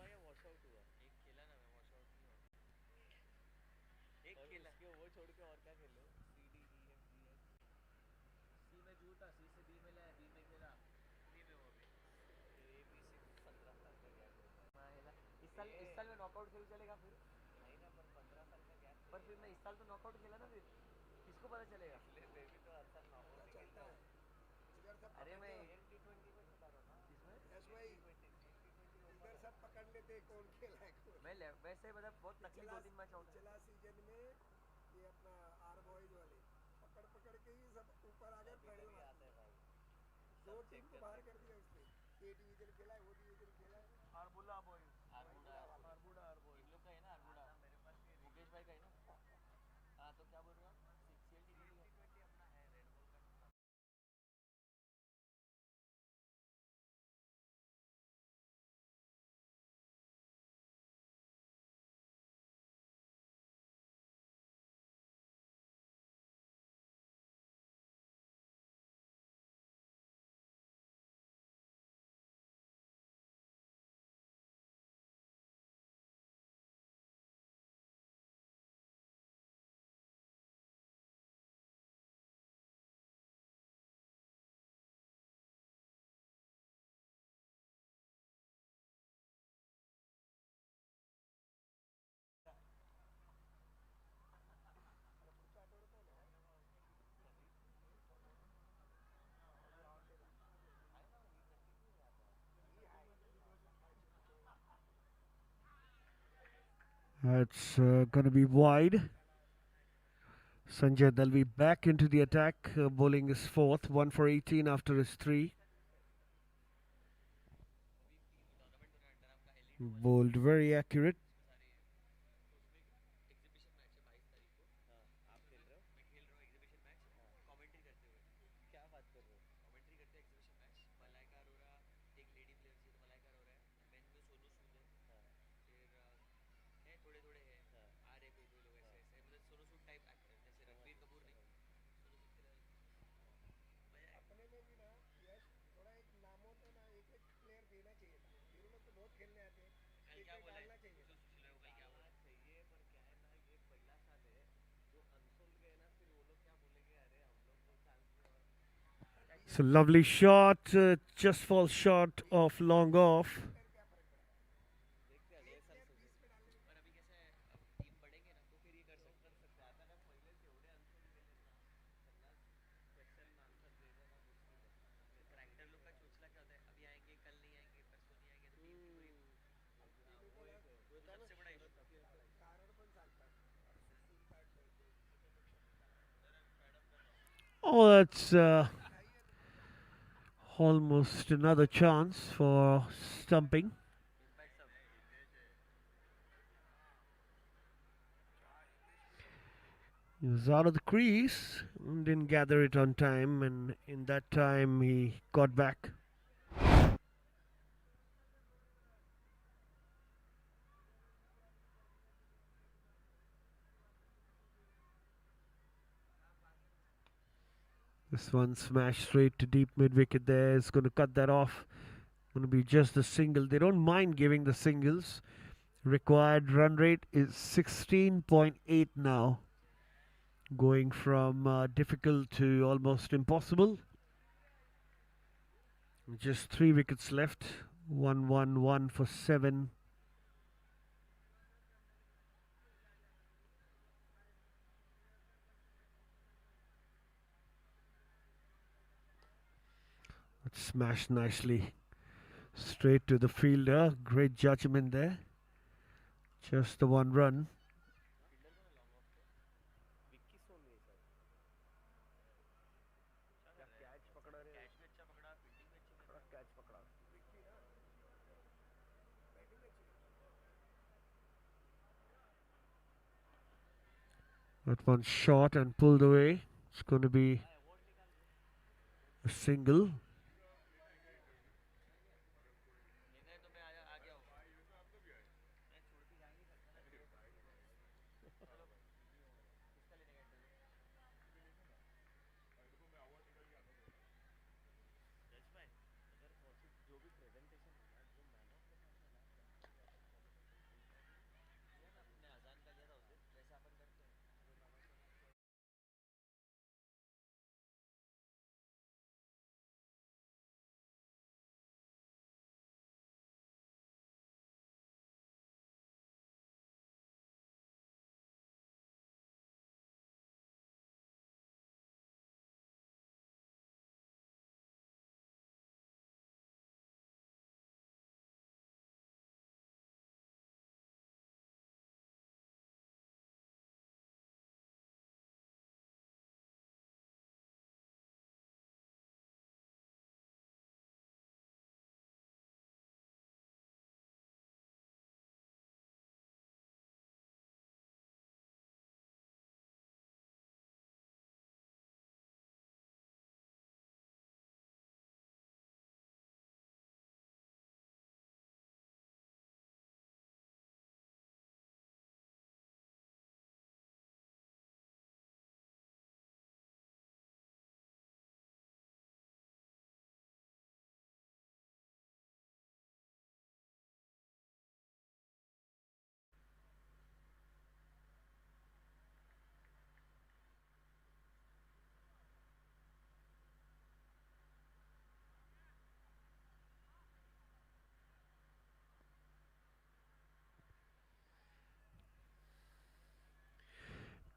It's going to be wide. Sanjay Dalvi back into the attack, bowling his fourth, 1 for 18 after his three. Bowled very accurate. So lovely shot, just falls short of long off. Oh, that's almost another chance for stumping. He was out of the crease, didn't gather it on time, and in that time he got back. This one smashed straight to deep mid wicket there. Is going to cut that off. Going to be just a single. They don't mind giving the singles. Required run rate is 16.8 now. Going from difficult to almost impossible. Just 3 wickets left. 1-1-1 for 7. That's smashed nicely. Straight to the fielder. Great judgment there. Just the one run. That one shot and pulled away. It's going to be a single.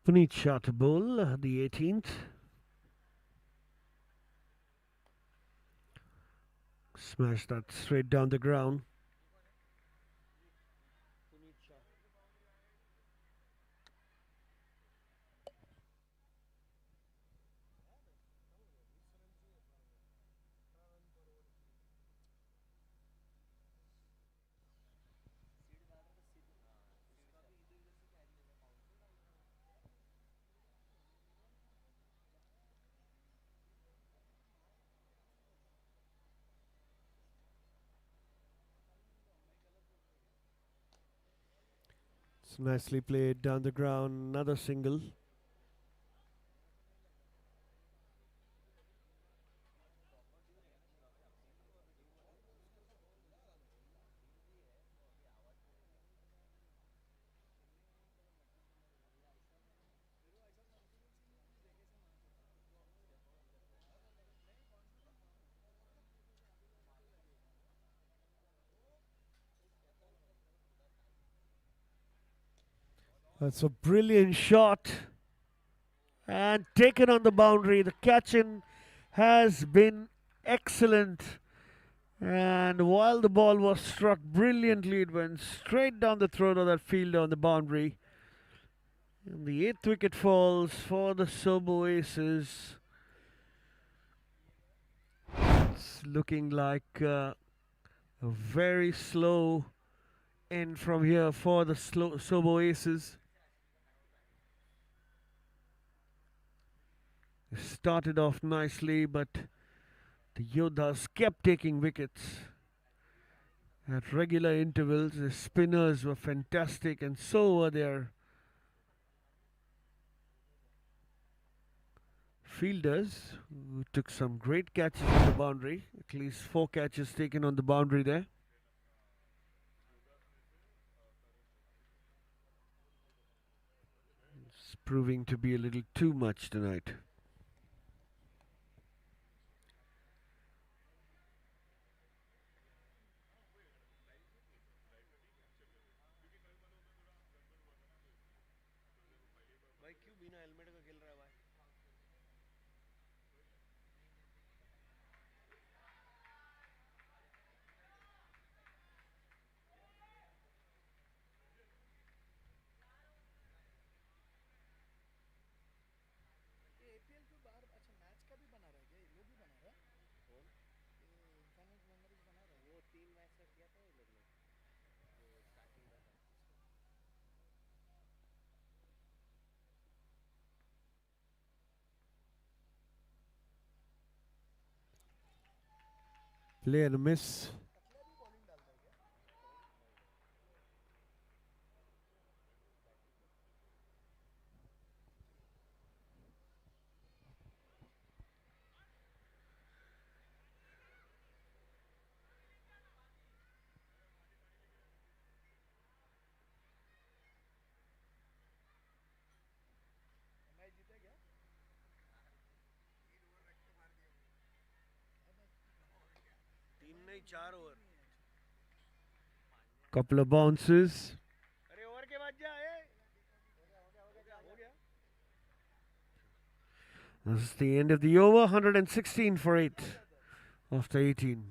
Puneet Shah to bowl, the 18th. Smash that straight down the ground. It's nicely played down the ground. Another single. That's a brilliant shot. And taken on the boundary. The catch-in has been excellent. And while the ball was struck brilliantly, it went straight down the throat of that fielder on the boundary. And the 8th wicket falls for the Sobo Aces. It's looking like a very slow end from here for the Sobo Aces. They started off nicely, but the Yoddhas kept taking wickets at regular intervals. The spinners were fantastic, and so were their fielders, who took some great catches on the boundary. At least 4 catches taken on the boundary there. It's proving to be a little too much tonight. Play and a miss. Couple of bounces. This is the end of the over. 116 for 8 after 18.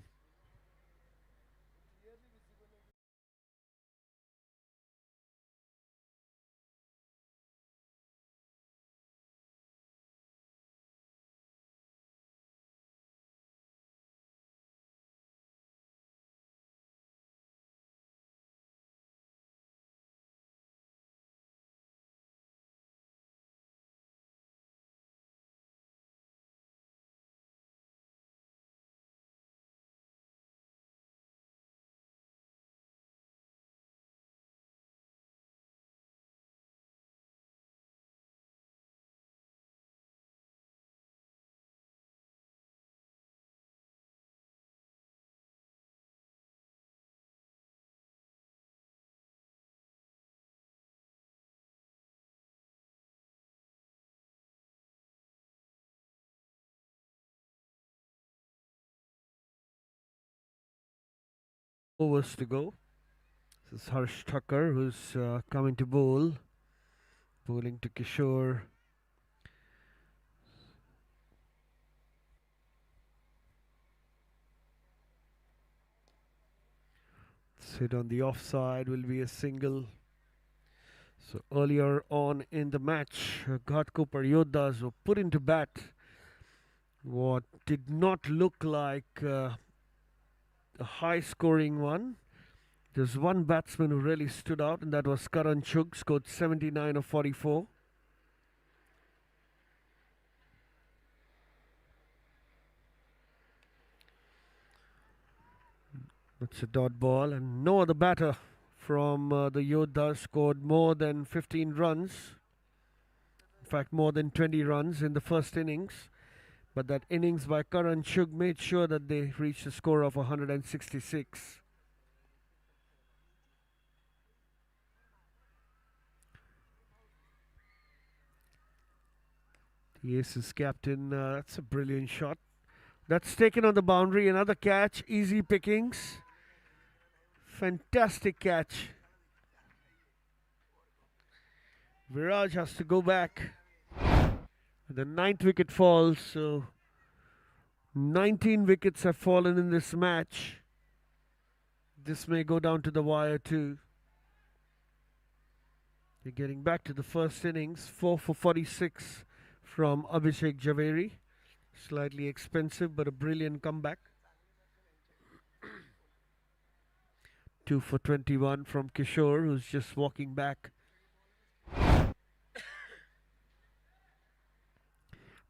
Overs to go. This is Harsh Thakur, who's coming to bowl. Bowling to Kishore. Hit on the offside will be a single. So earlier on in the match, Ghatkopar Yoddhas were put into bat. What did not look like a high-scoring one. There's one batsman who really stood out, and that was Karan Chugh, scored 79 of 44. That's a dot ball, and no other batter from the Yoddhas scored more than 15 runs. In fact, more than 20 runs in the first innings. But that innings by Karan Chugh made sure that they reached a score of 166. The Aces captain, that's a brilliant shot. That's taken on the boundary. Another catch, easy pickings. Fantastic catch. Viraj has to go back. The 9th wicket falls, so 19 wickets have fallen in this match. This may go down to the wire too. They're getting back to the first innings. 4 for 46 from Abhishek Javeri. Slightly expensive, but a brilliant comeback. 2 for 21 from Kishore, who's just walking back.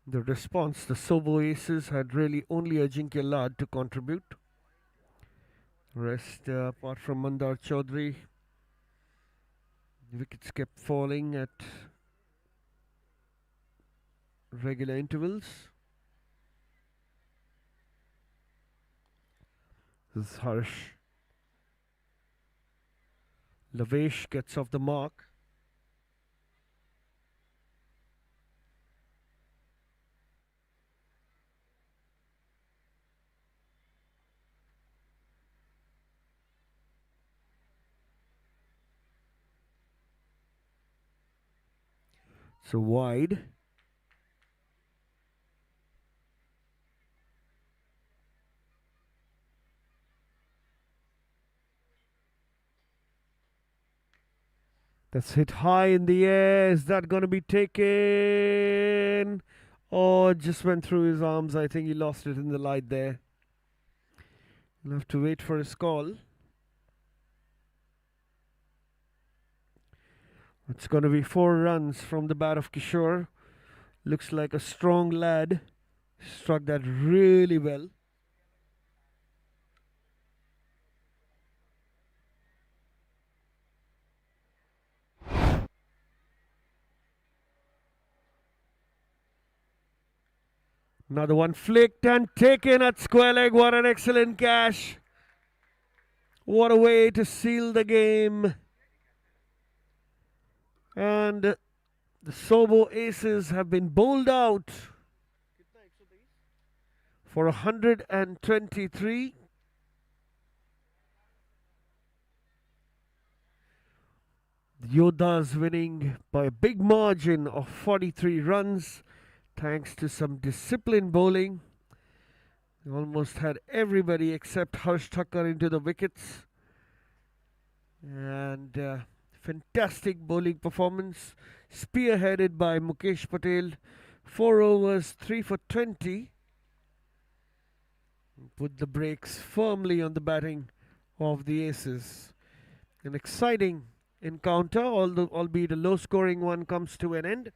The response, the Sobo Aces had really only Ajinkya Lad to contribute. Rest, apart from Mandar Chaudhary, the wickets kept falling at regular intervals. This is Harsh. Lavesh gets off the mark. So wide. That's hit high in the air. Is that going to be taken? Oh, it just went through his arms. I think he lost it in the light there. He'll have to wait for his call. It's going to be 4 runs from the bat of Kishore. Looks like a strong lad. Struck that really well. Another one flicked and taken at square leg. What an excellent catch. What a way to seal the game. And the Sobo Aces have been bowled out for 123. The Yoddhas winning by a big margin of 43 runs thanks to some disciplined bowling. They almost had everybody except Harsh Thakkar into the wickets. And fantastic bowling performance, spearheaded by Mukesh Patel. 4 overs, 3 for 20. Put the brakes firmly on the batting of the Aces. An exciting encounter, albeit a low-scoring one, comes to an end.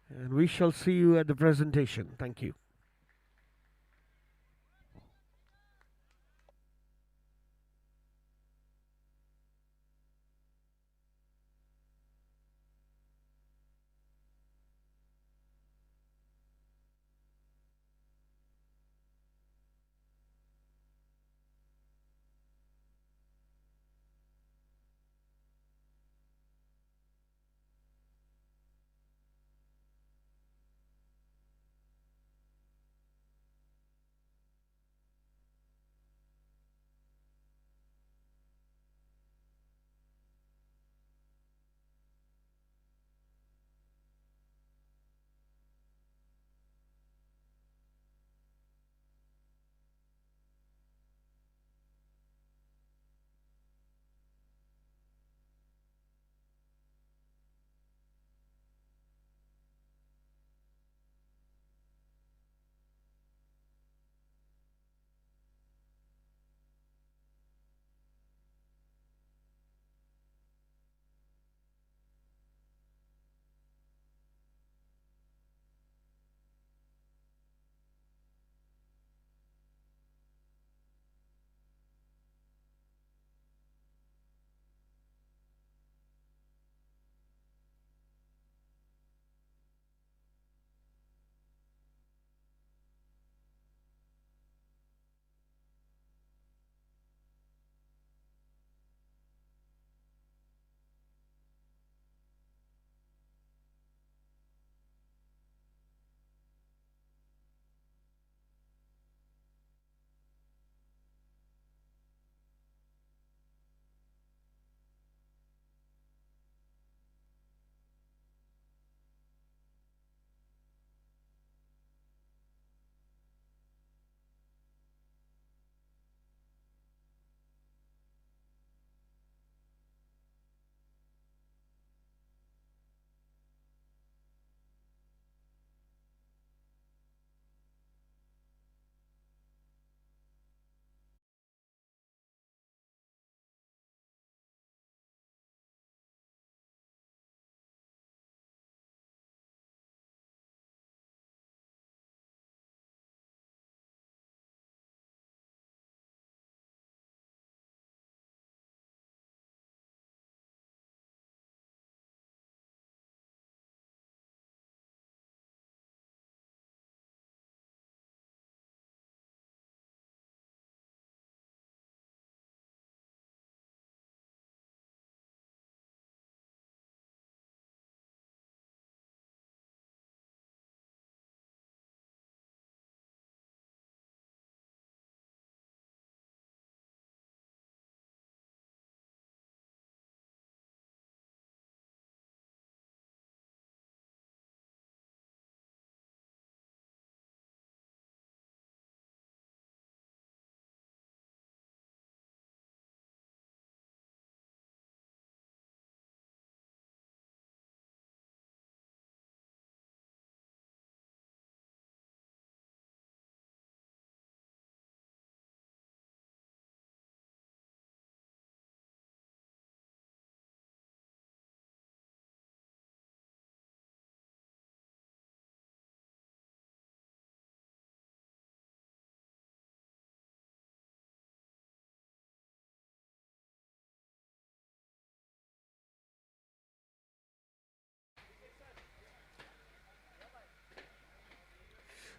And we shall see you at the presentation. Thank you.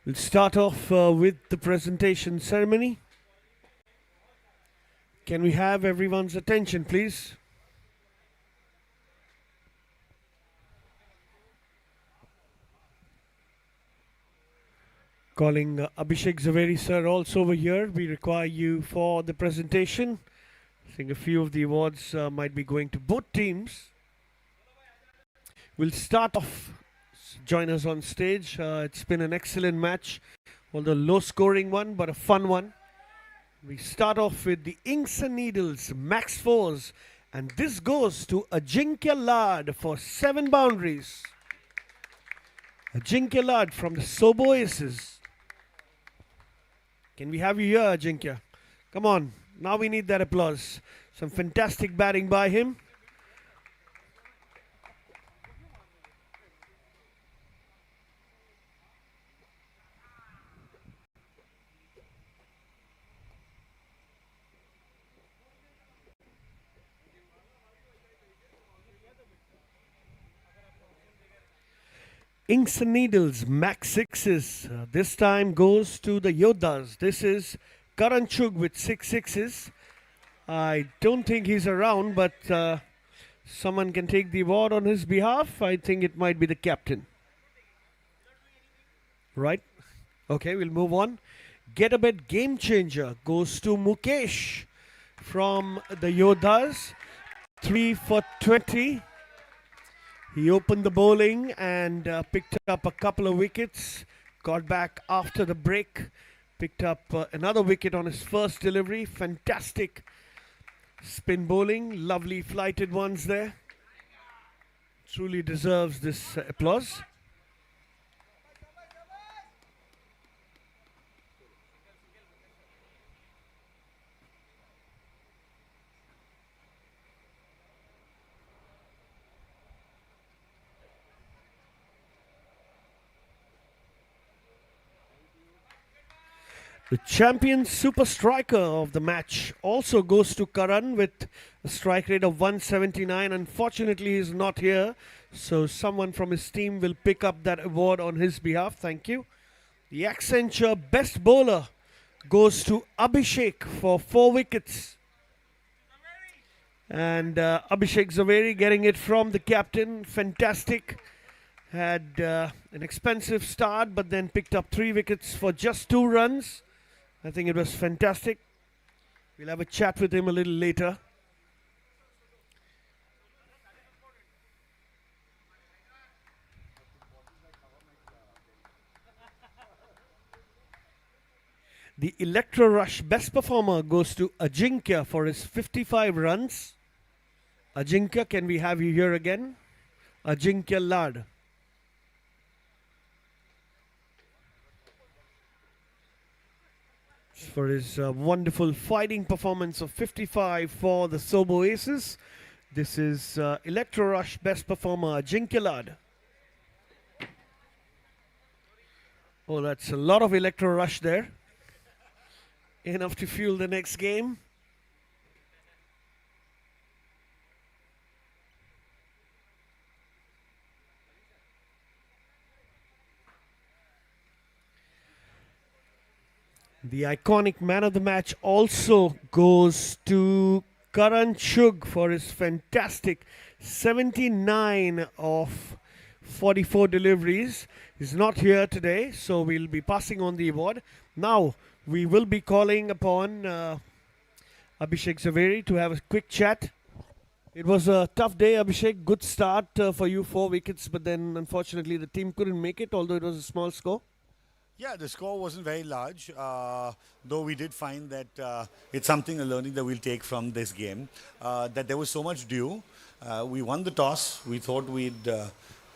We'll start off with the presentation ceremony. Can we have everyone's attention, please? Calling Abhishek Zaveri sir also over here. We require you for the presentation. I think a few of the awards might be going to both teams. We'll start off. Join us on stage. It's been an excellent match, although low scoring one, but a fun one. We start off with the Inks and Needles Max 4s, and this goes to Ajinkya Lad for 7 boundaries. Ajinkya Lad from the Sobo Aces. Can we have you here, Ajinkya? Come on, now we need that applause. Some fantastic batting by him. Inks and Needles Max 6s. This time goes to the Yoddhas. This is Karan Chug with 6 6s. I don't think he's around, but someone can take the award on his behalf. I think it might be the captain. Right? Okay, we'll move on. Get a Bet Game Changer goes to Mukesh from the Yoddhas. 3 for 20. He opened the bowling and picked up a couple of wickets. Got back after the break. Picked up another wicket on his first delivery. Fantastic spin bowling. Lovely flighted ones there. Truly deserves this applause. The champion super striker of the match also goes to Karan with a strike rate of 179. Unfortunately, he is not here, so someone from his team will pick up that award on his behalf. Thank you. The Accenture best bowler goes to Abhishek for 4 wickets. And Abhishek Zaveri getting it from the captain. Fantastic. Had an expensive start, but then picked up 3 wickets for just 2 runs. I think it was fantastic. We'll have a chat with him a little later. The Electro Rush best performer goes to Ajinkya for his 55 runs. Ajinkya, can we have you here again? Ajinkya Lad. For his wonderful fighting performance of 55 for the Sobo Aces. This is Electro Rush best performer Ajinkya Lad. Oh, that's a lot of Electro Rush there. Enough to fuel the next game. The iconic man of the match also goes to Karan Chug for his fantastic 79 of 44 deliveries. He's not here today, so we'll be passing on the award. Now, we will be calling upon Abhishek Zaveri to have a quick chat. It was a tough day, Abhishek. Good start for you, 4 wickets, but then unfortunately the team couldn't make it, although it was a small score. Yeah, the score wasn't very large, though we did find that it's something, a learning that we'll take from this game, that there was so much dew. We won the toss. We thought we'd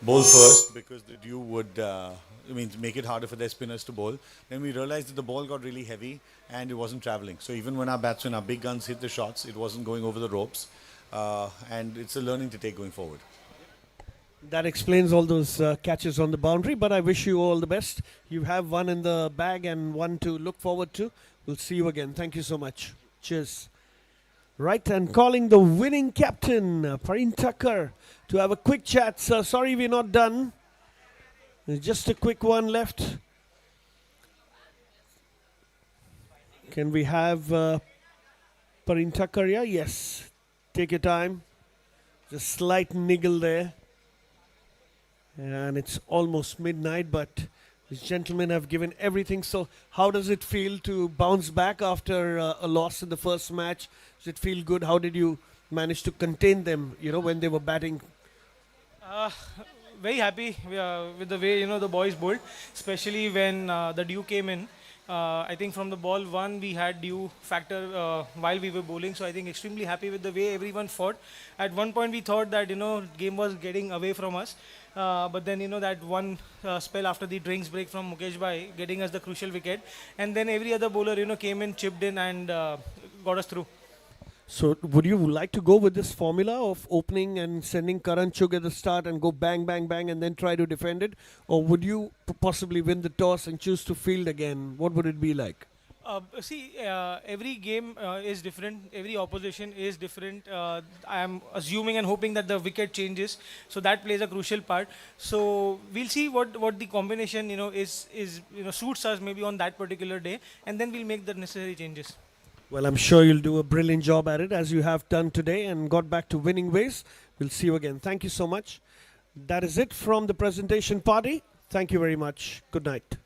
bowl first because the dew would make it harder for their spinners to bowl. Then we realized that the ball got really heavy and it wasn't traveling. So even when our batsmen, our big guns hit the shots, it wasn't going over the ropes. And it's a learning to take going forward. That explains all those catches on the boundary, but I wish you all the best. You have one in the bag and one to look forward to. We'll see you again. Thank you so much. Cheers. Right, and calling the winning captain, Pareen Thakkar, to have a quick chat. Sir, sorry we're not done. There's just a quick one left. Can we have Parintakaria? Yes. Take your time. Just slight niggle there. And it's almost midnight, but these gentlemen have given everything. So how does it feel to bounce back after a loss in the first match? Does it feel good? How did you manage to contain them, when they were batting? Very happy with the way the boys bowled, especially when the dew came in. I think from the ball one we had dew factor while we were bowling, so I think extremely happy with the way everyone fought. At one point we thought that game was getting away from us, but then that one spell after the drinks break from Mukesh Bhai getting us the crucial wicket, and then every other bowler came in, chipped in, and got us through. So would you like to go with this formula of opening and sending Karan Chugh at the start and go bang, bang, bang and then try to defend it? Or would you possibly win the toss and choose to field again? What would it be like? Every game is different. Every opposition is different. I am assuming and hoping that the wicket changes, so that plays a crucial part. So we'll see what the combination is suits us maybe on that particular day, and then we'll make the necessary changes. Well, I'm sure you'll do a brilliant job at it as you have done today and got back to winning ways. We'll see you again. Thank you so much. That is it from the presentation party. Thank you very much. Good night.